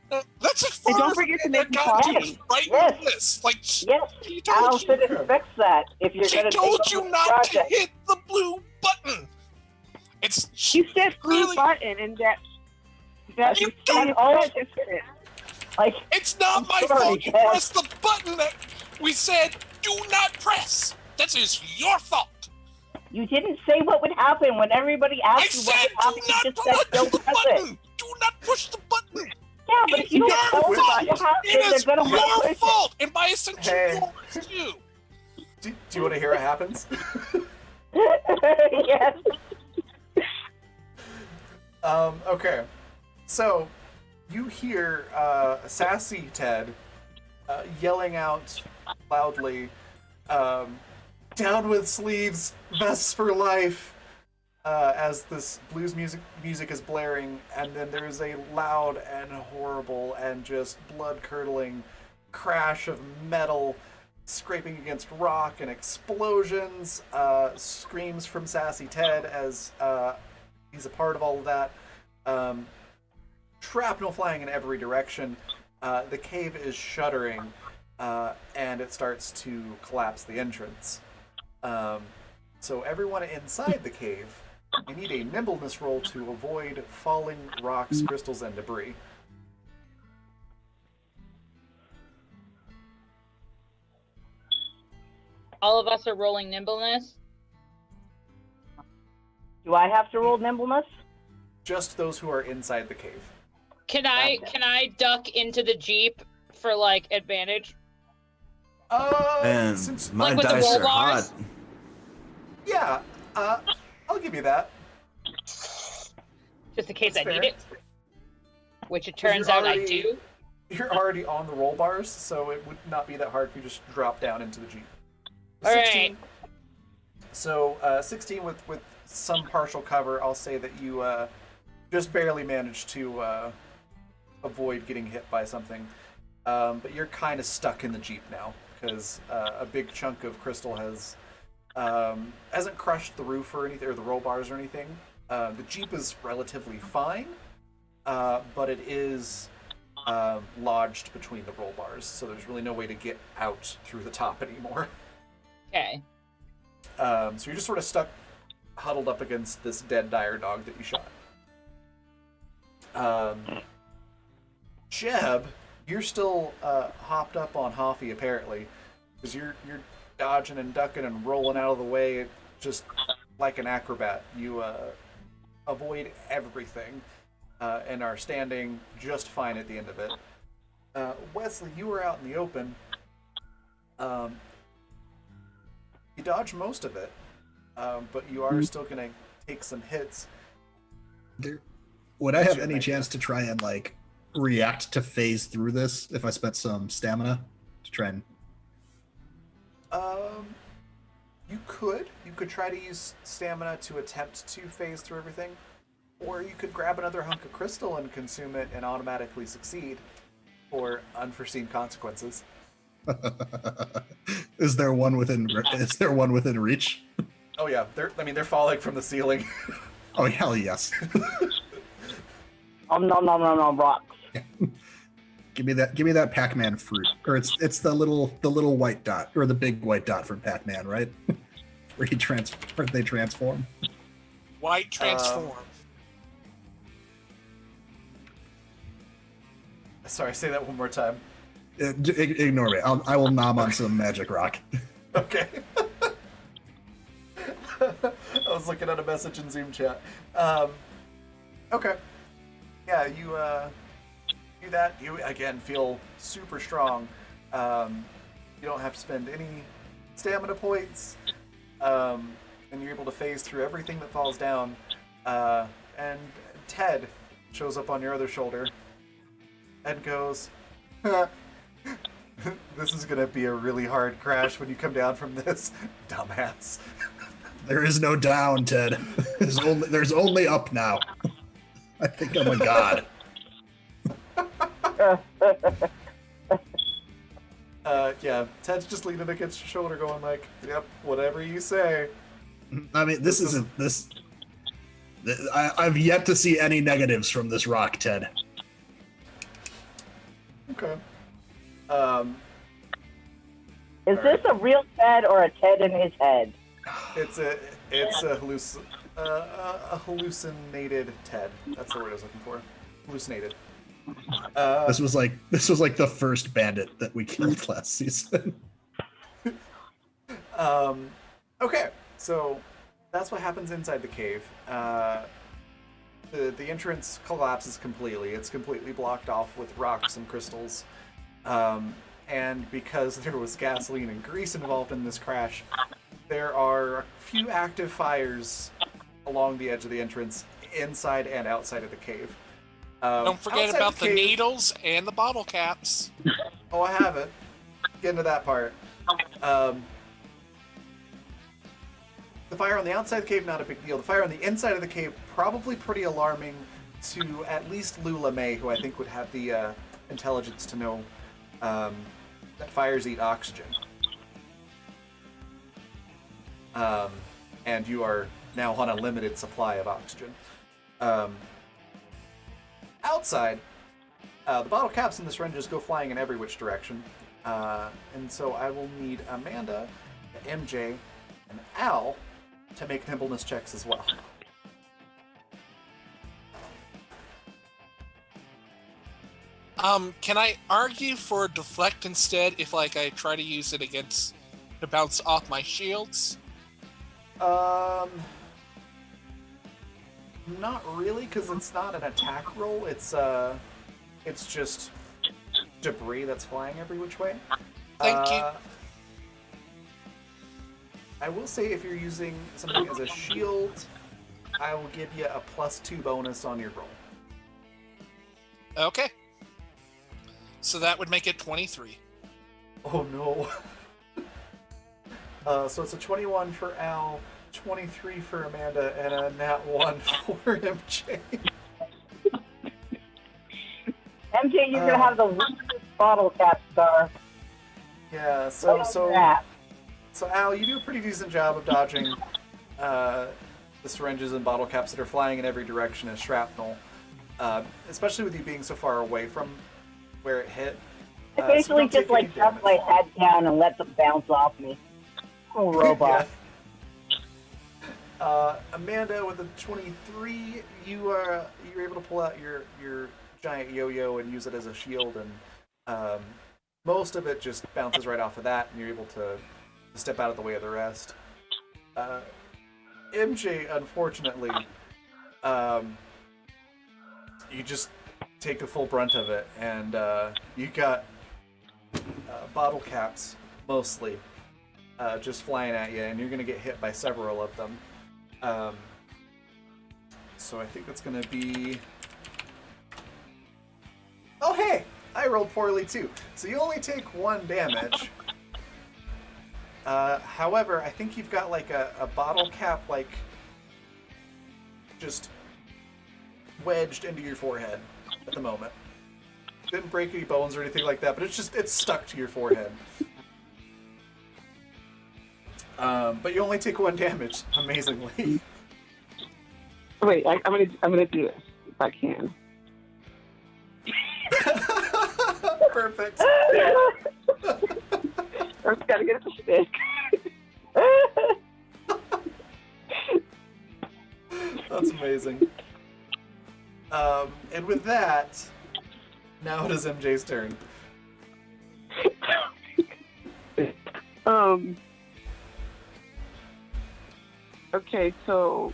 Speaker 5: That's as far
Speaker 4: And don't
Speaker 5: as
Speaker 4: forget to
Speaker 5: Amanda
Speaker 4: make me
Speaker 5: got to
Speaker 2: quiet.
Speaker 5: is writing
Speaker 2: Yes.
Speaker 5: the list. Like,
Speaker 2: Yes,
Speaker 5: she told
Speaker 2: Allison
Speaker 5: you.
Speaker 2: expects that if you're
Speaker 5: She
Speaker 2: going to
Speaker 5: told
Speaker 2: take
Speaker 5: you
Speaker 2: over the
Speaker 5: not to
Speaker 2: project.
Speaker 5: hit the blue button. It's
Speaker 4: You said blue
Speaker 5: clearly,
Speaker 4: button, and that
Speaker 5: You
Speaker 4: you
Speaker 5: don't-
Speaker 4: just hit it.
Speaker 2: Like,
Speaker 5: it's not
Speaker 2: I'm
Speaker 5: my
Speaker 2: sorry,
Speaker 5: fault. You
Speaker 2: Ted.
Speaker 5: pressed the button that we said do not press. That is your fault.
Speaker 2: you didn't say what would happen when everybody
Speaker 5: I
Speaker 2: asked you what
Speaker 5: said
Speaker 2: would happen.
Speaker 5: do
Speaker 2: You
Speaker 5: not
Speaker 2: just said
Speaker 5: push
Speaker 2: don't
Speaker 5: the
Speaker 2: press
Speaker 5: button.
Speaker 2: it.
Speaker 5: Do not push the button.
Speaker 2: Yeah, but if you
Speaker 5: It's
Speaker 2: don't
Speaker 5: your
Speaker 2: tell them what
Speaker 5: fault.
Speaker 2: will happen,
Speaker 5: It
Speaker 2: they're
Speaker 5: is
Speaker 2: going to
Speaker 5: your
Speaker 2: push it.
Speaker 5: fault, and by extension,
Speaker 1: Hey.
Speaker 5: yours too.
Speaker 1: Do you want to hear what happens?
Speaker 2: Yes.
Speaker 1: Okay. So, you hear sassy Ted yelling out loudly, "Down with sleeves, vests for life," as this blues music is blaring, and then there's a loud and horrible and just blood-curdling crash of metal scraping against rock and explosions, screams from sassy Ted as he's a part of all of that. Shrapnel flying in every direction. The cave is shuddering, and it starts to collapse the entrance. So everyone inside the cave, I need a nimbleness roll to avoid falling rocks, crystals, and debris.
Speaker 7: All of us are rolling nimbleness.
Speaker 2: Do I have to roll nimbleness?
Speaker 1: Just those who are inside the cave.
Speaker 7: Can I duck into the Jeep for like advantage?
Speaker 3: Man,
Speaker 1: Since,
Speaker 3: my
Speaker 7: Like with the
Speaker 3: dice
Speaker 7: roll
Speaker 3: are
Speaker 7: bars?
Speaker 3: hot.
Speaker 1: yeah, I'll give you that.
Speaker 7: just in case
Speaker 1: That's
Speaker 7: I need
Speaker 1: fair.
Speaker 7: it. Which it
Speaker 1: 'Cause
Speaker 7: turns
Speaker 1: you're
Speaker 7: out I
Speaker 1: already-
Speaker 7: do.
Speaker 1: You're already on the roll bars, so it would not be that hard if you just drop down into the Jeep.
Speaker 7: All right.
Speaker 1: So 16 with some partial cover, I'll say that you just barely managed to avoid getting hit by something. But you're kind of stuck in the Jeep now because a big chunk of crystal hasn't crushed the roof or anything, or the roll bars or anything. The Jeep is relatively fine, but it is lodged between the roll bars, so there's really no way to get out through the top anymore.
Speaker 7: Okay.
Speaker 1: So you're just sort of stuck, huddled up against this dead dire dog that you shot. Jeb, you're still hopped up on Hoffy apparently, because you're dodging and ducking and rolling out of the way just like an acrobat. You avoid everything and are standing just fine at the end of it. Wesley, you were out in the open. You dodge most of it, but you are still going to take some hits.
Speaker 6: Would I have
Speaker 1: Sure,
Speaker 6: any
Speaker 1: thank
Speaker 6: chance to try and like react to phase through this if I spent some stamina to try and?
Speaker 1: You could try to use stamina to attempt to phase through everything, or you could grab another hunk of crystal and consume it and automatically succeed for unforeseen consequences.
Speaker 6: Is there one within? Is there one within reach?
Speaker 1: Oh yeah, they're falling from the ceiling.
Speaker 6: Oh hell yes!
Speaker 2: Nom nom nom nom nom rocks.
Speaker 6: Give me that Pac-Man fruit, or it's the little white dot, or the big white dot from Pac-Man, right? Where they transform.
Speaker 5: White transform.
Speaker 1: Sorry, say that one more time.
Speaker 6: Ignore me. I will nom on some magic rock.
Speaker 1: Okay. I was looking at a message in Zoom chat. Okay. Yeah, you do that. You again feel super strong. You don't have to spend any stamina points, and you're able to phase through everything that falls down. And Ted shows up on your other shoulder and goes, "This is gonna be a really hard crash when you come down from this, dumbass."
Speaker 6: There is no down, Ted. There's only up now. I think I'm a god.
Speaker 1: Yeah, Ted's just leaning against your shoulder going like, "Yep, whatever you say."
Speaker 6: I mean, this isn't this. I've yet to see any negatives from this rock, Ted.
Speaker 1: Okay.
Speaker 2: Is this a real Ted or a Ted in his head?
Speaker 1: It's a hallucinated Ted. That's the word I was looking for. Hallucinated.
Speaker 6: This was like the first bandit that we killed last season.
Speaker 1: Okay, so that's what happens inside the cave. The entrance collapses completely. It's completely blocked off with rocks and crystals. And because there was gasoline and grease involved in this crash, there are a few active fires along the edge of the entrance, inside and outside of the cave.
Speaker 5: Don't forget
Speaker 1: Outside
Speaker 5: about the
Speaker 1: cave-
Speaker 5: needles and the bottle caps.
Speaker 1: Oh, I have it. Get into that part. The fire on the outside of the cave, not a big deal. The fire on the inside of the cave, probably pretty alarming to at least Lula May, who I think would have the intelligence to know that fires eat oxygen. And you are now on a limited supply of oxygen. Outside, the bottle caps and the syringes go flying in every which direction. And so I will need Amanda, MJ, and Al to make nimbleness checks as well.
Speaker 5: Can I argue for deflect instead if like I try to use it to bounce off my shields?
Speaker 1: Not really, because it's not an attack roll. It's just debris that's flying every which way.
Speaker 5: Thank you.
Speaker 1: I will say if you're using something as a shield, I will give you a +2 bonus on your roll.
Speaker 5: Okay. So that would make it 23.
Speaker 1: Oh no. So it's a 21 for Al, 23 for Amanda, and a nat 1 for MJ.
Speaker 2: MJ, you're gonna have the weakest bottle cap star.
Speaker 1: Yeah,
Speaker 2: Right on that.
Speaker 1: so Al, you do a pretty decent job of dodging the syringes and bottle caps that are flying in every direction as shrapnel, especially with you being so far away from where it hit.
Speaker 2: I
Speaker 1: So
Speaker 2: basically
Speaker 1: don't
Speaker 2: just
Speaker 1: take any
Speaker 2: like drop my
Speaker 1: damage.
Speaker 2: head down and let them bounce off me. Oh, robot.
Speaker 1: Amanda, with a 23, you're able to pull out your giant yo-yo and use it as a shield, and most of it just bounces right off of that, and you're able to step out of the way of the rest. MJ, unfortunately, you just take the full brunt of it, and you got bottle caps mostly just flying at you, and you're going to get hit by several of them. So I think that's going to be... Oh, hey! I rolled poorly too. So you only take 1 damage. However, I think you've got like a bottle cap like just wedged into your forehead at the moment. Didn't break any bones or anything like that, but it's stuck to your forehead. But you only take 1 damage, amazingly.
Speaker 4: Wait, I'm gonna do this if I can.
Speaker 1: Perfect.
Speaker 4: I just gotta get the stick.
Speaker 1: That's amazing. And with that, now it is MJ's turn.
Speaker 4: Okay, so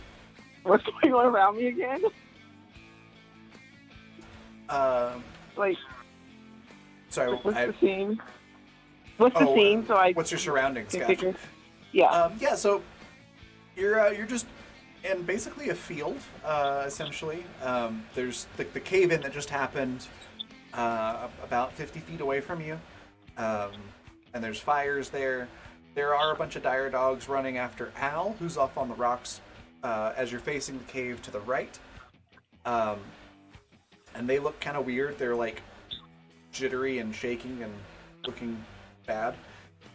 Speaker 4: what's going on around me again? Like,
Speaker 1: Sorry,
Speaker 4: what's the scene? What's the
Speaker 1: Oh,
Speaker 4: scene? So I
Speaker 1: what's your surroundings?
Speaker 4: can
Speaker 1: Gotcha.
Speaker 4: figure. Yeah.
Speaker 1: Yeah, so you're just in basically a field, essentially. There's the cave-in that just happened about 50 feet away from you, and there's fires there. There are a bunch of dire dogs running after Al, who's off on the rocks as you're facing the cave to the right. And they look kind of weird. They're like jittery and shaking and looking bad.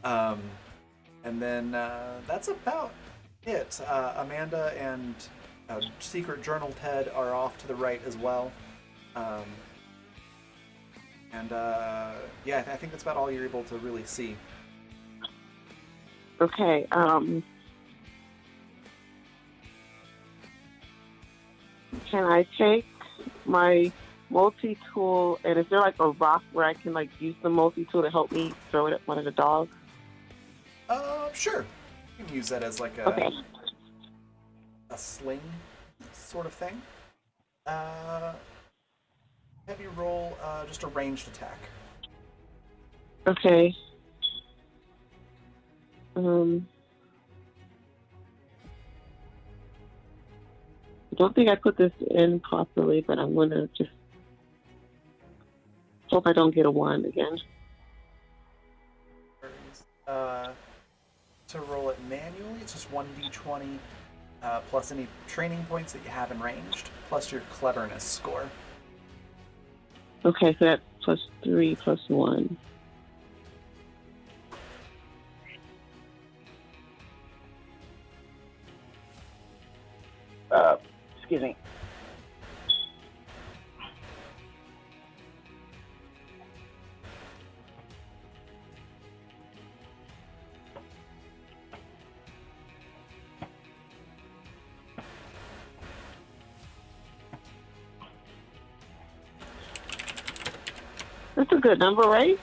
Speaker 1: And then that's about it. Amanda and Secret Journal Ted are off to the right as well. Yeah, I think that's about all you're able to really see.
Speaker 4: Okay. Can I take my multi-tool, and is there like a rock where I can like use the multi-tool to help me throw it at one of the dogs?
Speaker 1: Sure. You can use that as like
Speaker 4: Okay.
Speaker 1: a sling sort of thing. Have you roll just a ranged attack.
Speaker 4: Okay. I don't think I put this in properly, but I'm gonna just hope I don't get a 1 again.
Speaker 1: To roll it manually, it's just 1d20 plus any training points that you have in ranged, plus your cleverness score.
Speaker 4: Okay, so that's +3 +1.
Speaker 2: Excuse me.
Speaker 4: That's a good number, right?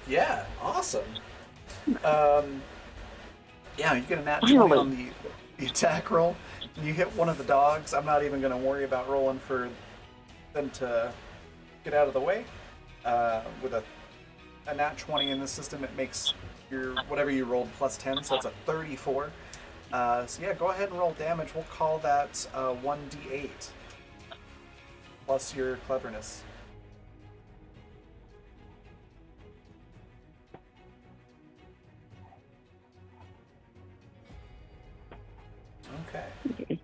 Speaker 1: Yeah, awesome. Yeah, you get a nat 20 on the attack roll, and you hit one of the dogs. I'm not even going to worry about rolling for them to get out of the way. With a nat 20 in this system, it makes your whatever you rolled +10, so it's a 34. So yeah, go ahead and roll damage. We'll call that 1d8 plus your cleverness. Okay.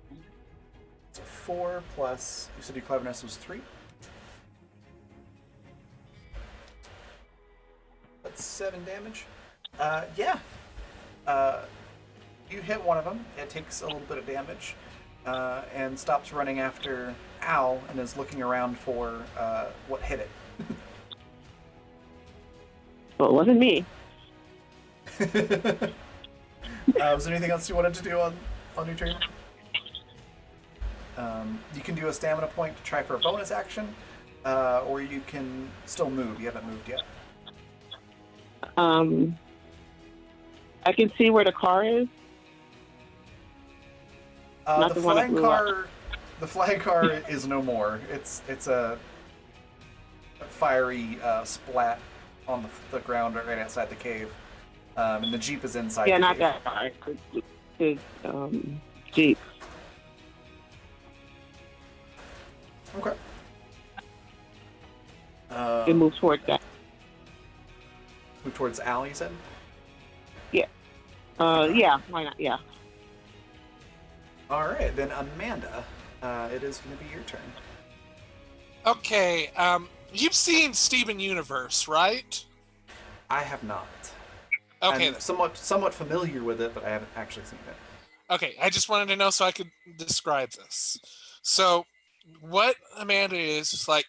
Speaker 1: So 4 plus, you said your cleverness was 3? That's 7 damage. Yeah. You hit one of them. It takes a little bit of damage, and stops running after Al and is looking around for what hit it.
Speaker 4: Well, it wasn't me.
Speaker 1: Was there anything else you wanted to do on your turn? You can do a stamina point to try for a bonus action, or you can still move. You haven't moved yet.
Speaker 4: I can see where the car is. Not
Speaker 1: The
Speaker 4: the one that
Speaker 1: flying
Speaker 4: blew up.
Speaker 1: car. The flying car is no more. It's a fiery splat on the ground right outside the cave, and the jeep is inside.
Speaker 4: Yeah,
Speaker 1: the
Speaker 4: not
Speaker 1: cave.
Speaker 4: that car. His Jeep.
Speaker 1: Okay.
Speaker 4: It moves towards that.
Speaker 1: Move towards Al, you said?
Speaker 4: Yeah, why not? Yeah.
Speaker 1: Alright, then Amanda, it is going to be your turn.
Speaker 5: Okay, you've seen Steven Universe, right?
Speaker 1: I have not.
Speaker 5: Okay,
Speaker 1: I'm somewhat familiar with it, but I haven't actually seen it.
Speaker 5: okay, I just wanted to know so I could describe this. So, what Amanda is like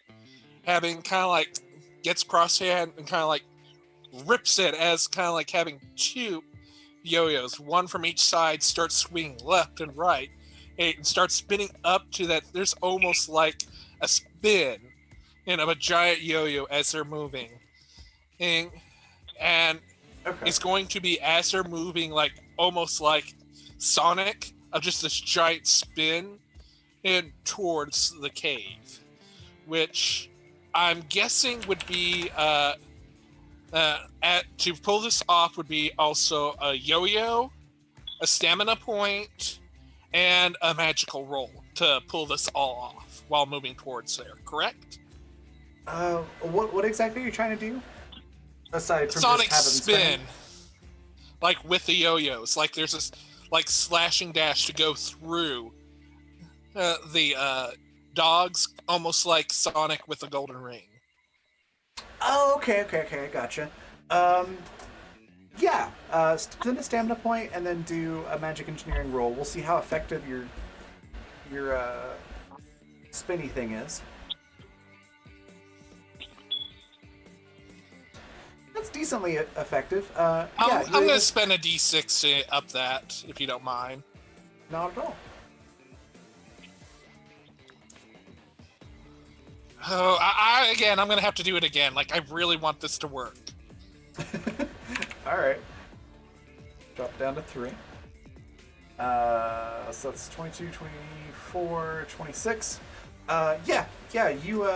Speaker 5: having kind of like gets crosshand and kind of like rips it as kind of like having two yo-yos, one from each side, starts swinging left and right. It starts spinning up to that. There's almost like a spin of a giant yo-yo as they're moving, and
Speaker 1: Okay.
Speaker 5: it's going to be as they're moving, like almost like Sonic, of just this giant spin in towards the cave, which I'm guessing would be to pull this off would be also a yo-yo, a stamina point, and a magical roll to pull this all off while moving towards there. Correct?
Speaker 1: What exactly are you trying to do? Aside from
Speaker 5: Sonic
Speaker 1: just having
Speaker 5: spin, like with the yo-yos, like there's this like slashing dash to go through the dogs, almost like Sonic with a golden ring.
Speaker 1: Oh, okay, I gotcha. Yeah, spend a stamina point and then do a magic engineering roll. We'll see how effective your spinny thing is. That's decently effective.
Speaker 5: I'm going to spend a d6 to up that, if you don't mind.
Speaker 1: Not at all.
Speaker 5: Oh, again, I'm going to have to do it again. Like, I really want this to work.
Speaker 1: Alright. Drop it down to 3. So that's 22, 24, 26. You,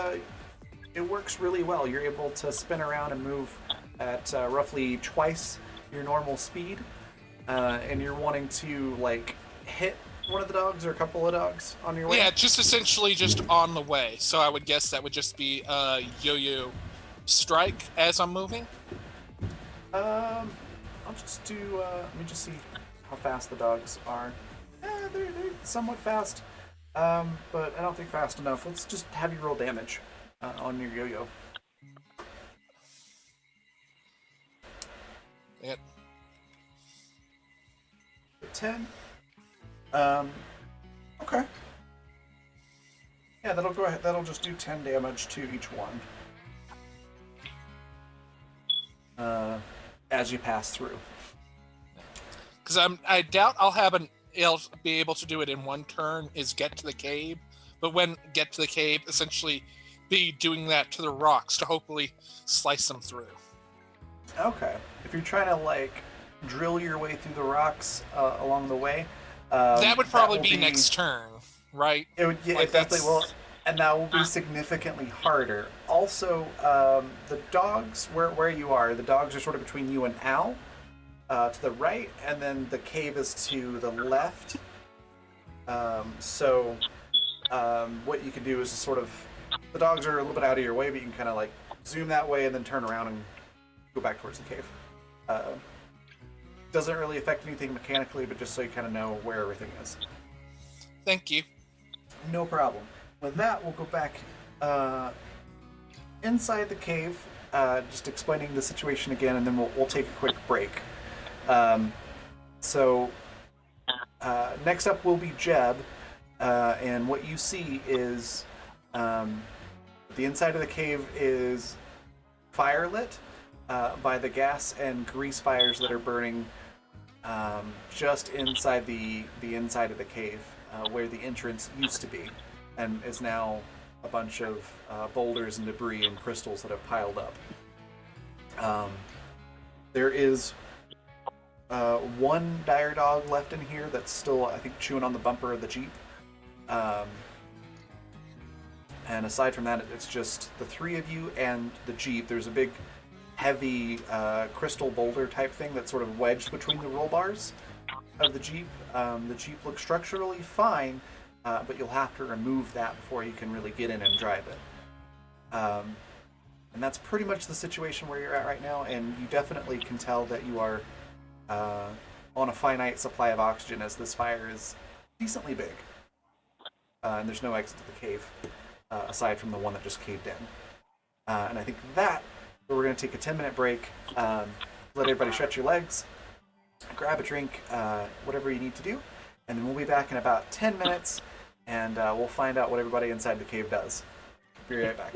Speaker 1: it works really well. You're able to spin around and move at roughly twice your normal speed. And you're wanting to, like, hit one of the dogs or a couple of dogs on your way?
Speaker 5: Yeah, just essentially just on the way. So I would guess that would just be a yo-yo strike as I'm moving.
Speaker 1: I'll just do, let me just see how fast the dogs are. They're somewhat fast, but I don't think fast enough. Let's just have you roll damage on your yo-yo.
Speaker 5: Yep.
Speaker 1: 10. Okay. Yeah, that'll go ahead. That'll just do 10 damage to each one. As you pass through.
Speaker 5: Because I doubt I'll be able to do it in one turn. Is get to the cave, but when get to the cave, essentially be doing that to the rocks to hopefully slice them through.
Speaker 1: Okay. If you're trying to like drill your way through the rocks along the way,
Speaker 5: that would probably
Speaker 1: will
Speaker 5: be next turn, right?
Speaker 1: It would. Yeah,
Speaker 5: Like
Speaker 1: it definitely will, and that will be significantly harder. Also, the dogs, where you are, the dogs are sort of between you and Al. to the right, and then the cave is to the left. So what you can do is just sort of, the dogs are a little bit out of your way, but you can kind of like zoom that way and then turn around and go back towards the cave. Doesn't really affect anything mechanically, but just so you kind of know where everything is.
Speaker 5: Thank you.
Speaker 1: No problem. With that, we'll go back inside the cave, just explaining the situation again, and then we'll take a quick break. So next up will be Jeb, and what you see is the inside of the cave is firelit by the gas and grease fires that are burning just inside the inside of the cave, where the entrance used to be, and is now a bunch of boulders and debris and crystals that have piled up. There is one dire dog left in here that's still, I think, chewing on the bumper of the Jeep. And aside from that, it's just the three of you and the Jeep. There's a big, heavy crystal boulder type thing that's sort of wedged between the roll bars of the Jeep. The Jeep looks structurally fine, but you'll have to remove that before you can really get in and drive it. And that's pretty much the situation where you're at right now, and you definitely can tell that you are on a finite supply of oxygen, as this fire is decently big. And there's no exit to the cave, aside from the one that just caved in. And I think that we're going to take a 10-minute break, let everybody stretch your legs, grab a drink, whatever you need to do, and then we'll be back in about 10 minutes, and we'll find out what everybody inside the cave does. Be right back.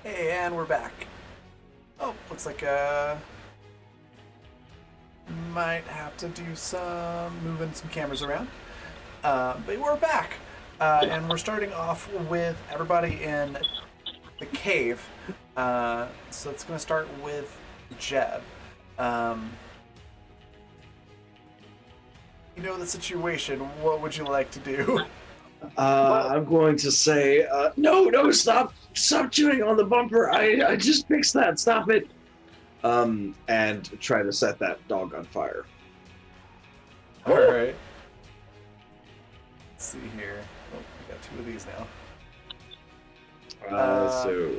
Speaker 1: Hey, and we're back. Oh, looks like might have to do some moving some cameras around. But we're back, and we're starting off with everybody in the cave. So it's going to start with Jeb. You know the situation. What would you like to do?
Speaker 3: I'm going to say, no, stop chewing on the bumper. I just fixed that. Stop it. And try to set that dog on fire.
Speaker 1: All right. Let's see here. Oh, we got two of these now.
Speaker 3: So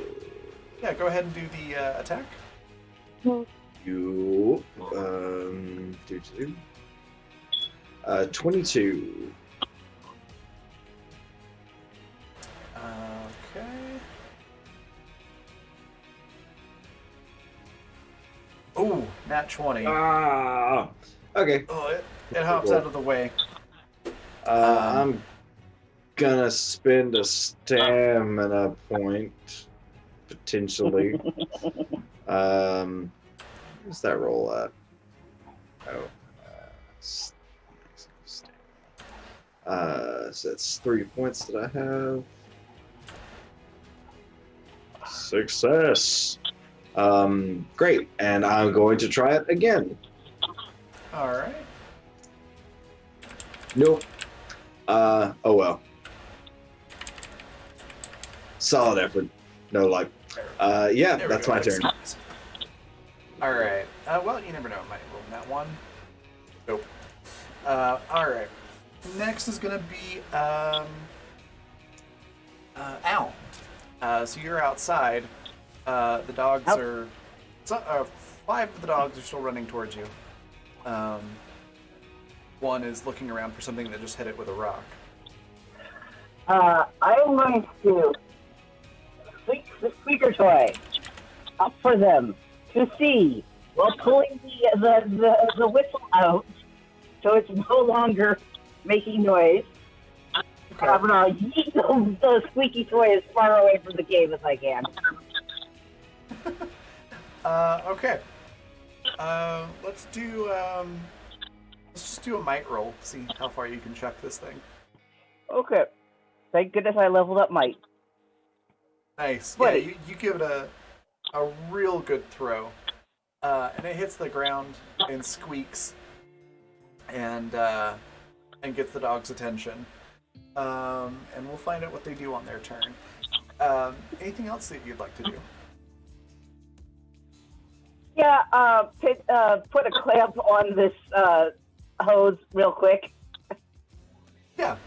Speaker 1: Yeah, go ahead and do the attack.
Speaker 3: you, 22.
Speaker 1: Okay. Oh, nat 20.
Speaker 3: Ah, okay.
Speaker 1: Oh, it hops out of the way.
Speaker 3: I'm gonna spend a stamina point, potentially. What's that roll at? Oh, so that's 3 points that I have. Success. Great, and I'm going to try it again.
Speaker 1: All right.
Speaker 3: Nope. Oh well. Solid effort. No luck. Yeah,
Speaker 1: There we
Speaker 3: that's
Speaker 1: go.
Speaker 3: my turn.
Speaker 1: All right. Well, you never know. It might roll that one. Nope. All right. Next is gonna be Al. So you're outside. The dogs
Speaker 2: Ow.
Speaker 1: are. 5 of the dogs are still running towards you. One is looking around for something that just hit it with a rock.
Speaker 2: I am going to squeak the squeaker toy up for them to see while pulling the whistle out so it's no longer making noise. I'm going to yeet the squeaky toy as far away from the cave as I can.
Speaker 1: Okay. Let's do. Let's just do a might roll. See how far you can chuck this thing.
Speaker 2: Okay. Thank goodness I leveled up might.
Speaker 1: Nice.
Speaker 2: Buddy.
Speaker 1: Yeah, you give it a real good throw. and it hits the ground and squeaks, and gets the dog's attention. And we'll find out what they do on their turn. Anything else that you'd like to do?
Speaker 2: Yeah, put a clamp on this hose real quick.
Speaker 1: Yeah.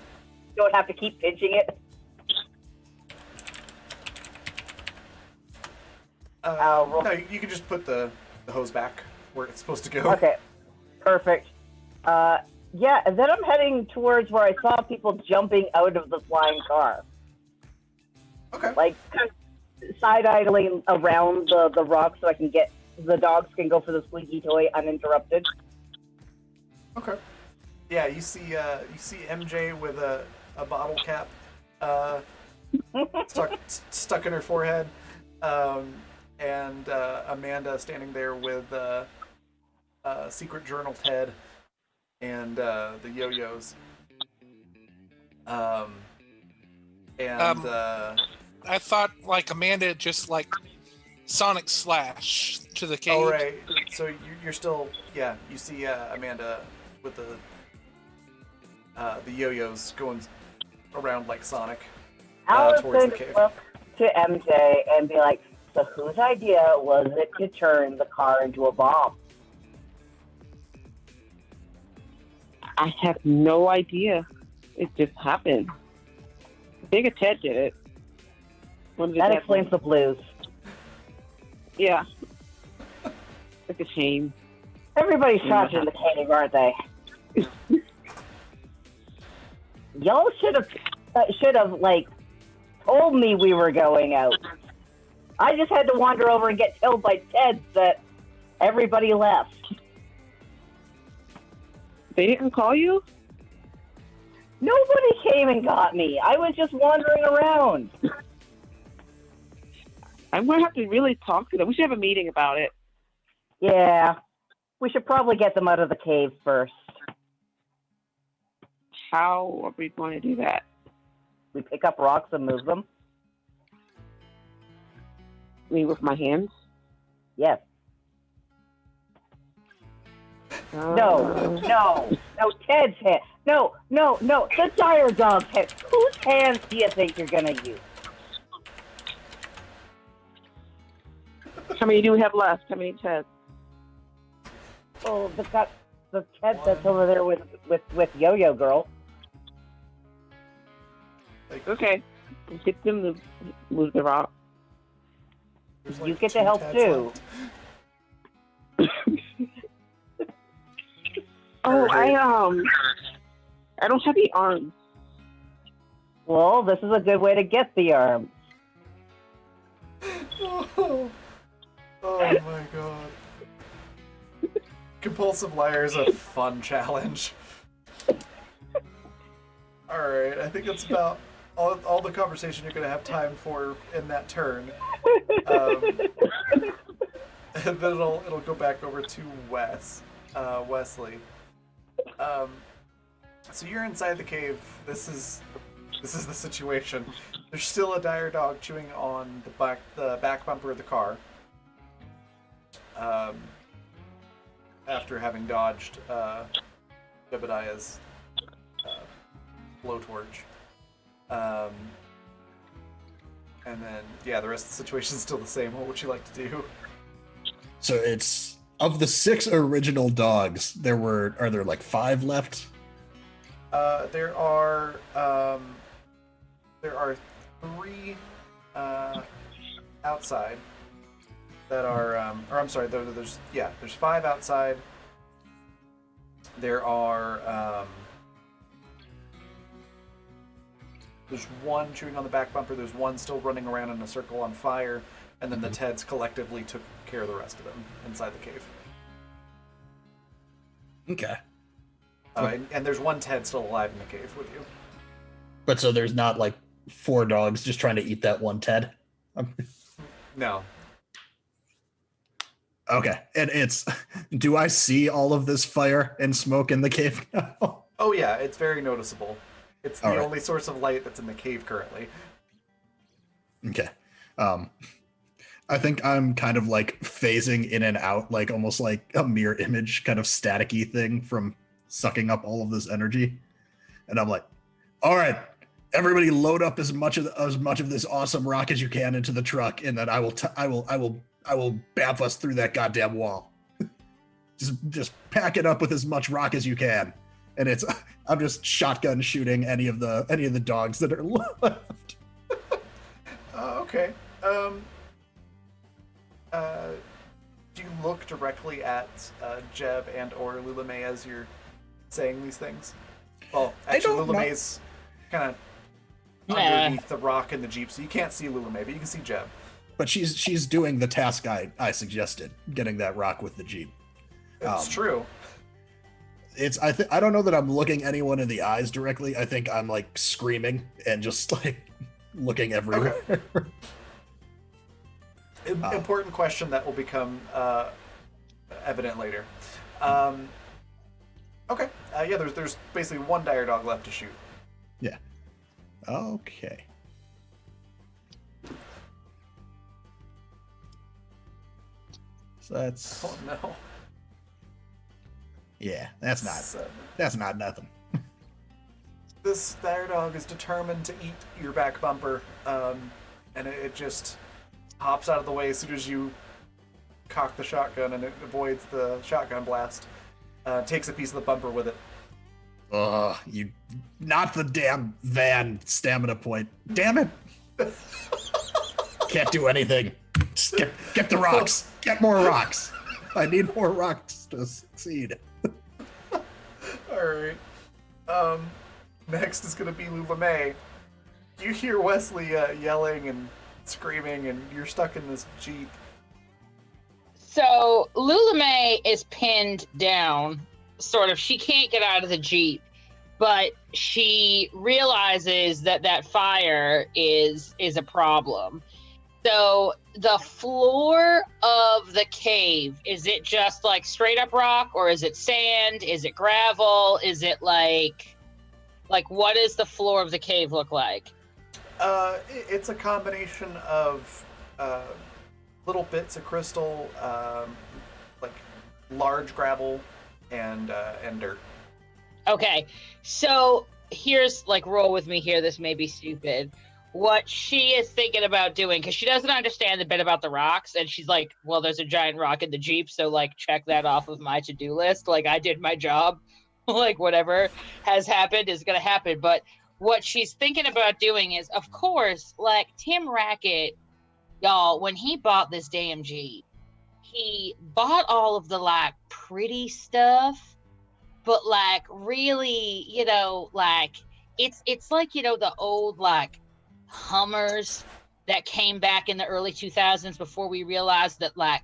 Speaker 2: Don't have to keep pinching it.
Speaker 1: No, you can just put the hose back where it's supposed to go.
Speaker 2: Okay, perfect. Yeah, and then I'm heading towards where I saw people jumping out of the flying car.
Speaker 1: Okay.
Speaker 2: Like, kind of side-idling around the rock so I can get... The dogs can go for the squeaky toy uninterrupted.
Speaker 1: Okay. Yeah, you see MJ with a bottle cap stuck in her forehead, and Amanda standing there with Secret Journal Ted and the yo-yos.
Speaker 5: I thought like Amanda just like Sonic Slash to the cage.
Speaker 1: Oh right. So you're still you see Amanda with the yo-yos going around like Sonic
Speaker 2: Alex
Speaker 1: towards the
Speaker 2: would
Speaker 1: cave.
Speaker 2: look to MJ and be like, so whose idea was it to turn the car into a bomb?
Speaker 4: I have no idea. It just happened. I think Ted did it.
Speaker 2: That explains the blues.
Speaker 4: Yeah. It's a shame.
Speaker 2: Everybody's trapped in the cave, aren't they? Y'all should have like told me we were going out. I just had to wander over and get killed by Ted that everybody left.
Speaker 4: They didn't call you?
Speaker 2: Nobody came and got me. I was just wandering around.
Speaker 4: I'm going to have to really talk to them. We should have a meeting about it.
Speaker 2: Yeah. We should probably get them out of the cave first.
Speaker 4: How are we going to do that?
Speaker 2: We pick up rocks and move them?
Speaker 4: Me with my hands?
Speaker 2: Yes. No, Ted's hand. No, the dire dog's hand. Whose hands do you think you're going to use?
Speaker 4: How many do we have left? How many Teds?
Speaker 2: Oh, the Ted that's over there with Yo-Yo Girl.
Speaker 4: Okay. Get them to move the rock.
Speaker 1: Like
Speaker 2: You get to
Speaker 1: 2
Speaker 2: help
Speaker 1: Teds
Speaker 2: too.
Speaker 1: left.
Speaker 4: Oh, I don't have the arms.
Speaker 2: Well, this is a good way to get the arm.
Speaker 1: Oh my god. Compulsive Liar is a fun challenge. Alright, I think that's about all the conversation you're going to have time for in that turn. And then it'll go back over to Wesley. So you're inside the cave. This is the situation. There's still a dire dog chewing on the back bumper of the car. After having dodged Jebediah's blowtorch. And then, the rest of the situation's still the same. What would you like to do?
Speaker 6: So it's of the 6 original dogs, are there like 5 left?
Speaker 1: There are 3 outside that are, or I'm sorry, there's 5 outside. There are, there's 1 chewing on the back bumper, there's 1 still running around in a circle on fire, and then the Teds collectively took care of the rest of them inside the cave.
Speaker 6: Okay.
Speaker 1: And there's 1 Ted still alive in the cave with you.
Speaker 6: But so there's not like 4 dogs just trying to eat that one Ted?
Speaker 1: No.
Speaker 6: Okay. And do I see all of this fire and smoke in the cave now?
Speaker 1: Oh yeah, it's very noticeable. It's the
Speaker 6: All right.
Speaker 1: only source of light that's in the cave currently.
Speaker 6: Okay. I think I'm kind of like phasing in and out, like almost like a mirror image, kind of staticky thing from sucking up all of this energy. And I'm like, all right, everybody, load up as much of this awesome rock as you can into the truck, and then I will bamf us through that goddamn wall. just pack it up with as much rock as you can. And I'm just shotgun shooting any of the dogs that are left.
Speaker 1: Okay. Do you look directly at Jeb and or Lulame as you're saying these things? Well, actually, Lulame's kind of underneath the rock in the Jeep, so you can't see Lulame, but you can see Jeb.
Speaker 6: But she's doing the task I suggested, getting that rock with the Jeep.
Speaker 1: It's true.
Speaker 6: I don't know that I'm looking anyone in the eyes directly. I think I'm like screaming and just like looking everywhere.
Speaker 1: Okay. Important question that will become evident later. Okay. Yeah, there's basically one dire dog left to shoot.
Speaker 6: Yeah. Okay. So that's.
Speaker 1: Oh no.
Speaker 6: Yeah, that's not nothing.
Speaker 1: This dire dog is determined to eat your back bumper, and it just hops out of the way as soon as you cock the shotgun, and it avoids the shotgun blast. Takes a piece of the bumper with it.
Speaker 6: You not the damn van stamina point. Damn it. Can't do anything. Just get the rocks. Get more rocks. I need more rocks to succeed.
Speaker 1: Alright. Next is gonna be Lulame. You hear Wesley yelling and screaming, and you're stuck in this Jeep.
Speaker 7: So Lulame is pinned down, sort of. She can't get out of the Jeep, but she realizes that fire is a problem. So the floor of the cave, is it just like straight up rock, or is it sand? Is it gravel? Is it like what does the floor of the cave look like?
Speaker 1: It's a combination of little bits of crystal, like large gravel, and dirt.
Speaker 7: Okay, so here's like, roll with me here. This may be stupid. What she is thinking about doing, because she doesn't understand the bit about the rocks, and she's like, well, there's a giant rock in the Jeep, so like check that off of my to-do list. Like, I did my job. Like, whatever has happened is gonna happen. But what she's thinking about doing is, of course, like Tim Rackett, y'all, when he bought this damn Jeep, he bought all of the like pretty stuff, but like really, like it's like, the old like Hummers that came back in the early 2000s before we realized that like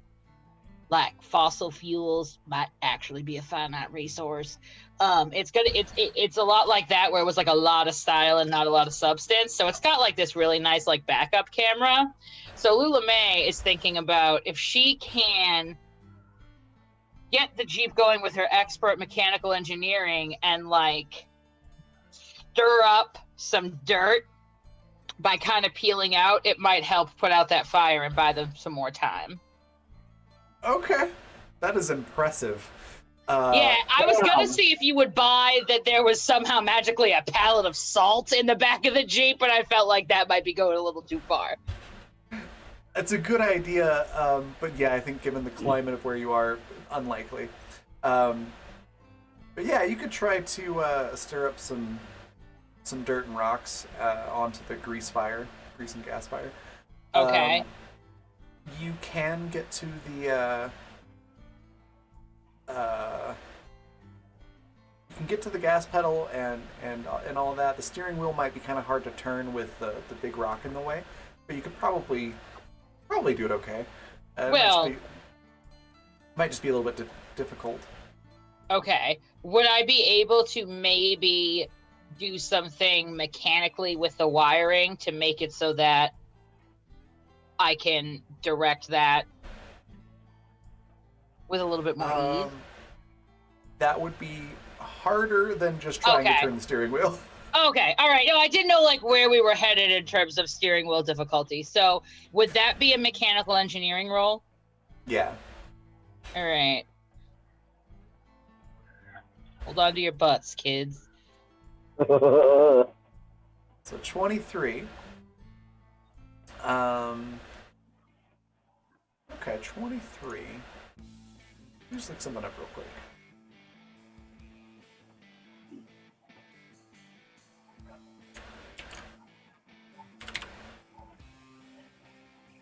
Speaker 7: fossil fuels might actually be a finite resource. It's a lot like that, where it was like a lot of style and not a lot of substance. So it's got like this really nice like backup camera. So Lulame is thinking about if she can get the Jeep going with her expert mechanical engineering and like stir up some dirt by kind of peeling out, it might help put out that fire and buy them some more time.
Speaker 1: Okay. That is impressive.
Speaker 7: Yeah, I was gonna see if you would buy that there was somehow magically a pallet of salt in the back of the Jeep, but I felt like that might be going a little too far.
Speaker 1: It's a good idea, but yeah, I think given the climate of where you are, unlikely. But yeah, you could try to stir up some dirt and rocks onto the grease and gas fire.
Speaker 7: Okay.
Speaker 1: You can get to the you can get to the gas pedal and all of that. The steering wheel might be kind of hard to turn with the big rock in the way, but you could probably do it okay. It might just be a little bit difficult.
Speaker 7: Okay. Would I be able to maybe do something mechanically with the wiring to make it so that I can direct that with a little bit more ease?
Speaker 1: That would be harder than just trying to turn the steering wheel.
Speaker 7: Okay, all right. No, I didn't know like where we were headed in terms of steering wheel difficulty. So would that be a mechanical engineering role?
Speaker 1: Yeah.
Speaker 7: All right. Hold on to your butts, kids.
Speaker 1: So 23. Okay, 23. Just look something up real quick.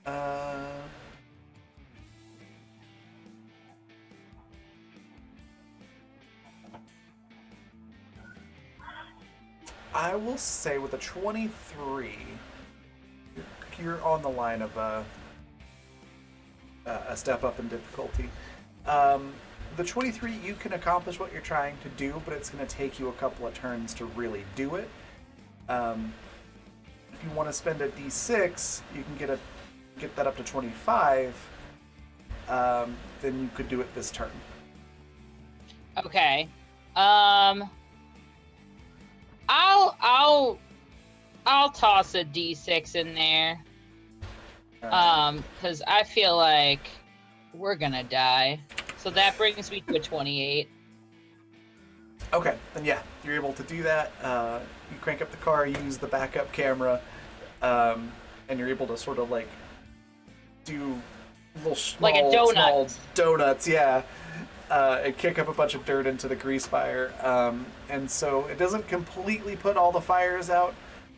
Speaker 1: Uh, I will say with a 23, you're on the line of a step up in difficulty. The 23, you can accomplish what you're trying to do, but it's going to take you a couple of turns to really do it. If you want to spend a d6, you can get that up to 25. Then you could do it this turn.
Speaker 7: Okay. I'll toss a D6 in there. Because I feel like we're gonna die. So that brings me to a 28.
Speaker 1: Okay, then yeah, you're able to do that. You crank up the car, use the backup camera, and you're able to sort of like do little small,
Speaker 7: Like a donut.
Speaker 1: small donuts, yeah, and kick up a bunch of dirt into the grease fire. And so it doesn't completely put all the fires out,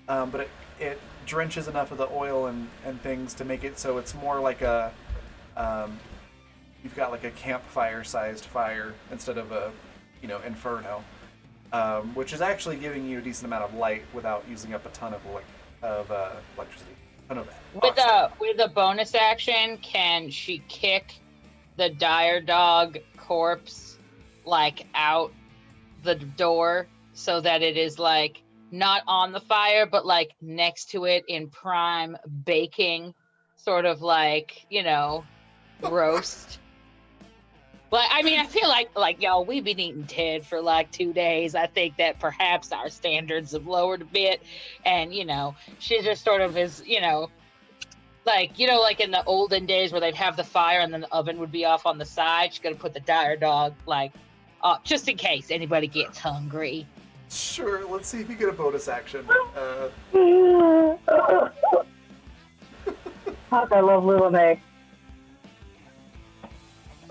Speaker 1: but it drenches enough of the oil and things to make it so it's more like a you've got like a campfire-sized fire instead of a inferno, which is actually giving you a decent amount of light without using up a ton of electricity.
Speaker 7: With a bonus action, can she kick the dire dog corpse like out the door so that it is like not on the fire but like next to it in prime baking sort of like roast? Like, I mean, I feel like y'all, we've been eating Ted for like 2 days. I think that perhaps our standards have lowered a bit. And, she just sort of is, like in the olden days where they'd have the fire and then the oven would be off on the side. She's going to put the dire dog, like, just in case anybody gets hungry.
Speaker 1: Sure, let's see if you get a bonus action.
Speaker 2: Fuck, I love Little May.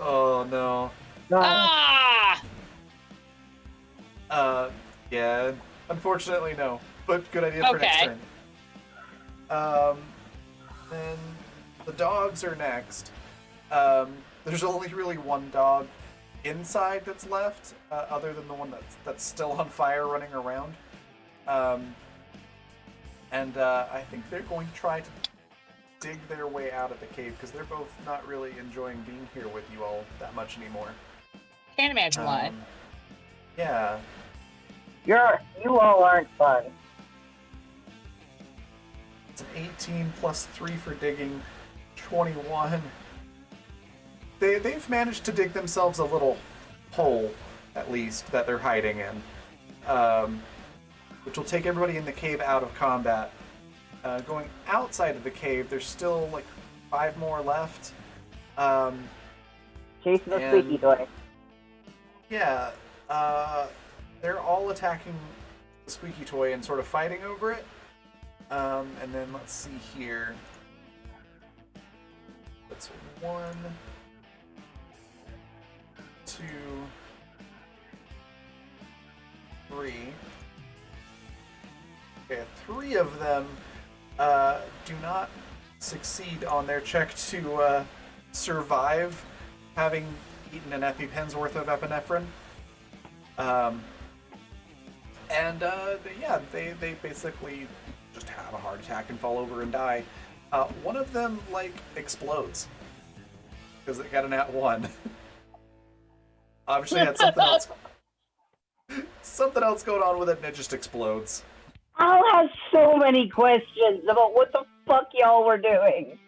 Speaker 1: Oh, no.
Speaker 7: Ah!
Speaker 1: Yeah, unfortunately, no. But good idea for next
Speaker 7: Okay.
Speaker 1: turn. Then the dogs are next. There's only really one dog inside that's left, other than the one that's still on fire running around. And I think they're going to try to dig their way out of the cave because they're both not really enjoying being here with you all that much anymore.
Speaker 7: Can't imagine why.
Speaker 1: Yeah.
Speaker 2: You all aren't fun.
Speaker 1: It's an 18 plus 3 for digging, 21. They've managed to dig themselves a little hole, at least, that they're hiding in, which will take everybody in the cave out of combat. Going outside of the cave, there's still like 5 more left.
Speaker 2: Chasing the squeaky toy.
Speaker 1: Yeah, they're all attacking the squeaky toy and sort of fighting over it. And then let's see here. That's 1, 2, 3. Okay, 3 of them do not succeed on their check to survive having eaten an EpiPen's worth of epinephrine. They basically just have a heart attack and fall over and die. One of them, like, explodes. Because it got an @1. Obviously had something else going on with it and it just explodes.
Speaker 2: I'll have so many questions about what the fuck y'all were doing.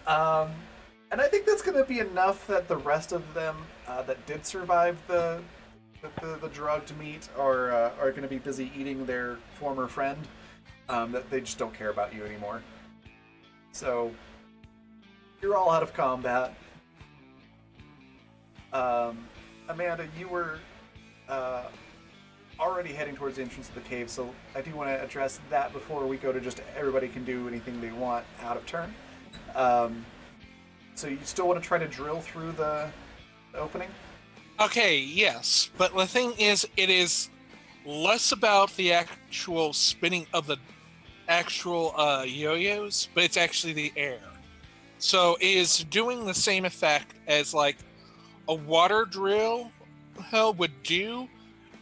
Speaker 1: And I think that's going to be enough that the rest of them that did survive the the drugged meat are going to be busy eating their former friend. That they just don't care about you anymore. So you're all out of combat. Amanda, you were already heading towards the entrance of the cave, so I do want to address that before we go to just everybody can do anything they want out of turn. So you still want to try to drill through the opening?
Speaker 5: Okay, yes, but the thing is, it is less about the actual spinning of the actual yo-yos, but it's actually the air. So it is doing the same effect as like a water drill would do,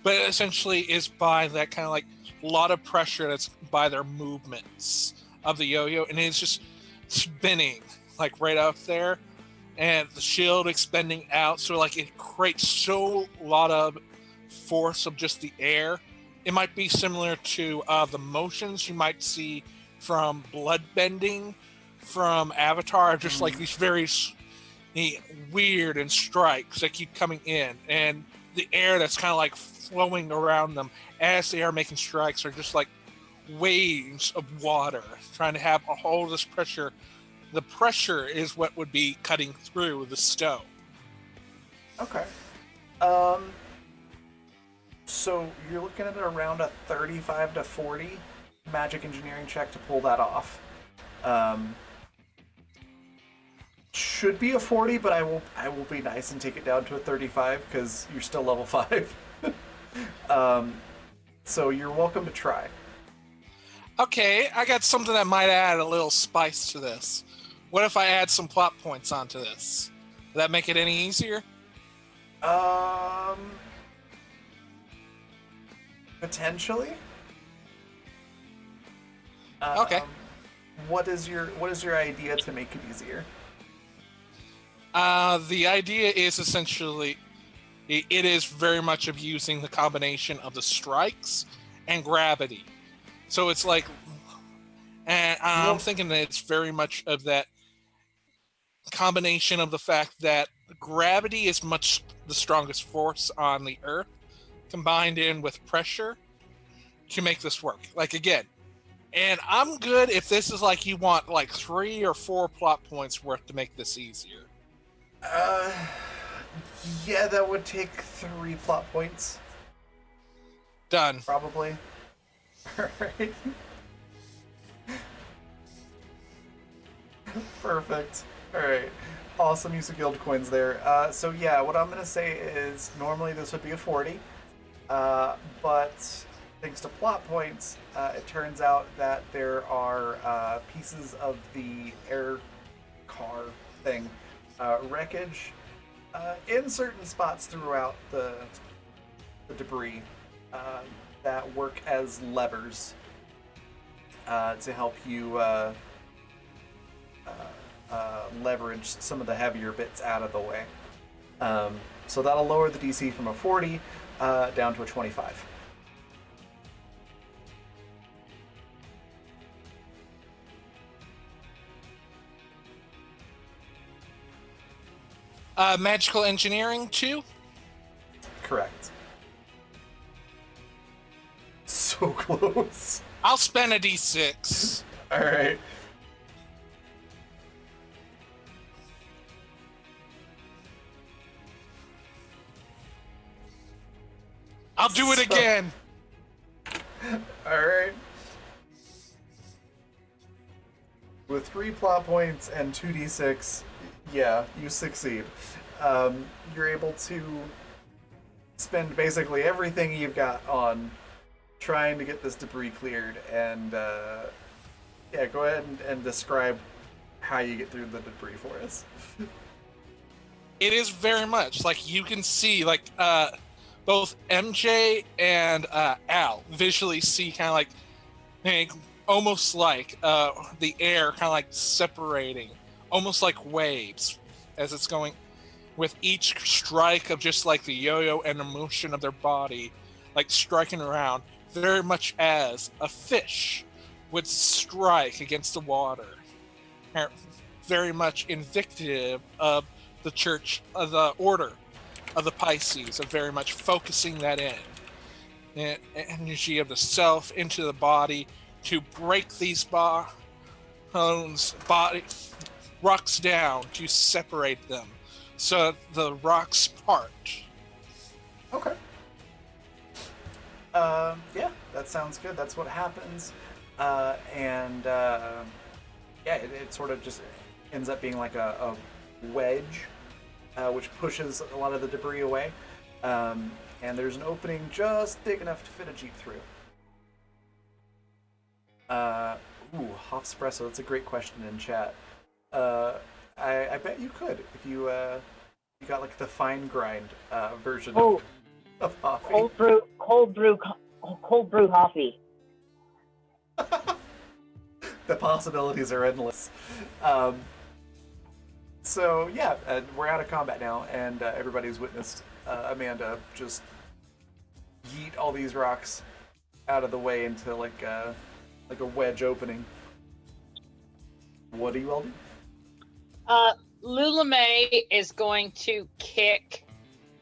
Speaker 5: but it essentially is by that kind of like lot of pressure that's by their movements of the yo-yo, and it's just spinning like right up there, and the shield expending out, so like it creates so lot of force of just the air. It might be similar to the motions you might see from bloodbending from Avatar, just like these very weird and strikes that keep coming in, and the air that's kind of like flowing around them as they are making strikes are just like waves of water trying to have a hold of this pressure. The pressure is what would be cutting through the stone.
Speaker 1: Okay. So you're looking at around a 35 to 40 magic engineering check to pull that off. Should be a 40, but I will be nice and take it down to a 35 because you're still level 5. So you're welcome to try.
Speaker 5: Okay, I got something that might add a little spice to this. What if I add some plot points onto this? Would that make it any easier?
Speaker 1: Potentially.
Speaker 5: Okay.
Speaker 1: What is your idea to make it easier?
Speaker 5: The idea is essentially it is very much of using the combination of the strikes and gravity. So it's like, and I'm thinking that it's very much of that combination of the fact that gravity is much the strongest force on the Earth, combined in with pressure to make this work. Like again, and I'm good if this is like you want like 3 or 4 plot points worth to make this easier.
Speaker 1: Yeah, that would take 3 plot points.
Speaker 5: Done.
Speaker 1: Probably. Alright. Perfect. Alright. Awesome use of guild coins there. So yeah, what I'm gonna say is normally this would be a 40. But thanks to plot points, it turns out that there are pieces of the air car thing, wreckage in certain spots throughout the debris that work as levers to help you leverage some of the heavier bits out of the way. So that'll lower the DC from a 40 down to a 25.
Speaker 5: Magical engineering 2?
Speaker 1: Correct. So close.
Speaker 5: I'll spend a D6.
Speaker 1: All right.
Speaker 5: I'll do it again.
Speaker 1: All right. With 3 plot points and 2d6, yeah, you succeed. You're able to spend basically everything you've got on trying to get this debris cleared, and yeah, go ahead and describe how you get through the debris for us.
Speaker 5: It is very much like you can see, like both MJ and Al visually see kind of like almost like the air kind of like separating, almost like waves as it's going, with each strike of just like the yo-yo and the motion of their body, like striking around, very much as a fish would strike against the water. Very much indicative of the church, of the order of the Pisces, of very much focusing that in. The energy of the self into the body to break these rocks down, to separate them so the rocks part.
Speaker 1: Okay. Yeah, that sounds good. That's what happens. Yeah, it sort of just ends up being like a wedge, which pushes a lot of the debris away. And there's an opening just big enough to fit a Jeep through. Hofspresso, that's a great question in chat. I bet you could if you got like the fine grind version of coffee.
Speaker 2: Cold brew coffee.
Speaker 1: The possibilities are endless. So yeah, we're out of combat now, and everybody's witnessed Amanda just yeet all these rocks out of the way into like a wedge opening. What do you all do?
Speaker 7: Lula May is going to kick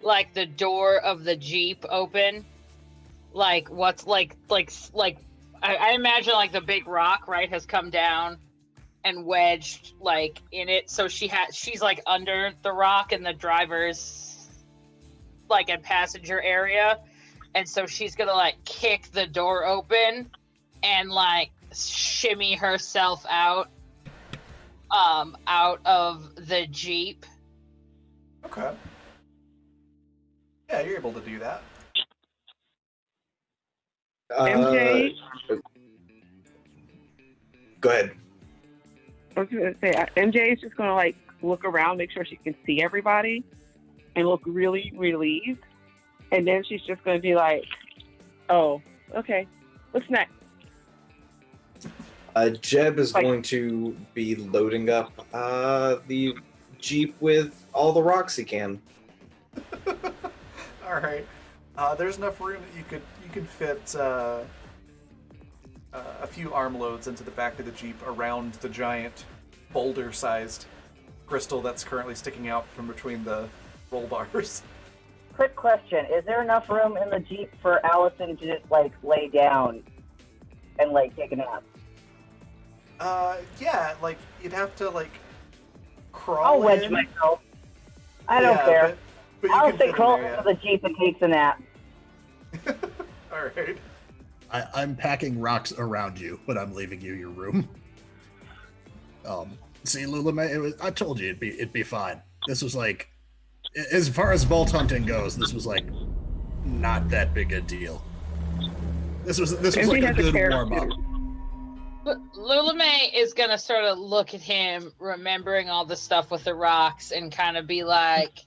Speaker 7: like the door of the Jeep open. Like what's like I imagine like the big rock, right, has come down and wedged like in it. So she's like under the rock in the driver's like and passenger area. And so she's gonna like kick the door open and like shimmy herself out of the Jeep.
Speaker 1: Okay. Yeah, you're able to do that.
Speaker 4: MJ?
Speaker 3: Go ahead.
Speaker 4: I was going to say, MJ is just going to like look around, make sure she can see everybody, and look really relieved. And then she's just going to be like, "Oh, okay. What's next?"
Speaker 3: Jeb is going to be loading up the Jeep with all the rocks he can.
Speaker 1: All right. There's enough room that you could fit a few armloads into the back of the Jeep around the giant boulder-sized crystal that's currently sticking out from between the roll bars.
Speaker 2: Quick question: is there enough room in the Jeep for Allison to just like lay down and like take a nap?
Speaker 1: Yeah, like you'd have to like crawl.
Speaker 2: I'll wedge
Speaker 1: in.
Speaker 2: myself. I don't care.
Speaker 1: But you
Speaker 2: I'll
Speaker 1: can
Speaker 2: say
Speaker 1: fit in
Speaker 2: crawl
Speaker 1: there,
Speaker 2: into the Jeep and takes a nap.
Speaker 1: All right.
Speaker 6: I'm packing rocks around you, but I'm leaving you your room. See, Lula May, I told you it'd be fine. This was like, as far as vault hunting goes, this was like not that big a deal. This was like a good warm up.
Speaker 7: Lula May is gonna sort of look at him, remembering all the stuff with the rocks, and kind of be like,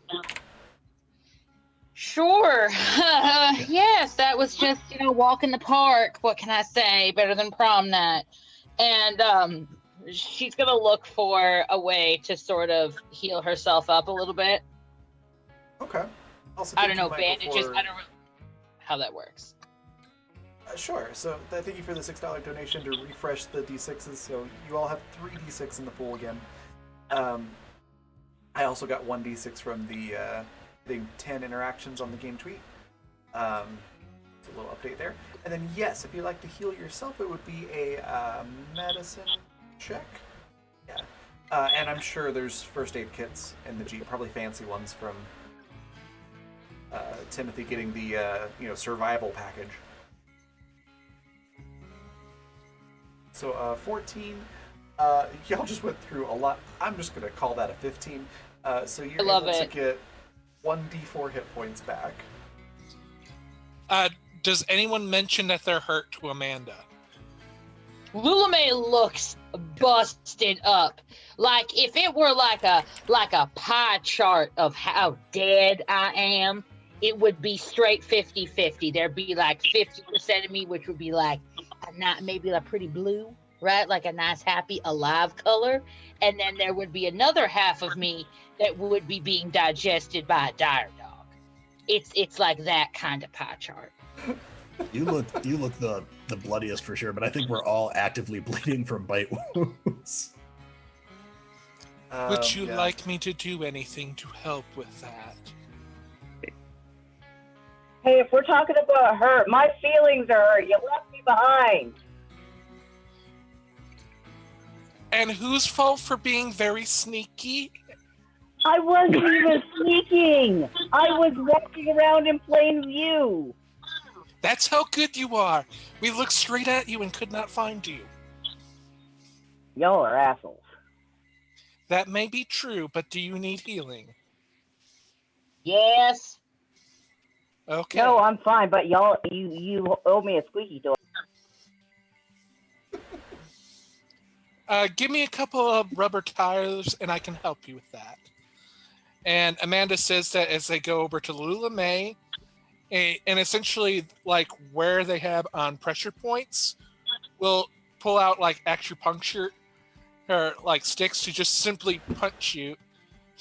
Speaker 7: "Sure, yes, that was just walk in the park. What can I say? Better than prom night." And she's gonna look for a way to sort of heal herself up a little bit.
Speaker 1: Okay.
Speaker 7: I don't know, bandages. I don't know how that works.
Speaker 1: Sure. So thank you for the $6 donation to refresh the D6s. So you all have 3 D6 in the pool again. I also got 1 D6 from the 10 interactions on the game tweet. It's a little update there. And then yes, if you'd like to heal yourself, it would be a medicine check. Yeah. And I'm sure there's first aid kits in the Jeep, probably fancy ones from Timothy getting the survival package. So 14, y'all just went through a lot. I'm just going to call that a 15. So you're able to get 1d4 hit points back.
Speaker 5: Does anyone mention that they're hurt to Amanda?
Speaker 7: Lula May looks busted up. Like if it were like a pie chart of how dead I am, it would be straight 50-50. There'd be like 50% of me, which would be like maybe like pretty blue, right? Like a nice, happy, alive color. And then there would be another half of me that would be being digested by a dire dog. It's like that kind of pie chart.
Speaker 6: You look the bloodiest for sure, but I think we're all actively bleeding from bite wounds.
Speaker 5: Would you like me to do anything to help with that?
Speaker 2: Hey, if we're talking about hurt, my feelings are hurt. You left me behind.
Speaker 5: And whose fault for being very sneaky?
Speaker 2: I wasn't even sneaking. I was walking around in plain view.
Speaker 5: That's how good you are. We looked straight at you and could not find you.
Speaker 2: Y'all are assholes.
Speaker 5: That may be true, but do you need healing?
Speaker 7: Yes.
Speaker 5: Okay.
Speaker 2: No, I'm fine, but y'all, you owe me a squeaky toy.
Speaker 5: Give me a couple of rubber tires and I can help you with that. And Amanda says that as they go over to Lula May, and essentially like where they have on pressure points, will pull out like acupuncture or like sticks to just simply punch you,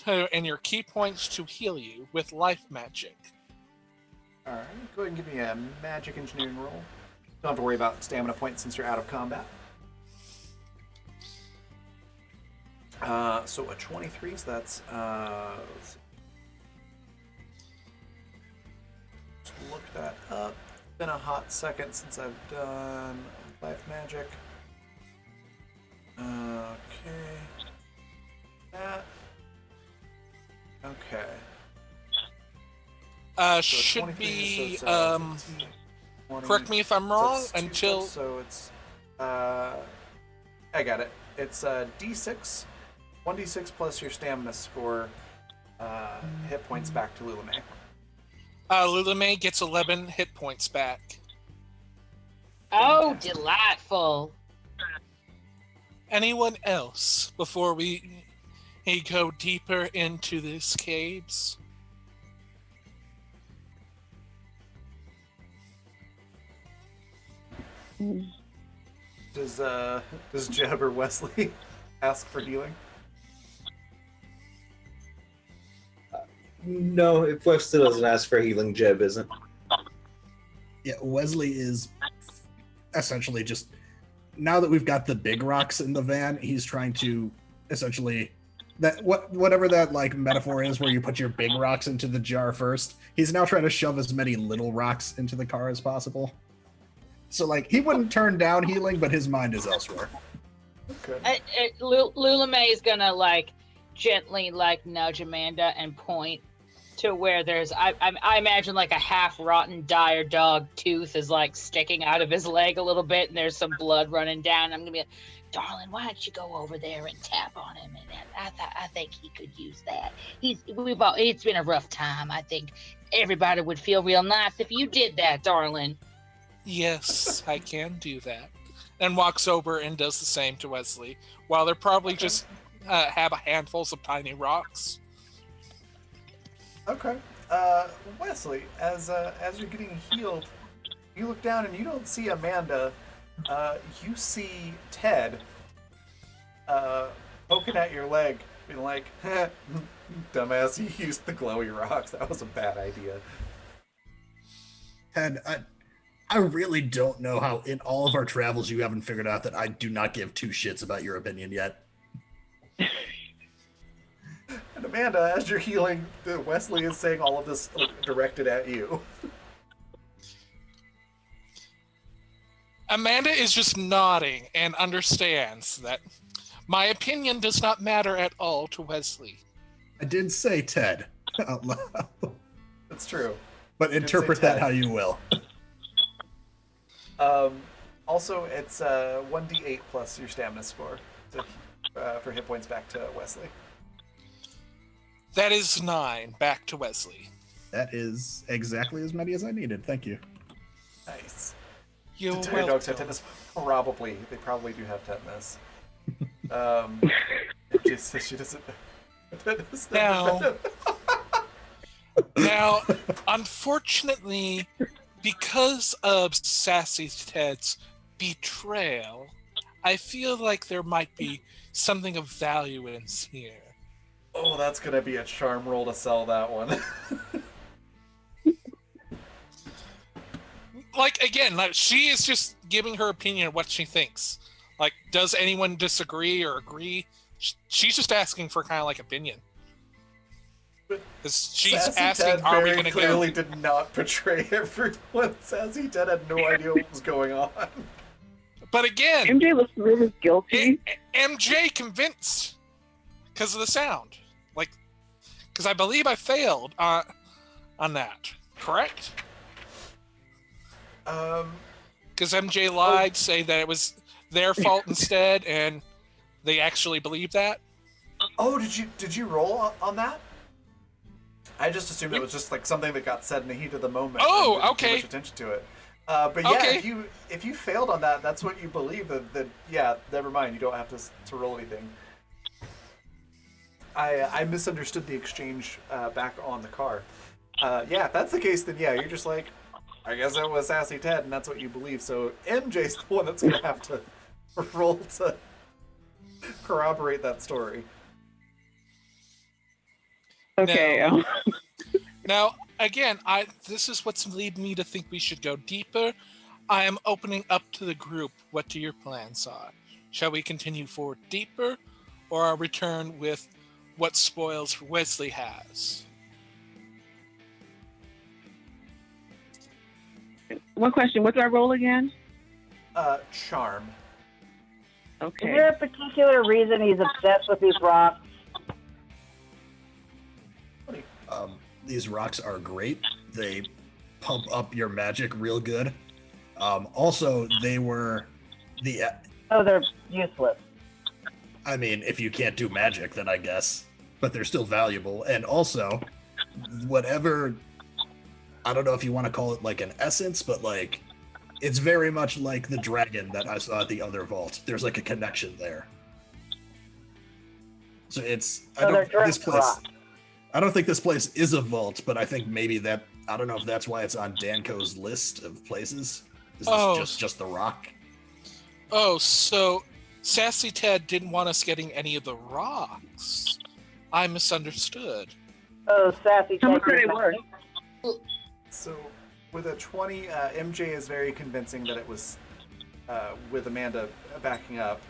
Speaker 5: and your key points to heal you with life magic.
Speaker 1: All right, go ahead and give me a magic engineering roll. Don't have to worry about stamina points since you're out of combat. So a 23, so that's let's see. Just look that up. It's been a hot second since I've done life magic. Okay. That. Okay. So
Speaker 5: Should
Speaker 1: 23,
Speaker 5: be
Speaker 1: so it's, 15, 20,
Speaker 5: correct me if I'm
Speaker 1: so
Speaker 5: wrong
Speaker 1: it's two
Speaker 5: until
Speaker 1: steps, so it's I got it. It's D6, 1d6 plus your stamina score, hit points back to Lulame.
Speaker 5: Lulame gets 11 hit points back.
Speaker 7: Oh, delightful.
Speaker 5: Anyone else before we go deeper into these caves?
Speaker 1: Does Jeb or Wesley ask for healing?
Speaker 3: No, if Wesley doesn't ask for healing, Jeb isn't.
Speaker 6: Yeah, Wesley is essentially just, now that we've got the big rocks in the van, he's trying to essentially whatever that like metaphor is where you put your big rocks into the jar first. He's now trying to shove as many little rocks into the car as possible. So like he wouldn't turn down healing, but his mind is elsewhere.
Speaker 1: Okay.
Speaker 7: Lula May is gonna like gently like nudge Amanda and point to where there's I imagine like a half rotten dire dog tooth is like sticking out of his leg a little bit, and there's some blood running down. I'm gonna be like, darling, why don't you go over there and tap on him? And I think he could use that. It's been a rough time. I think everybody would feel real nice if you did that, darling.
Speaker 5: Yes, I can do that. And walks over and does the same to Wesley, while they're probably just have a handfuls of tiny rocks.
Speaker 1: Okay. Wesley, as you're getting healed, you look down and you don't see Amanda. You see Ted poking at your leg, being like, dumbass, you used the glowy rocks. That was a bad idea.
Speaker 6: Ted, I really don't know how in all of our travels you haven't figured out that I do not give two shits about your opinion yet.
Speaker 1: And Amanda, as you're healing, Wesley is saying all of this directed at you.
Speaker 5: Amanda is just nodding and understands that my opinion does not matter at all to Wesley.
Speaker 6: I did say Ted out loud.
Speaker 1: That's true.
Speaker 6: But interpret that how you will.
Speaker 1: Also, it's 1d8 plus your stamina score for hit points back to Wesley.
Speaker 5: That is 9 back to Wesley.
Speaker 6: That is exactly as many as I needed. Thank you.
Speaker 1: Nice.
Speaker 5: You're
Speaker 1: Do
Speaker 5: welcome.
Speaker 1: dogs have tetanus? Probably. They probably do have tetanus. She doesn't. Tetanus
Speaker 5: Now, unfortunately, because of Sassy Ted's betrayal, I feel like there might be something of value in here.
Speaker 1: Oh, that's gonna be a charm roll to sell that one.
Speaker 5: Like, again, like, she is just giving her opinion of what she thinks. Like, does anyone disagree or agree? She's just asking for kind of like opinion. 'Cause she's
Speaker 1: Sassy
Speaker 5: asking,
Speaker 1: Ted
Speaker 5: "Are we
Speaker 1: very
Speaker 5: going to
Speaker 1: clearly
Speaker 5: go?"
Speaker 1: did not betray everyone. Sassy Ted had no idea what was going on.
Speaker 5: But again,
Speaker 4: MJ looks really guilty.
Speaker 5: MJ convinced because of the sound, like, because I believe I failed on that. Correct? Because MJ lied, say that it was their fault instead, and they actually believe that.
Speaker 1: Oh, did you roll on that? I just assumed it was just like something that got said in the heat of the moment.
Speaker 5: Oh,
Speaker 1: and didn't pay
Speaker 5: okay.
Speaker 1: much attention to it. But yeah,
Speaker 5: Okay.
Speaker 1: if you failed on that, that's what you believe. Then yeah, never mind. You don't have to roll anything. I misunderstood the exchange back on the car. Yeah, if that's the case, then yeah, you're just like, I guess it was Sassy Ted, and that's what you believe. So MJ's the one that's gonna have to roll to corroborate that story.
Speaker 4: Okay.
Speaker 5: Now, again, this is what's leading me to think we should go deeper. I am opening up to the group. What do your plans are? Shall we continue forward deeper, or return with what spoils Wesley has?
Speaker 4: One question. What do I roll again?
Speaker 1: Charm.
Speaker 2: Is
Speaker 4: Okay.
Speaker 2: there a particular reason he's obsessed with these rocks?
Speaker 6: These rocks are great. They pump up your magic real good. Also, they were the.
Speaker 2: Oh, they're useless.
Speaker 6: I mean, if you can't do magic, then I guess. But they're still valuable. And also, whatever. I don't know if you want to call it like an essence, but like. It's very much like the dragon that I saw at the other vault. There's like a connection there. So it's.
Speaker 2: So they're
Speaker 6: This
Speaker 2: direct
Speaker 6: place.
Speaker 2: rocks.
Speaker 6: I don't think this place is a vault, but I think maybe that I don't know if that's why it's on Danco's list of places. Is this just the rock?
Speaker 5: Oh, so Sassy Ted didn't want us getting any of the rocks. I misunderstood.
Speaker 2: Oh, Sassy
Speaker 4: How much
Speaker 2: Ted.
Speaker 4: are they worth?
Speaker 1: So with a 20, MJ is very convincing that it was, with Amanda backing up,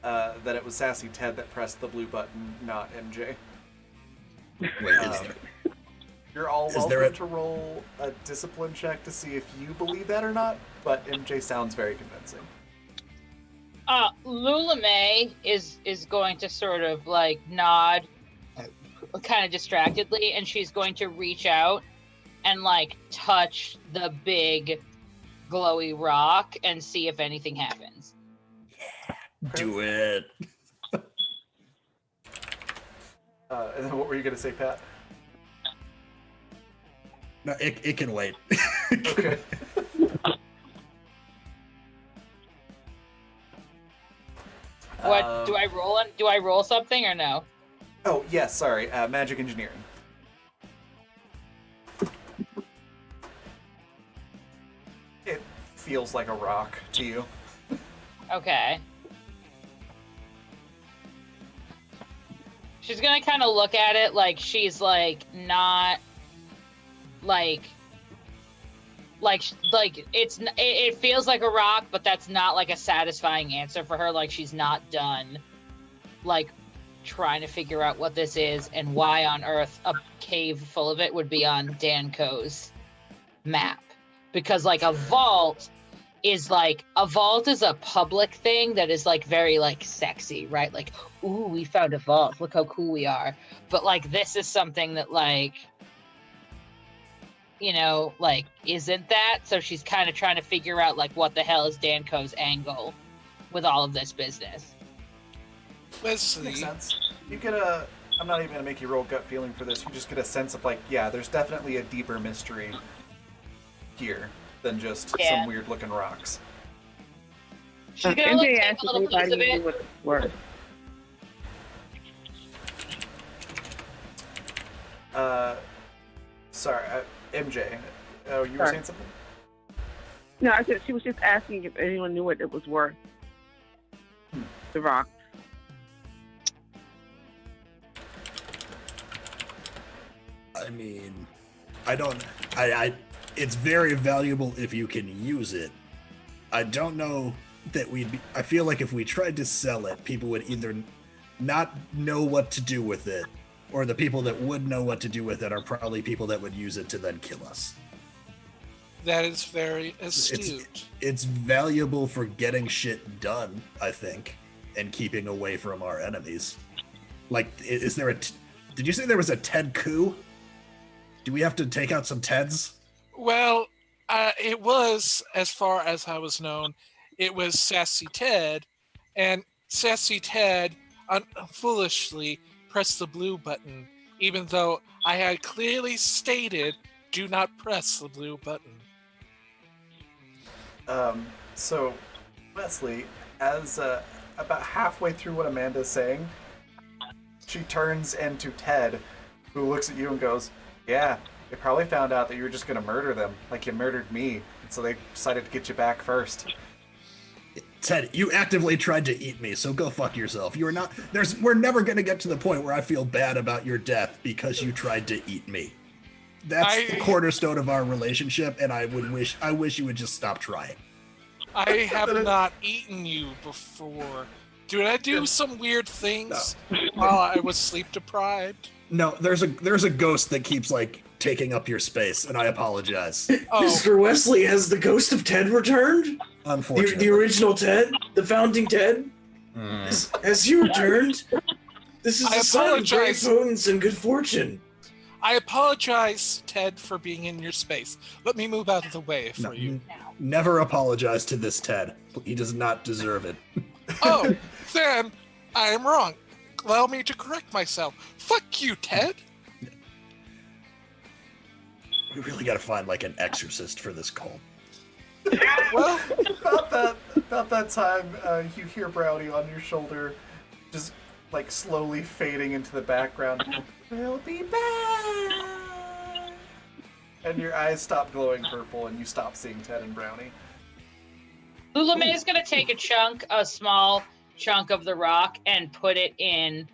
Speaker 1: that it was Sassy Ted that pressed the blue button, not MJ.
Speaker 6: Wait,
Speaker 1: You're all
Speaker 6: Is
Speaker 1: welcome
Speaker 6: there a-
Speaker 1: to roll a discipline check to see if you believe that or not, but MJ sounds very convincing.
Speaker 7: Lula May is going to sort of like nod, kind of distractedly, and she's going to reach out and like touch the big glowy rock and see if anything happens.
Speaker 6: do it.
Speaker 1: And then what were you going to say, Pat?
Speaker 6: No, it can wait.
Speaker 1: Okay.
Speaker 7: What do I roll? Do I roll something or no?
Speaker 1: Oh, yes, sorry. Magic engineering. It feels like a rock to you.
Speaker 7: Okay. She's gonna kind of look at it like she's like not like it feels like a rock, but that's not like a satisfying answer for her. Like she's not done like trying to figure out what this is and why on earth a cave full of it would be on Danco's map. Because like a vault is a public thing that is like very like sexy, right? Like, ooh, we found a vault. Look how cool we are. But like this is something that like, you know, like isn't that? So she's kind of trying to figure out like what the hell is Danco's angle with all of this business.
Speaker 5: Wesley,
Speaker 1: Makes sense. You get a. I'm not even gonna make you roll gut feeling for this. You just get a sense of like, yeah, there's definitely a deeper mystery here than just
Speaker 7: Yeah.
Speaker 1: some weird looking rocks.
Speaker 7: She's gonna like
Speaker 4: MJ
Speaker 7: take
Speaker 4: asked
Speaker 7: a
Speaker 4: if
Speaker 7: little piece of
Speaker 4: anybody knew
Speaker 7: it.
Speaker 4: what it's worth.
Speaker 1: Sorry, MJ. Oh, you were
Speaker 4: Sorry.
Speaker 1: saying something?
Speaker 4: No, I said she was just asking if anyone knew what it was worth. The rock.
Speaker 6: I mean, I it's very valuable if you can use it. I don't know that I feel like if we tried to sell it, people would either not know what to do with it, or the people that would know what to do with it are probably people that would use it to then kill us.
Speaker 5: That is very astute.
Speaker 6: It's valuable for getting shit done, I think, and keeping away from our enemies. Like, is there did you say there was a Ted coup? Do we have to take out some Teds?
Speaker 5: Well, it was, as far as I was known, it was Sassy Ted, and Sassy Ted foolishly pressed the blue button, even though I had clearly stated, do not press the blue button.
Speaker 1: So, Wesley, as about halfway through what Amanda's saying, she turns into Ted, who looks at you and goes, "Yeah, they probably found out that you were just gonna murder them, like you murdered me, and so they decided to get you back first."
Speaker 6: Ted, you actively tried to eat me, so go fuck yourself. We're never gonna get to the point where I feel bad about your death because you tried to eat me. That's the cornerstone of our relationship, and I wish you would just stop trying.
Speaker 5: I have not eaten you before. Did I do some weird things while I was sleep deprived?
Speaker 6: No, there's a ghost that keeps like taking up your space, and I apologize.
Speaker 5: Oh.
Speaker 8: Mr. Wesley, has the ghost of Ted returned?
Speaker 6: Unfortunately,
Speaker 8: The original Ted? The founding Ted? Has he returned? This is a sign of great potence and good fortune.
Speaker 5: I apologize, Ted, for being in your space. Let me move out of the way for you.
Speaker 6: Never apologize to this Ted. He does not deserve it.
Speaker 5: Oh, then I am wrong. Allow me to correct myself. Fuck you, Ted.
Speaker 6: We really got to find like an exorcist for this cult.
Speaker 1: Well, about that time, you hear Brownie on your shoulder, just like slowly fading into the background. "We'll be back," and your eyes stop glowing purple, and you stop seeing Ted and Brownie.
Speaker 7: Lula May is gonna take a small chunk of the rock, and put it in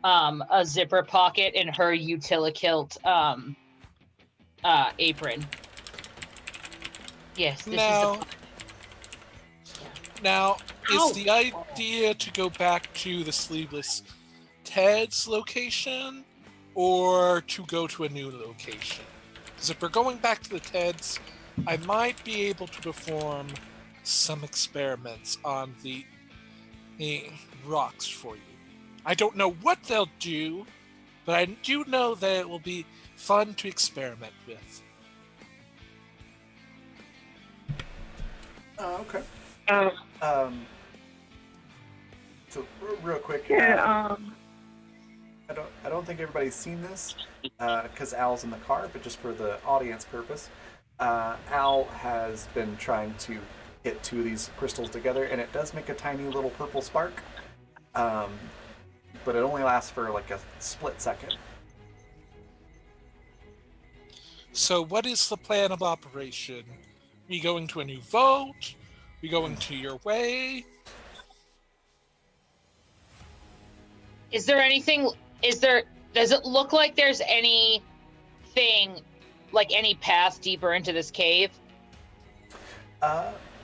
Speaker 7: a zipper pocket in her utilikilt apron. Yes.
Speaker 5: Now, is the idea to go back to the sleeveless Ted's location, or to go to a new location? Because if we're going back to the Ted's, I might be able to perform some experiments on the rocks for you. I don't know what they'll do, but I do know that it will be fun to experiment with.
Speaker 1: Okay. So real quick,
Speaker 4: Yeah.
Speaker 1: I don't think everybody's seen this because Al's in the car, but just for the audience purpose, Al has been trying to hit two of these crystals together, and it does make a tiny little purple spark, but it only lasts for like a split second.
Speaker 5: So what is the plan of operation? We going to a new vote? We going to your way?
Speaker 7: Is there anything? Does it look like there's anything, like any path deeper into this cave?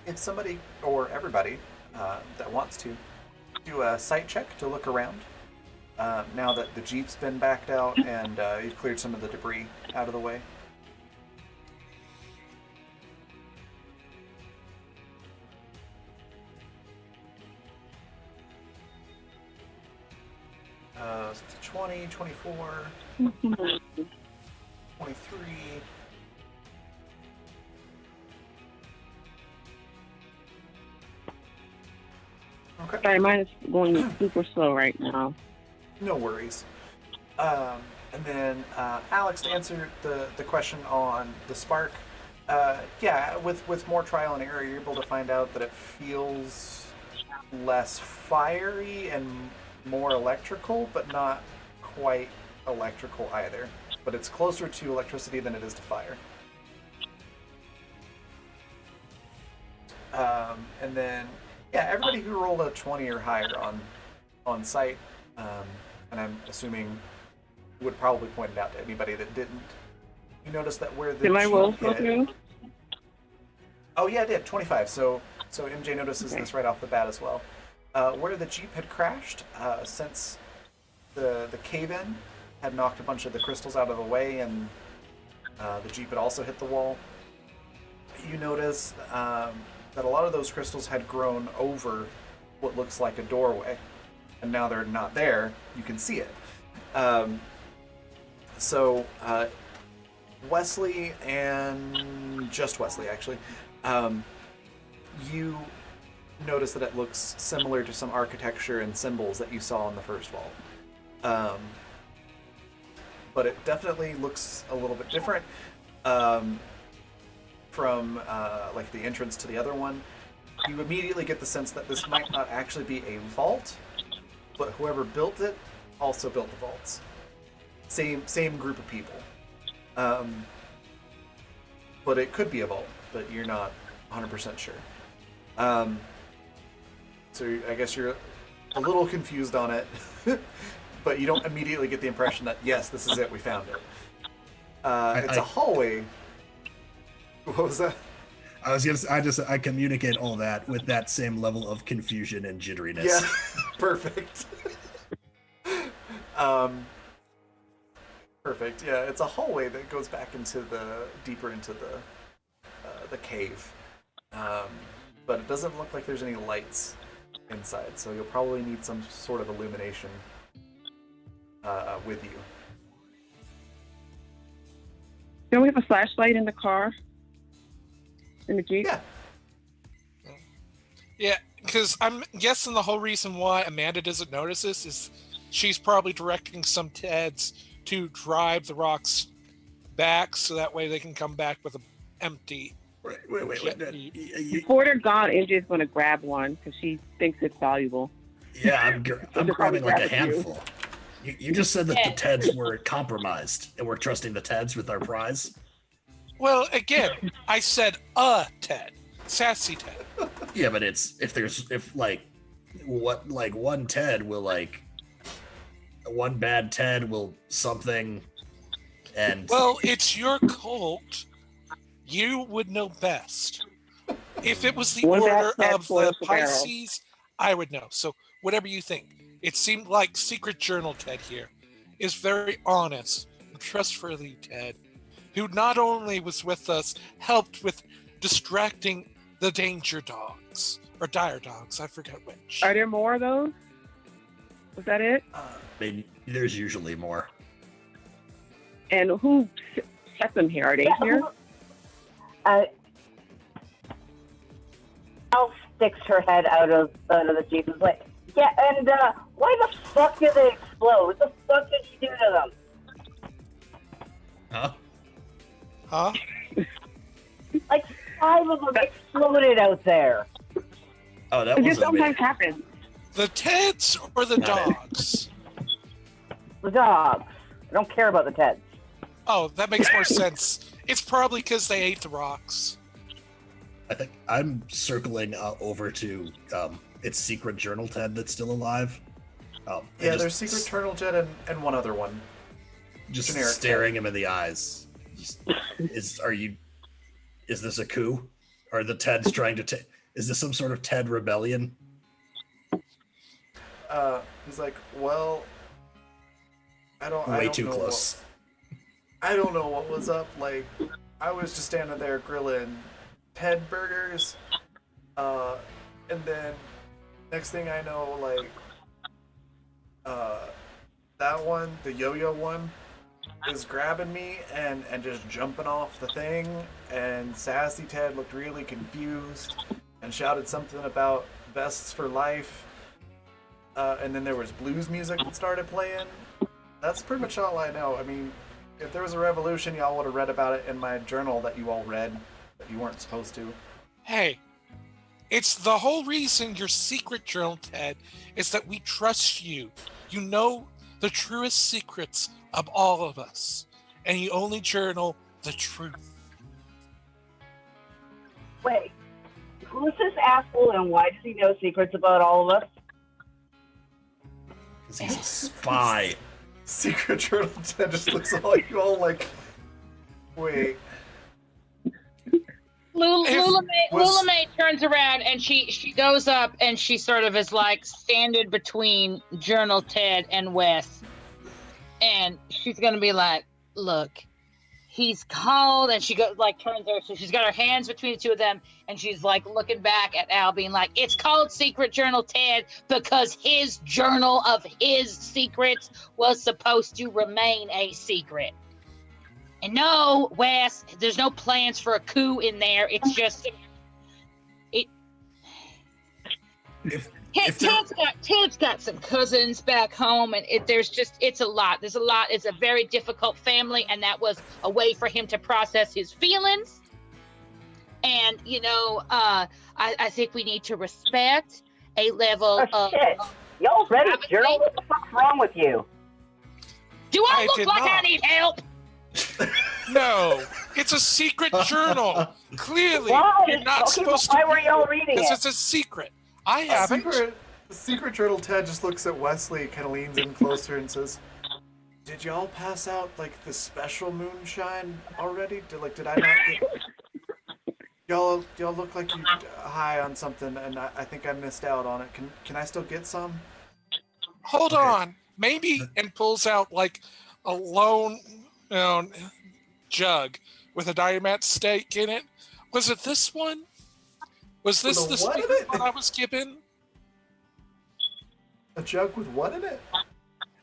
Speaker 1: If somebody or everybody that wants to do a sight check to look around, now that the Jeep's been backed out and you've cleared some of the debris out of the way. So it's a 20, 24, 23. Okay.
Speaker 4: Sorry, mine is going super slow right now.
Speaker 1: No worries. And then Alex, to answer the question on the spark, yeah, with more trial and error, you're able to find out that it feels less fiery and more electrical, but not quite electrical either. But it's closer to electricity than it is to fire. And then, yeah, everybody who rolled a 20 or higher on site, and I'm assuming would probably point it out to anybody that didn't. You notice that where the
Speaker 4: Did my
Speaker 1: Jeep
Speaker 4: rolls go
Speaker 1: hit-
Speaker 4: through?
Speaker 1: Oh yeah, it did 25. So MJ notices this right off the bat as well. Where the Jeep had crashed, since the cave-in had knocked a bunch of the crystals out of the way, and the Jeep had also hit the wall. You notice that a lot of those crystals had grown over what looks like a doorway, and now they're not there. You can see it. So Wesley, and just Wesley actually, you notice that it looks similar to some architecture and symbols that you saw in the first vault. But it definitely looks a little bit different from like the entrance to the other one. You immediately get the sense that this might not actually be a vault, but whoever built it also built the vaults. Same group of people. But it could be a vault, but you're not 100% sure. So I guess you're a little confused on it, but you don't immediately get the impression that, yes, this is it, we found it. It's a hallway. What was that?
Speaker 6: I was gonna. I communicate all that with that same level of confusion and jitteriness.
Speaker 1: Yeah, perfect. Perfect. Yeah, it's a hallway that goes back into deeper into the cave, but it doesn't look like there's any lights inside. So you'll probably need some sort of illumination with you.
Speaker 4: Don't we have a flashlight in the car? In the Jeep?
Speaker 1: Yeah.
Speaker 5: Yeah, because I'm guessing the whole reason why Amanda doesn't notice this is she's probably directing some Teds to drive the rocks back so that way they can come back with an empty.
Speaker 6: Wait.
Speaker 4: Before they're gone, MJ's going to grab one because she thinks it's valuable.
Speaker 6: Yeah, I'm grabbing like a handful. You just said that the Teds were compromised, and we're trusting the Teds with our prize?
Speaker 5: Well, again, I said a Ted. Sassy Ted.
Speaker 6: Yeah, but one Ted will one bad Ted will something, and
Speaker 5: well, it's your cult. You would know best. If it was the order of the Pisces, I would know. So whatever you think. It seemed like Secret Journal Ted here is very honest and trustworthy Ted, who not only was with us, helped with distracting the danger dogs, or dire dogs, I forget which.
Speaker 4: Are there more of those? Was that it?
Speaker 6: There's usually more.
Speaker 4: And who set them here? Are they here?
Speaker 2: Elle sticks her head out of the Jeep and is like, yeah, and why the fuck did they explode? What the fuck did you do to them?
Speaker 5: Huh?
Speaker 2: Like 5 of them exploded out there.
Speaker 6: Oh, that
Speaker 4: It
Speaker 6: was
Speaker 4: just sometimes happens.
Speaker 5: The Teds or the dogs?
Speaker 2: The dogs. I don't care about the Teds.
Speaker 5: Oh, that makes more sense. It's probably because they ate the rocks.
Speaker 6: I think I'm circling over to it's Secret Journal Ted that's still alive.
Speaker 1: Yeah, there's Secret Journal Ted and one other one.
Speaker 6: Just
Speaker 1: generic
Speaker 6: staring
Speaker 1: Ted.
Speaker 6: him in the eyes. Is this a coup? Are the Teds trying to is this some sort of Ted rebellion?
Speaker 1: He's like, well, I don't
Speaker 6: Too
Speaker 1: know
Speaker 6: close.
Speaker 1: I don't know what was up. Like, I was just standing there grilling Ted burgers, and then next thing I know, like, that one, the yo-yo one, is grabbing me and just jumping off the thing, and Sassy Ted looked really confused and shouted something about vests for life, and then there was blues music that started playing. That's pretty much all I know. I mean, if there was a revolution, y'all would have read about it in my journal that you all read, that you weren't supposed to.
Speaker 5: Hey, it's the whole reason you're Secret Journal Ted is that we trust you. You know the truest secrets of all of us, and you only journal the truth.
Speaker 2: Wait, who's this asshole and why does he know secrets about all of us?
Speaker 6: Because he's a spy.
Speaker 1: Secret Journal Ted just looks at all you all like, wait.
Speaker 7: Lula May turns around and she goes up and she sort of is like standing between Journal Ted and Wes. and she's gonna be like, "Look, he's called," and she goes like turns her, so she's got her hands between the two of them, and she's like looking back at Al, being like, "It's called Secret Journal Ted because his journal of his secrets was supposed to remain a secret." And no, Wes, there's no plans for a coup in there. It's just it. Ted's got some cousins back home, and it's a lot. There's a lot. It's a very difficult family, and that was a way for him to process his feelings. And I think we need to respect a level of.
Speaker 2: Shit. Y'all read a
Speaker 7: privacy.
Speaker 2: journal? What the fuck's wrong with you?
Speaker 7: Do I look
Speaker 5: did
Speaker 7: like I
Speaker 5: not.
Speaker 7: need help?
Speaker 5: No, it's a secret journal. Clearly,
Speaker 2: Why?
Speaker 5: you're not
Speaker 2: Okay,
Speaker 5: supposed
Speaker 2: why
Speaker 5: to.
Speaker 2: were y'all reading
Speaker 5: Because
Speaker 2: it?
Speaker 5: it's a secret. I haven't.
Speaker 1: The secret journal Ted just looks at Wesley, kind of leans in closer and says, "Did y'all pass out like the special moonshine already? Did I not get? Y'all look like you high on something, and I think I missed out on it. Can I still get some?"
Speaker 5: Hold on. Maybe, and pulls out like a lone jug with a Diamat steak in it. Was it this one? Was this
Speaker 1: With a
Speaker 5: the
Speaker 1: what in
Speaker 5: secret
Speaker 1: it?
Speaker 5: one I was given?
Speaker 1: A jug with what in it?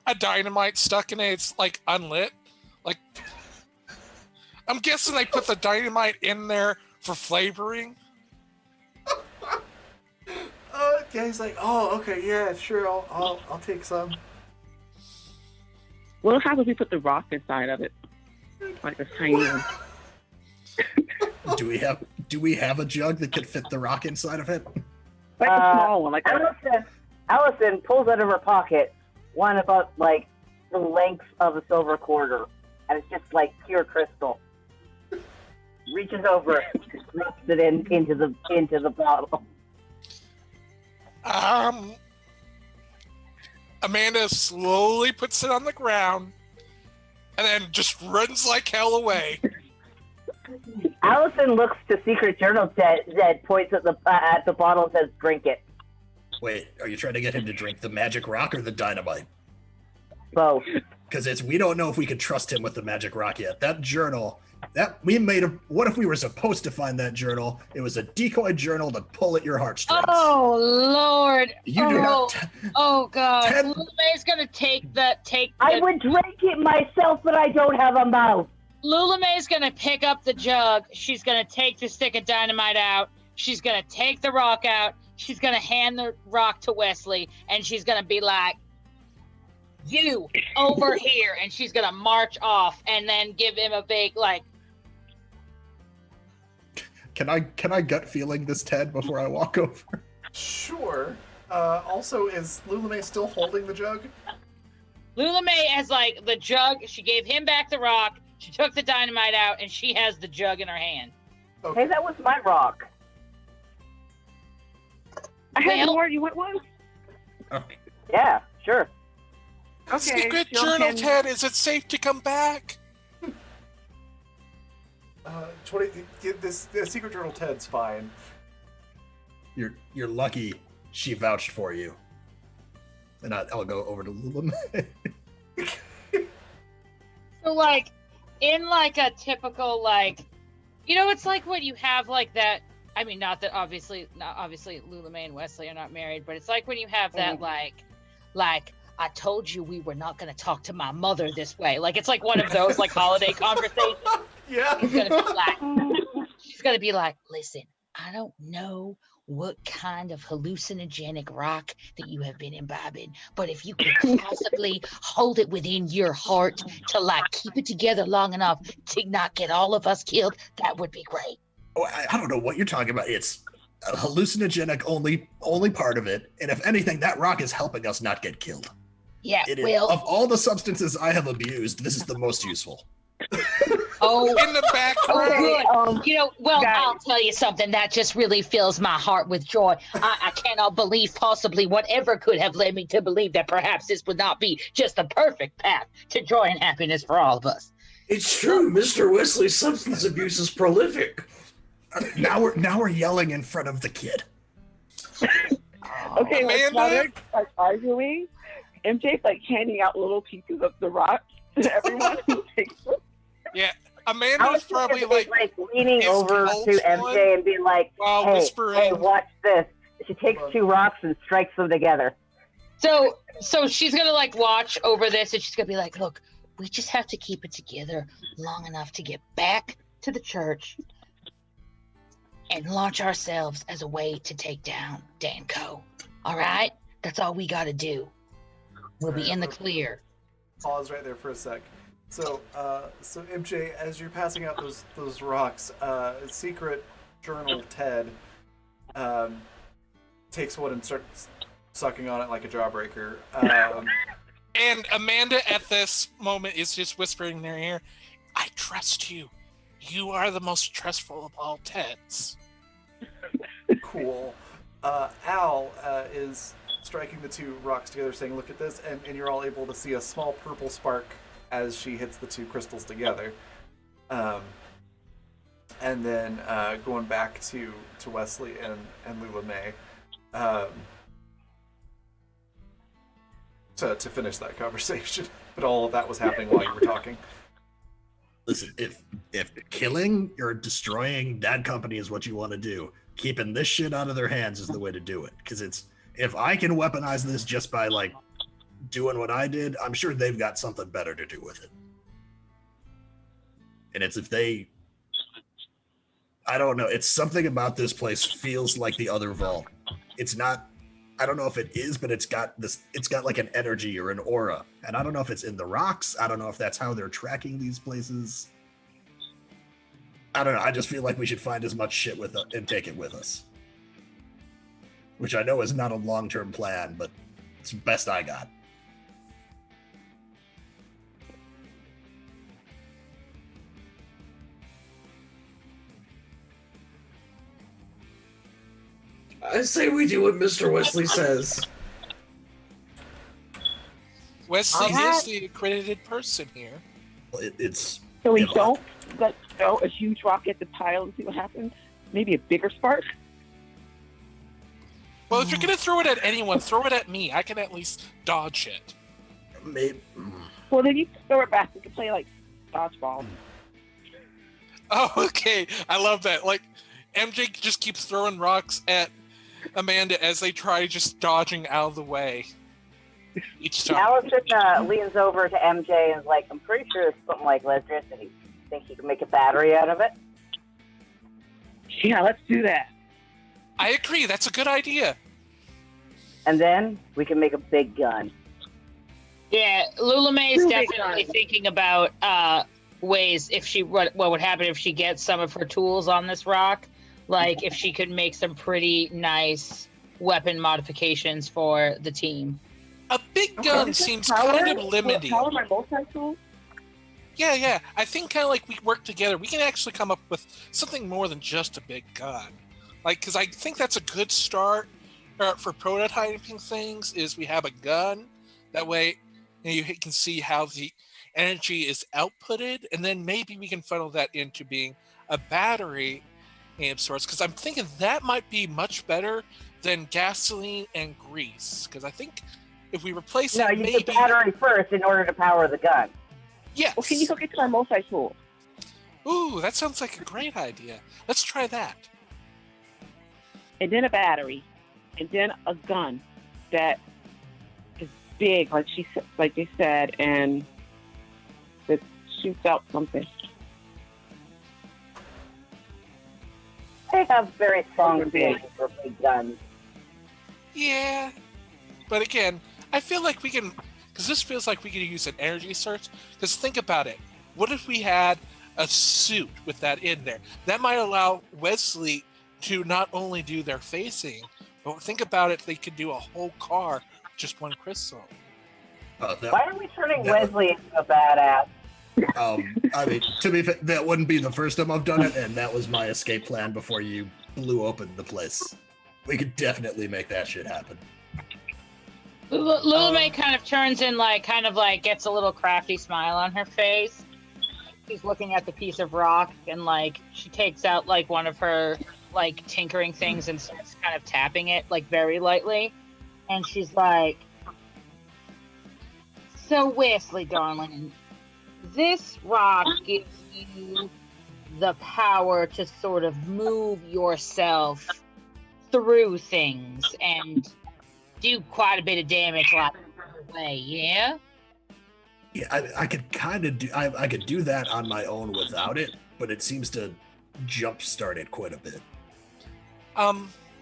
Speaker 5: A dynamite stuck in it. It's like unlit. Like, I'm guessing they put the dynamite in there for flavoring.
Speaker 1: Yeah, he's like, "Oh, okay, yeah, sure, I'll take some."
Speaker 4: What happens if we put the rock inside of it? Like a tiny one.
Speaker 6: Do we have a jug that could fit the rock inside of it?
Speaker 4: Like a small one, like a
Speaker 2: Allison pulls out of her pocket one about like the length of a silver quarter, and it's just like pure crystal. Reaches over, drops it into the bottle.
Speaker 5: Amanda slowly puts it on the ground and then just runs like hell away.
Speaker 2: Allison looks to Secret Journal that points at the bottle and says, "Drink it."
Speaker 6: Wait, are you trying to get him to drink the magic rock or the dynamite?
Speaker 2: Both.
Speaker 6: Because we don't know if we can trust him with the magic rock yet. That journal, what if we were supposed to find that journal? It was a decoy journal to pull at your heartstrings.
Speaker 7: Oh Lord!
Speaker 6: You do not.
Speaker 7: Oh God!
Speaker 6: Ted-
Speaker 7: Lula May's gonna take
Speaker 2: I would drink it myself, but I don't have a mouth.
Speaker 7: Lula May's gonna pick up the jug. She's gonna take the stick of dynamite out. She's gonna take the rock out. She's gonna hand the rock to Wesley, and she's gonna be like, "You over here," and she's gonna march off, and then give him a big like.
Speaker 6: Can I gut feeling this, Ted, before I walk over?
Speaker 1: Sure. Also, is Lulame still holding the jug?
Speaker 7: Lula May has like the jug. She gave him back the rock. She took the dynamite out, and she has the jug in her hand.
Speaker 2: Hey, that was my rock.
Speaker 4: I had
Speaker 7: Well-
Speaker 4: more. You want one?
Speaker 6: Okay.
Speaker 2: Yeah, sure.
Speaker 4: Okay.
Speaker 5: Secret
Speaker 4: she'll
Speaker 5: journal,
Speaker 4: hand-
Speaker 5: Ted. Is it safe to come back?
Speaker 1: 20. The secret journal Ted's fine.
Speaker 6: You're lucky she vouched for you. And I'll go over to Lula.
Speaker 7: So like, in like a typical like, it's like when you have like that. I mean, not obviously Lula May and Wesley are not married, but it's like when you have that like I told you we were not going to talk to my mother this way. Like it's like one of those like holiday conversations.
Speaker 1: Yeah.
Speaker 7: She's gonna be like, "Listen, I don't know what kind of hallucinogenic rock that you have been imbibing, but if you could possibly hold it within your heart to like keep it together long enough to not get all of us killed, that would be great."
Speaker 6: Oh, I don't know what you're talking about. It's a hallucinogenic only part of it. And if anything, that rock is helping us not get killed.
Speaker 7: Yeah,
Speaker 6: It is.
Speaker 7: well,
Speaker 6: Of all the substances I have abused, this is the most useful.
Speaker 7: oh,
Speaker 5: In the background.
Speaker 7: good. I'll tell you something that just really fills my heart with joy. I cannot believe possibly whatever could have led me to believe that perhaps this would not be just the perfect path to joy and happiness for all of us.
Speaker 8: It's true, Mr. Wesley's substance abuse is prolific.
Speaker 6: Now we're yelling in front of the kid.
Speaker 4: Okay, let's
Speaker 5: Amanda?
Speaker 4: not start arguing. MJ's like handing out little pieces of the rocks to everyone who takes them.
Speaker 5: Yeah,
Speaker 2: I
Speaker 5: Amanda's
Speaker 2: was
Speaker 5: probably
Speaker 2: thinking
Speaker 5: like
Speaker 2: leaning
Speaker 5: his
Speaker 2: over
Speaker 5: pulse
Speaker 2: to MJ
Speaker 5: one
Speaker 2: and be like,
Speaker 5: while
Speaker 2: hey,
Speaker 5: whispering.
Speaker 2: watch this. She takes 2 rocks and strikes them together.
Speaker 7: So she's gonna like watch over this, and she's gonna be like, "Look, we just have to keep it together long enough to get back to the church and launch ourselves as a way to take down Danko. All right, that's all we got to do. We'll be in the clear."
Speaker 1: Pause right there for a sec. So MJ, as you're passing out those rocks, secret journal Ted takes one and starts sucking on it like a jawbreaker.
Speaker 5: And Amanda at this moment is just whispering in their ear, "I trust you. You are the most trustful of all Teds."
Speaker 1: Cool. Al is striking the 2 rocks together, saying, "Look at this," and you're all able to see a small purple spark as she hits the 2 crystals together. And then going back to Wesley and Lula May to finish that conversation. But all of that was happening while you were talking.
Speaker 6: Listen, if killing or destroying that company is what you want to do, keeping this shit out of their hands is the way to do it. Because if I can weaponize this just by like doing what I did, I'm sure they've got something better to do with it. And it's if they, I don't know, it's something about this place feels like the other vault. It's not, I don't know if it is, but it's got like an energy or an aura. And I don't know if it's in the rocks. I don't know if that's how they're tracking these places. I don't know. I just feel like we should find as much shit with it and take it with us. Which I know is not a long-term plan, but it's the best I got.
Speaker 8: I say we do what Mr. Wesley says.
Speaker 5: Wesley is the accredited person here.
Speaker 6: It's
Speaker 4: So we don't let throw a huge rock at the pile and see what happens. Maybe a bigger spark.
Speaker 5: Well, if you're gonna throw it at anyone, throw it at me. I can at least dodge it.
Speaker 6: maybe.
Speaker 4: Well, then you throw it back. We can play like dodgeball.
Speaker 5: Oh, okay. I love that. Like, MJ just keeps throwing rocks at Amanda as they try just dodging out of the way each time.
Speaker 2: Allison leans over to MJ and is like, I'm pretty sure it's something like electricity. Think you can make a battery out of it?
Speaker 4: Yeah, let's do that.
Speaker 5: I agree. That's a good idea.
Speaker 2: And then we can make a big gun.
Speaker 7: Yeah, Lula May is
Speaker 4: Too big
Speaker 7: definitely
Speaker 4: time.
Speaker 7: thinking about ways if she what would happen if she gets some of her tools on this rock. Like if she could make some pretty nice weapon modifications for the team.
Speaker 5: A big gun
Speaker 4: Is it
Speaker 5: seems
Speaker 4: power?
Speaker 5: kind of
Speaker 4: Will it
Speaker 5: limiting.
Speaker 4: power my multi-tool?
Speaker 5: Yeah. I think kind of like we work together, we can actually come up with something more than just a big gun. Like, because I think that's a good start for prototyping things. Is we have a gun that way, you can see how the energy is outputted, and then maybe we can funnel that into being a battery of sorts. Because I'm thinking that might be much better than gasoline and grease. Because I think if we replace
Speaker 2: No,
Speaker 5: it,
Speaker 2: you
Speaker 5: maybe
Speaker 2: get battery first in order to power the gun.
Speaker 5: yes.
Speaker 4: Well, can you hook it to our multi-tool?
Speaker 5: Ooh, that sounds like a great idea. Let's try that.
Speaker 4: And then a battery, and then a gun that is big, like they said, and that shoots out something.
Speaker 2: They have very strong feelings for big guns.
Speaker 5: Yeah, but again, I feel like we can, because this feels like we could use an energy source. Because think about it. What if we had a suit with that in there? That might allow Wesley to not only do their facing, but think about it, they could do a whole car with just one crystal.
Speaker 2: Why are we turning Wesley into a badass?
Speaker 6: I mean, to be fair, that wouldn't be the first time I've done it, and that was my escape plan before you blew open the place. We could definitely make that shit happen.
Speaker 7: Lula May kind of turns in, kind of gets a little crafty smile on her face. She's looking at the piece of rock, and she takes out one of her tinkering things and starts kind of tapping it very lightly. And she's like, So, Wesley, darling, this rock gives you the power to sort of move yourself through things and do quite a bit of damage like way, yeah?
Speaker 6: Yeah, I could kind of do. I could do that on my own without it, but it seems to jumpstart it quite a bit.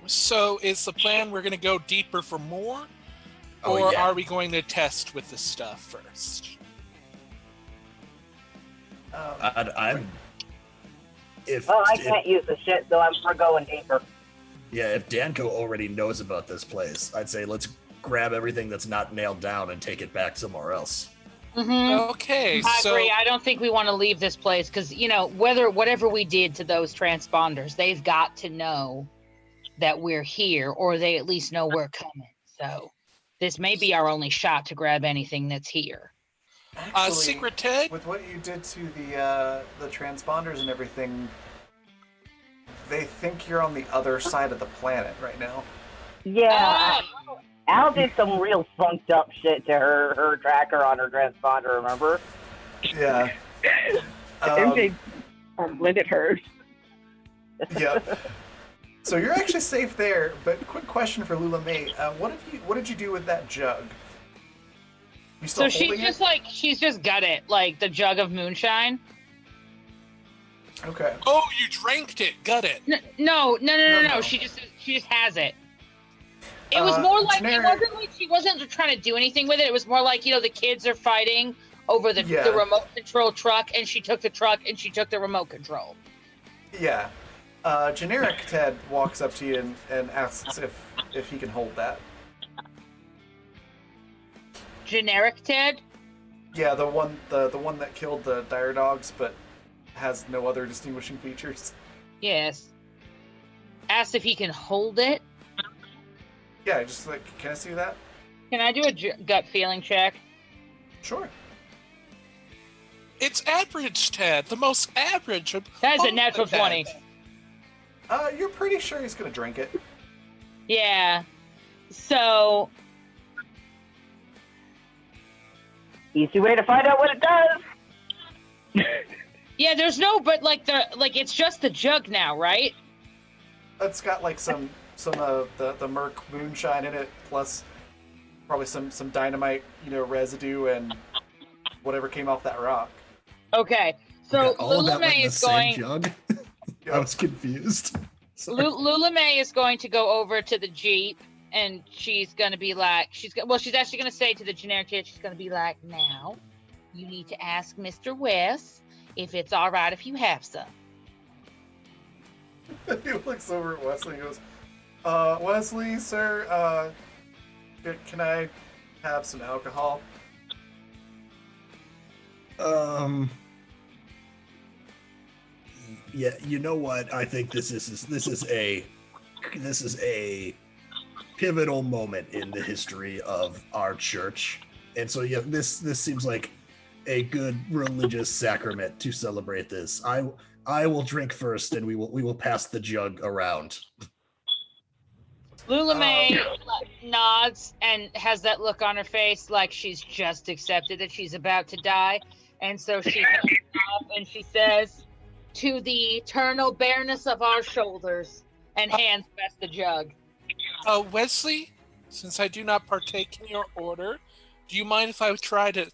Speaker 5: So is the plan we're going to go deeper for more?
Speaker 6: Oh,
Speaker 5: Or
Speaker 6: yeah.
Speaker 5: are we going to test with the stuff first?
Speaker 6: I'm. If
Speaker 2: Oh, I
Speaker 6: if-
Speaker 2: can't use the shit, so I'm for going deeper.
Speaker 6: yeah, if Danko already knows about this place, I'd say let's grab everything that's not nailed down and take it back somewhere else.
Speaker 7: Mm-hmm.
Speaker 5: Okay,
Speaker 7: I
Speaker 5: so
Speaker 7: agree. I don't think we want to leave this place because, whatever we did to those transponders, they've got to know that we're here, or they at least know we're coming. So this may be our only shot to grab anything that's here.
Speaker 1: Actually,
Speaker 5: Secret Ted?
Speaker 1: with what you did to the transponders and everything, they think you're on the other side of the planet right now.
Speaker 2: Yeah, Al did some real funked up shit to her tracker on her transponder, remember?
Speaker 1: Yeah.
Speaker 4: MJ blended hers.
Speaker 1: Yep. So you're actually safe there, but quick question for Lula May. What did you do with that jug? You still
Speaker 7: So
Speaker 1: holding
Speaker 7: she's just got it, like the jug of moonshine.
Speaker 1: it? Okay.
Speaker 5: Oh, you drank it, got it.
Speaker 7: No.
Speaker 1: No.
Speaker 7: She just has it. It was more like she wasn't trying to do anything with it. It was more like, the kids are fighting over the remote control truck, and she took the truck and she took the remote control.
Speaker 1: Yeah. Generic Ted walks up to you and asks if he can hold that.
Speaker 7: Generic Ted?
Speaker 1: Yeah, the one that killed the dire dogs, but has no other distinguishing features.
Speaker 7: Yes. Asked if he can hold it.
Speaker 1: Yeah, just like, can I see that?
Speaker 7: Can I do a gut feeling check?
Speaker 1: Sure.
Speaker 5: It's average, Ted. The most average.
Speaker 7: That is a
Speaker 5: of
Speaker 7: natural
Speaker 5: the
Speaker 7: 20.
Speaker 5: Ted.
Speaker 1: You're pretty sure he's gonna drink it.
Speaker 7: Yeah. So,
Speaker 2: Easy way to find out what it does.
Speaker 7: yeah, there's no, but it's just the jug now, right?
Speaker 1: It's got like some of the Merc moonshine in it, plus probably some dynamite, residue and whatever came off that rock.
Speaker 7: Okay. So
Speaker 6: Got all of
Speaker 7: Lula
Speaker 6: that went
Speaker 7: May
Speaker 6: in the
Speaker 7: is
Speaker 6: same
Speaker 7: going.
Speaker 6: jug.
Speaker 1: Yep.
Speaker 6: I was confused. Sorry.
Speaker 7: Lula May is going to go over to the Jeep, and she's going to be like, she's actually going to say to the generic kid, she's going to be like, now, you need to ask Mr. West if it's all right if you have some.
Speaker 1: He looks over at Wesley and goes, Wesley, sir, can I have some alcohol?
Speaker 6: Yeah, you know what? I think this is a pivotal moment in the history of our church, and so yeah, this seems like a good religious sacrament to celebrate this. I will drink first, and we will pass the jug around.
Speaker 7: Lula May nods and has that look on her face like she's just accepted that she's about to die. And so she hands up and she says, to the eternal bareness of our shoulders, and hands West the jug.
Speaker 5: Wesley, since I do not partake in your order, do you mind if I try to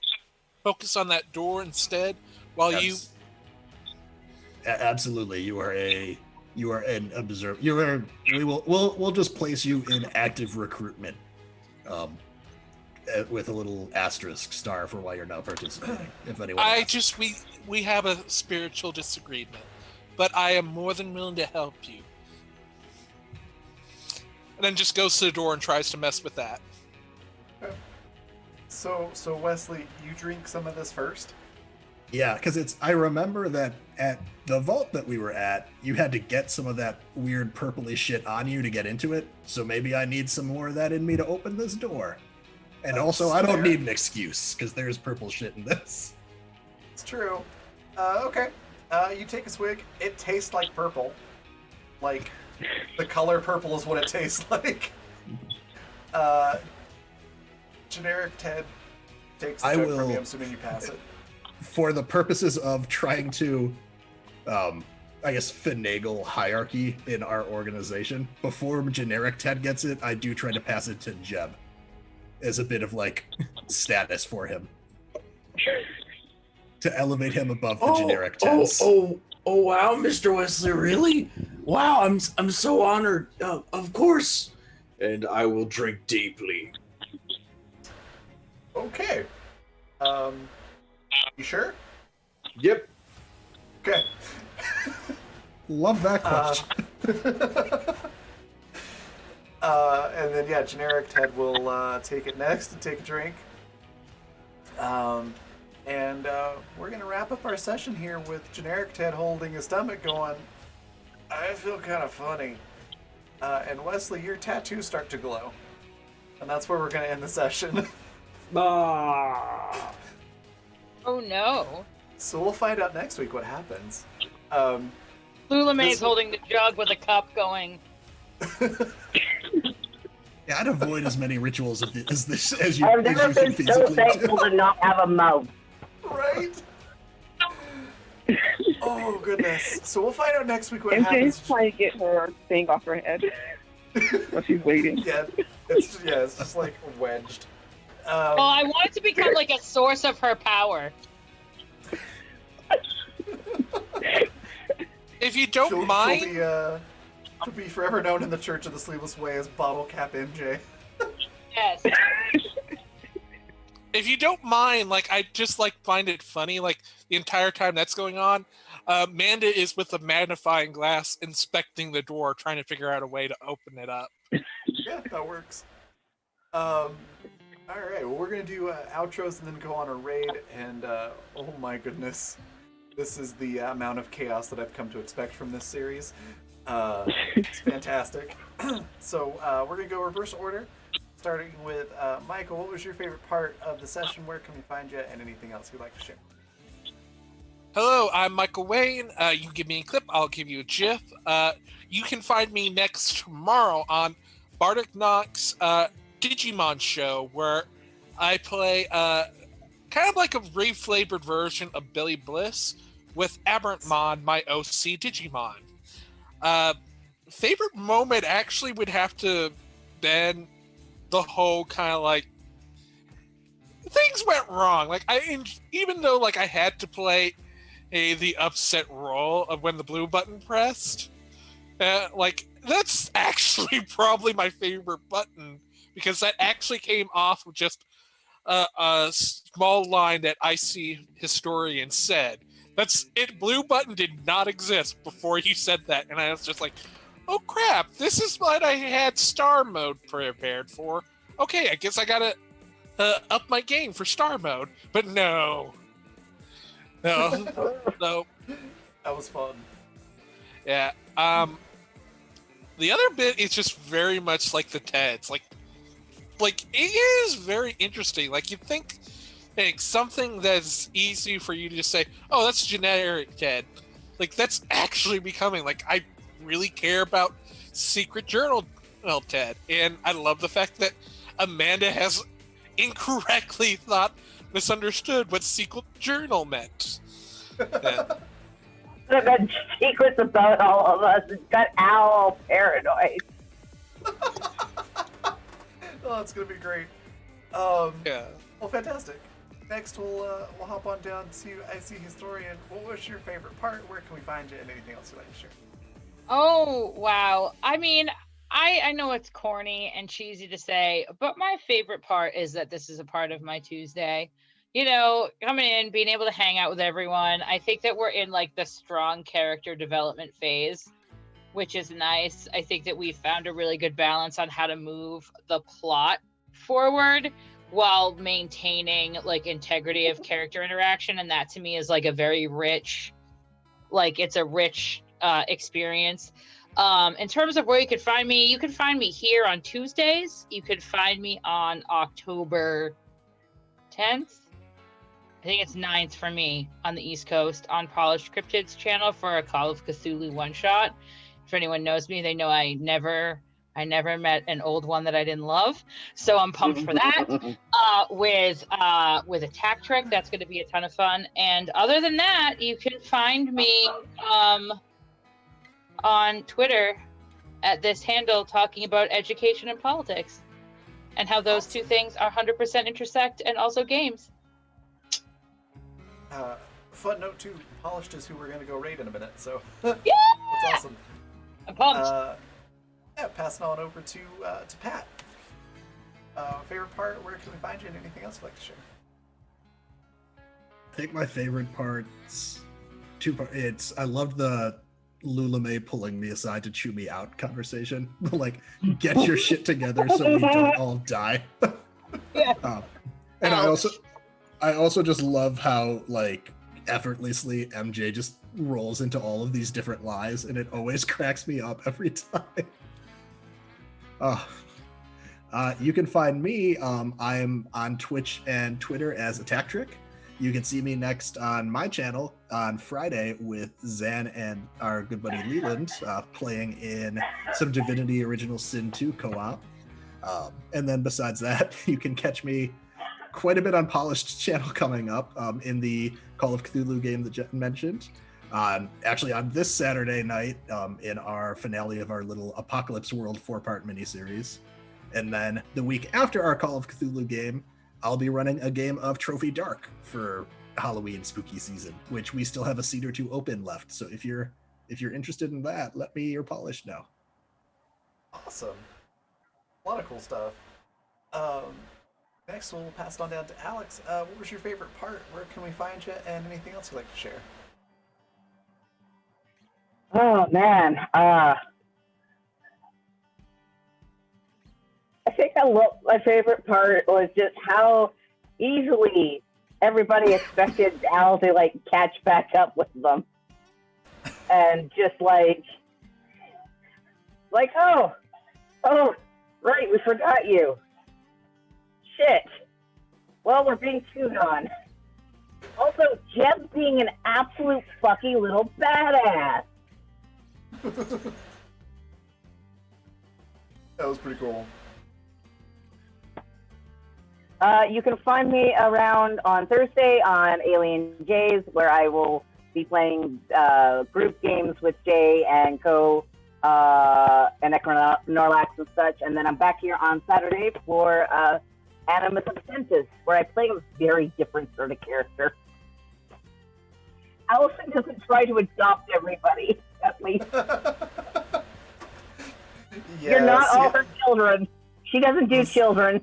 Speaker 5: focus on that door instead while
Speaker 6: Yes. Absolutely, you are an observer. We'll just place you in active recruitment, with a little asterisk star for why you're not participating. If anyone, asks.
Speaker 5: we have a spiritual disagreement, but I am more than willing to help you. And then just goes to the door and tries to mess with that.
Speaker 1: So Wesley, you drink some of this first?
Speaker 6: Yeah, because I remember that at the vault that we were at, you had to get some of that weird purpley shit on you to get into it. So maybe I need some more of that in me to open this door. And also, I don't need an excuse because there's purple shit in this.
Speaker 1: It's true. Okay. You take a swig. It tastes like purple. Like, the color purple is what it tastes like. Generic Ted Takes the
Speaker 6: I
Speaker 1: joke from
Speaker 6: will-
Speaker 1: you. I'm assuming you pass it.
Speaker 6: For the purposes of trying to, I guess, finagle hierarchy in our organization, before generic Ted gets it, I do try to pass it to Jeb as a bit of like status for him to elevate him above the generic Teds.
Speaker 8: Oh, wow, Mr. Wesley, really? Wow, I'm so honored. Of course. And I will drink deeply.
Speaker 1: Okay. You sure?
Speaker 8: Yep.
Speaker 1: Okay.
Speaker 6: Love that question.
Speaker 1: And then yeah, generic Ted will take it next and take a drink. And we're gonna wrap up our session here with generic Ted holding his stomach, going, "I feel kind of funny." And Wesley, your tattoos start to glow, and that's where we're gonna end the session.
Speaker 8: Ah.
Speaker 7: Oh no.
Speaker 1: So we'll find out next week what happens.
Speaker 7: Lulamay's
Speaker 1: This-
Speaker 7: holding the jug with a cup going,
Speaker 6: Yeah, I'd avoid as many rituals as you,
Speaker 2: I've
Speaker 6: as
Speaker 2: never
Speaker 6: you can
Speaker 2: been so
Speaker 6: feasibly
Speaker 2: thankful
Speaker 6: do.
Speaker 2: to not have a mouth.
Speaker 1: Right? Oh goodness. So we'll find out next week what
Speaker 4: MJ's
Speaker 1: happens.
Speaker 4: trying to get her thing off her head while she's waiting.
Speaker 1: Yeah, it's just like wedged.
Speaker 7: "Oh, I want it to become like a source of her power."
Speaker 5: If you don't
Speaker 1: she'll
Speaker 5: mind,
Speaker 1: she'll be forever known in the Church of the Sleeveless Way as Bottle Cap MJ.
Speaker 7: Yes.
Speaker 5: if you don't mind, like I just like find it funny, like the entire time that's going on, Amanda is with a magnifying glass inspecting the door, trying to figure out a way to open it up.
Speaker 1: Yeah, that works. All right, well, we're gonna do outros and then go on a raid. And oh my goodness, this is the amount of chaos that I've come to expect from this series. It's fantastic. So we're gonna go reverse order, starting with Michael. What was your favorite part of the session? Where can we find you? And anything else you'd like to share?
Speaker 5: Hello, I'm Michael Wayne. You give me a clip, I'll give you a GIF. You can find me next tomorrow on Bardic Knox Digimon show, where I play kind of like a reflavored version of Billy Bliss with Aberrantmon, my OC Digimon. Favorite moment actually would have to been the whole kind of like things went wrong. Like even though like I had to play the upset role of when the blue button pressed, like that's actually probably my favorite button, because that actually came off with just a small line that IC historian said. That's it. Blue button did not exist before you said that, and I was just like, "Oh crap! This is what I had star mode prepared for." Okay, I guess I gotta up my game for star mode. But no. That
Speaker 1: was fun.
Speaker 5: Yeah. The other bit is just very much like the Teds. Like it is very interesting. Like you think something that's easy for you to just say, "Oh, that's generic Ted." Like that's actually becoming like I really care about secret journal Ted, and I love the fact that Amanda has incorrectly misunderstood what secret journal meant.
Speaker 2: I've got secrets about all of us. It's got Al all paranoid.
Speaker 1: Oh, it's gonna be great.
Speaker 5: Yeah.
Speaker 1: Well, fantastic. Next, we'll hop on down to IC Historian. What was your favorite part? Where can we find you? And anything else you'd like to share?
Speaker 7: Oh, wow. I mean, I know it's corny and cheesy to say, but my favorite part is that this is a part of my Tuesday. You know, coming in, being able to hang out with everyone. I think that we're in like the strong character development phase, which is nice. I think that we found a really good balance on how to move the plot forward while maintaining like integrity of character interaction. And that to me is like a very rich, like it's a rich experience. In terms of where you can find me here on Tuesdays. You could find me on October 10th. I think it's 9th for me on the East Coast on Polished Cryptids channel for a Call of Cthulhu one shot. If anyone knows me, they know I never met an old one that I didn't love. So I'm pumped for that. with a tack trick. That's going to be a ton of fun. And other than that, you can find me on Twitter at this handle talking about education and politics and how those two things are 100% intersect, and also games.
Speaker 1: Fun note too, Polished is who we're going to go raid in a minute, so
Speaker 7: Yeah!
Speaker 1: that's awesome.
Speaker 7: I'm pumped.
Speaker 1: Yeah, passing on over to Pat. Favorite part, where can we find you, and anything else you'd like to share?
Speaker 6: I think my favorite part's two parts. I loved the Lula May pulling me aside to chew me out conversation. Like, get your shit together so we don't all die.
Speaker 7: Yeah.
Speaker 6: And I also just love how, like, effortlessly MJ just rolls into all of these different lies, and it always cracks me up every time. You can find me. I am on Twitch and Twitter as Attack Trick. You can see me next on my channel on Friday with Zan and our good buddy Leland playing in some Divinity Original Sin 2 co-op. And then besides that, you can catch me quite a bit on Polished channel coming up in the Call of Cthulhu game that Jet mentioned. Actually, on this Saturday night in our finale of our little Apocalypse World 4-part miniseries. And then the week after our Call of Cthulhu game, I'll be running a game of Trophy Dark for Halloween spooky season, which we still have a seat or two open left. So if you're interested in that, let me or Polished know.
Speaker 1: Awesome. A lot of cool stuff. Next, we'll pass it on down to Alex. What was your favorite part? Where can we find you? And anything else you'd like to share?
Speaker 2: Oh man, I think my favorite part was just how easily everybody expected Al to like catch back up with them, and just like oh, right, we forgot you. Shit. Well, we're being chewed on. Also, Jeb being an absolute fucking little badass.
Speaker 1: That was pretty cool.
Speaker 2: You can find me around on Thursday on Alien Jays, where I will be playing group games with Jay and Co. And Norlax and such. And then I'm back here on Saturday for Animus Apprentice, where I play a very different sort of character. Allison doesn't try to adopt everybody, at least. You're not all her children. She doesn't do children.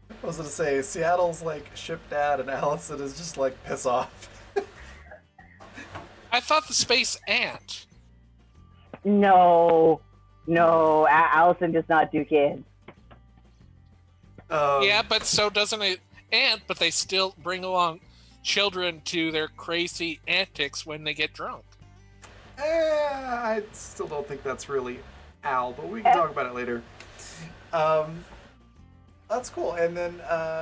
Speaker 1: I was gonna say, Seattle's like ship dad, and Allison is just like piss off.
Speaker 5: I thought the space ant.
Speaker 2: No, Allison does not do kids.
Speaker 5: Yeah, but so doesn't it ant, but they still bring along children to their crazy antics when they get drunk.
Speaker 1: I still don't think that's really Al, but we can talk about it later. That's cool. And then,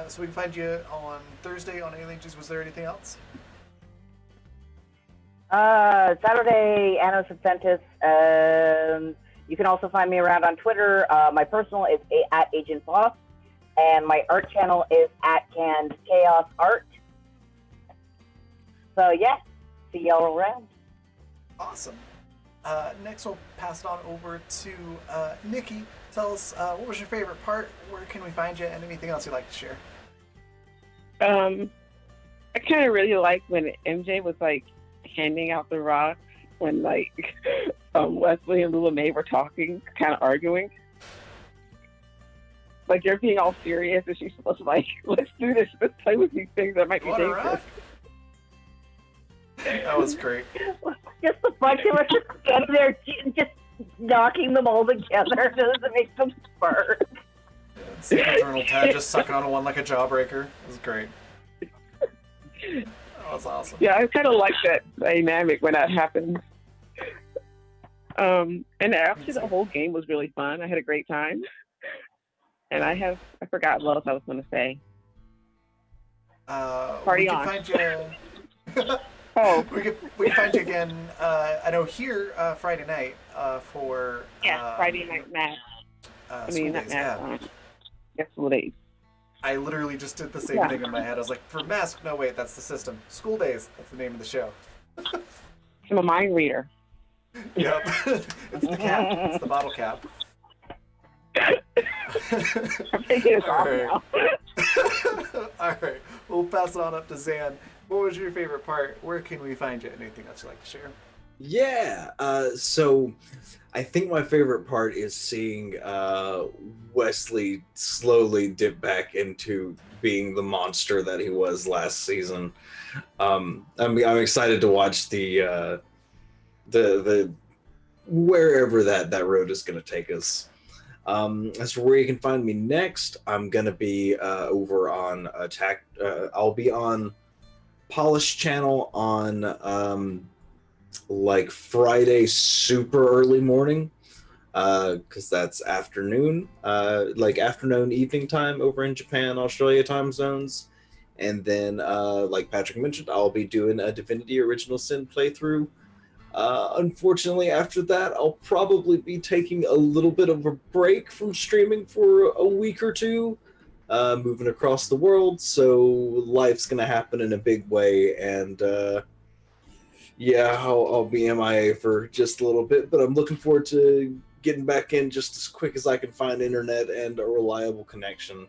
Speaker 1: so we can find you on Thursday on Alien Juice. Was there anything else?
Speaker 2: Saturday, Animus Apprentice. You can also find me around on Twitter. My personal is at Agent Boss, and my art channel is at Canned Chaos Art. So yeah, see y'all around.
Speaker 1: Awesome. Next, we'll pass it on over to Nikki. Tell us, what was your favorite part? Where can we find you? And anything else you'd like to share?
Speaker 4: I kind of really liked when MJ was like handing out the rocks when like Wesley and Lula May were talking, kind of arguing. Like you're being all serious, and she's supposed to like, let's do this, let's play with these things that might be dangerous.
Speaker 1: That was great.
Speaker 2: Just the bunch of us just standing there, just knocking them all together to make them spurt.
Speaker 1: See the Journal Tad just sucking on one like a jawbreaker. It was great. That was awesome.
Speaker 4: Yeah, I kind of like that dynamic when that happens. And actually, the whole game was really fun. I had a great time. And I forgot what else I was going to say. Party on.
Speaker 1: Find you.
Speaker 4: Oh.
Speaker 1: We can find you again. I know here Friday night for
Speaker 4: Friday night mass.
Speaker 1: School
Speaker 4: not
Speaker 1: days,
Speaker 4: mass.
Speaker 1: yeah.
Speaker 4: Yes, school days.
Speaker 1: I literally just did the same
Speaker 4: Yeah.
Speaker 1: thing in my head. I was like, for mask, no wait, that's the system. School days, that's the name of the show.
Speaker 4: I'm a mind reader.
Speaker 1: Yep. It's the cap. It's the bottle cap.
Speaker 4: I'm taking it
Speaker 1: All
Speaker 4: off
Speaker 1: right.
Speaker 4: now.
Speaker 1: All right. We'll pass it on up to Zan. What was your favorite part? Where can we find you? Anything else you'd like to share?
Speaker 8: Yeah. So I think my favorite part is seeing Wesley slowly dip back into being the monster that he was last season. I'm excited to watch the wherever that road is going to take us. As for where you can find me next, I'm gonna be over on Attack. I'll be on Polish channel on like Friday super early morning, because that's afternoon, like afternoon evening time over in Japan, Australia time zones. And then, like Patrick mentioned, I'll be doing a Divinity Original Sin playthrough. Unfortunately, after that, I'll probably be taking a little bit of a break from streaming for a week or two, moving across the world. So life's gonna happen in a big way, and yeah, I'll be MIA for just a little bit. But I'm looking forward to getting back in just as quick as I can find internet and a reliable connection.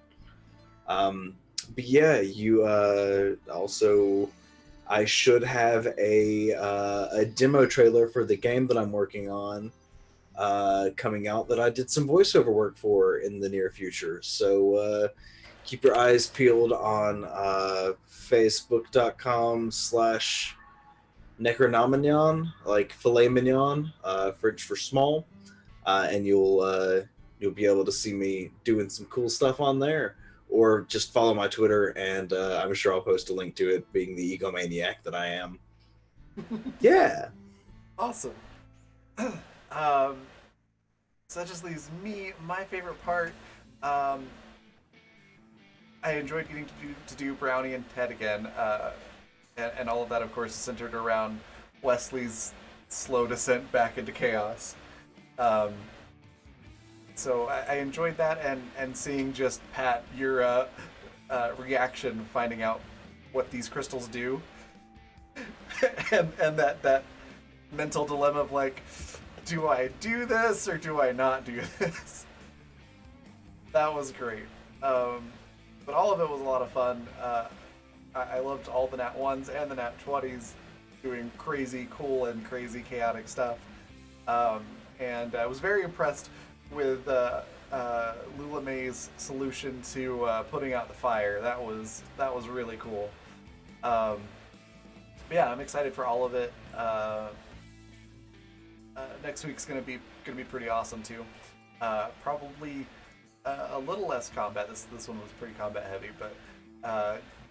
Speaker 8: But yeah, you also. I should have a demo trailer for the game that I'm working on coming out that I did some voiceover work for in the near future. So keep your eyes peeled on facebook.com/necronomignon, like filet mignon, French for small, and you'll be able to see me doing some cool stuff on there. Or just follow my Twitter, and I'm sure I'll post a link to it, being the egomaniac that I am. Yeah.
Speaker 1: Awesome. So that just leaves me. My favorite part. I enjoyed getting to do Brownie and Ted again, and all of that, of course, is centered around Wesley's slow descent back into chaos. Um, so I enjoyed that, and seeing just Pat your reaction, finding out what these crystals do, and that mental dilemma of like, do I do this or do I not do this? That was great. But all of it was a lot of fun. I loved all the Nat 1s and the Nat 20s doing crazy cool and crazy chaotic stuff. And I was very impressed with Lula May's solution to putting out the fire. That was really cool. Yeah, I'm excited for all of it. Next week's gonna be pretty awesome too. Probably a little less combat. This one was pretty combat heavy, but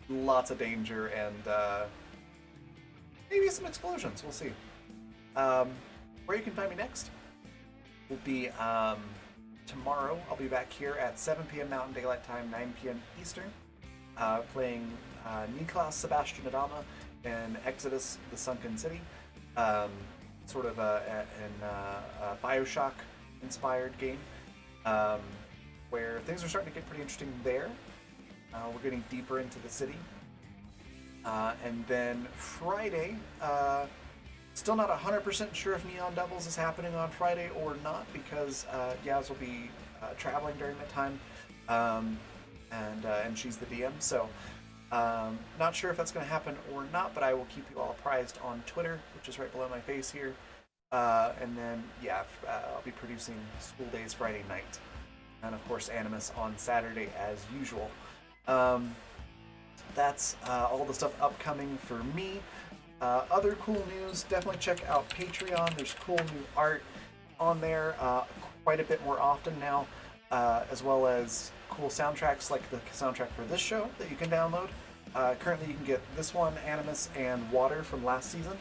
Speaker 1: lots of danger and maybe some explosions. We'll see. Where you can find me next will be tomorrow. I'll be back here at 7 p.m. Mountain Daylight Time, 9 p.m. Eastern, playing Niklas Sebastian Adama in Exodus: The Sunken City. Sort of a Bioshock-inspired game, where things are starting to get pretty interesting there. We're getting deeper into the city. And then Friday, still not 100% sure if Neon Devils is happening on Friday or not, because Yaz will be traveling during that time, and she's the DM, so not sure if that's going to happen or not, but I will keep you all apprised on Twitter, which is right below my face here. And then, yeah, I'll be producing School Days Friday night, and of course Animus on Saturday as usual. That's all the stuff upcoming for me. Other cool news, definitely check out Patreon. There's cool new art on there quite a bit more often now, as well as cool soundtracks like the soundtrack for this show that you can download. Currently you can get this one, Animus, and Water from last season.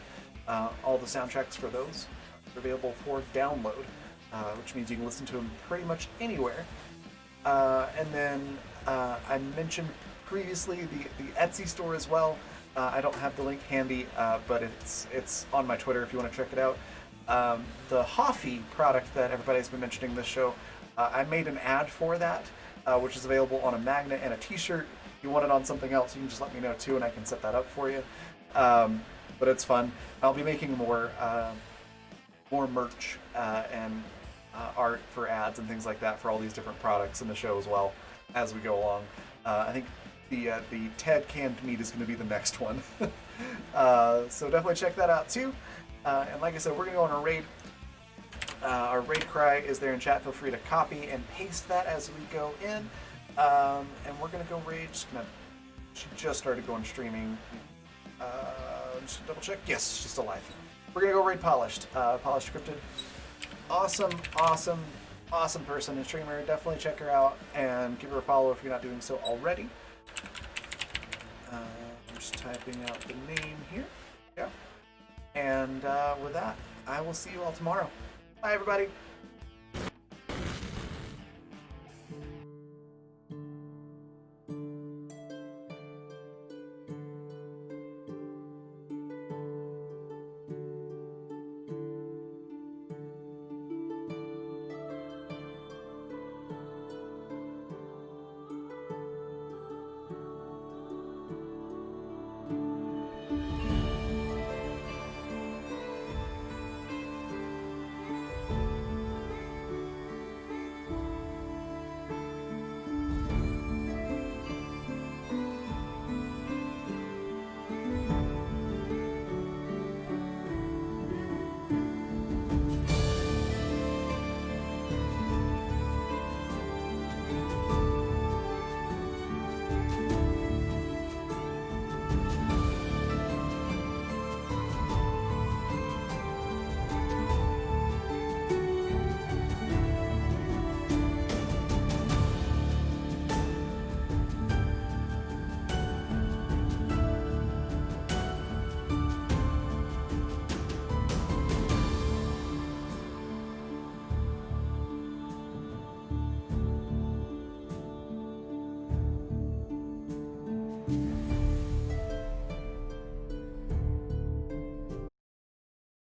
Speaker 1: All the soundtracks for those are available for download, which means you can listen to them pretty much anywhere. And then I mentioned previously the Etsy store as well. I don't have the link handy, but it's on my Twitter if you want to check it out. The Hoffy product that everybody's been mentioning this show, I made an ad for that. which is available on a magnet and a t-shirt. If you want it on something else, you can just let me know too, and I can set that up for you. But it's fun. I'll be making more merch and art for ads and things like that for all these different products in the show as well as we go along. I think the Ted canned meat is going to be the next one. So definitely check that out too. And like I said, we're going to go on a raid. Our raid cry is there in chat. Feel free to copy and paste that as we go in. And we're going to go raid. She just started going streaming. Just double check. Yes, she's still live. We're going to go raid Polished. Polished Scripted. Awesome person and streamer. Definitely check her out and give her a follow if you're not doing so already. I'm just typing out the name here. Yeah. And with that, I will see you all tomorrow. Bye, everybody.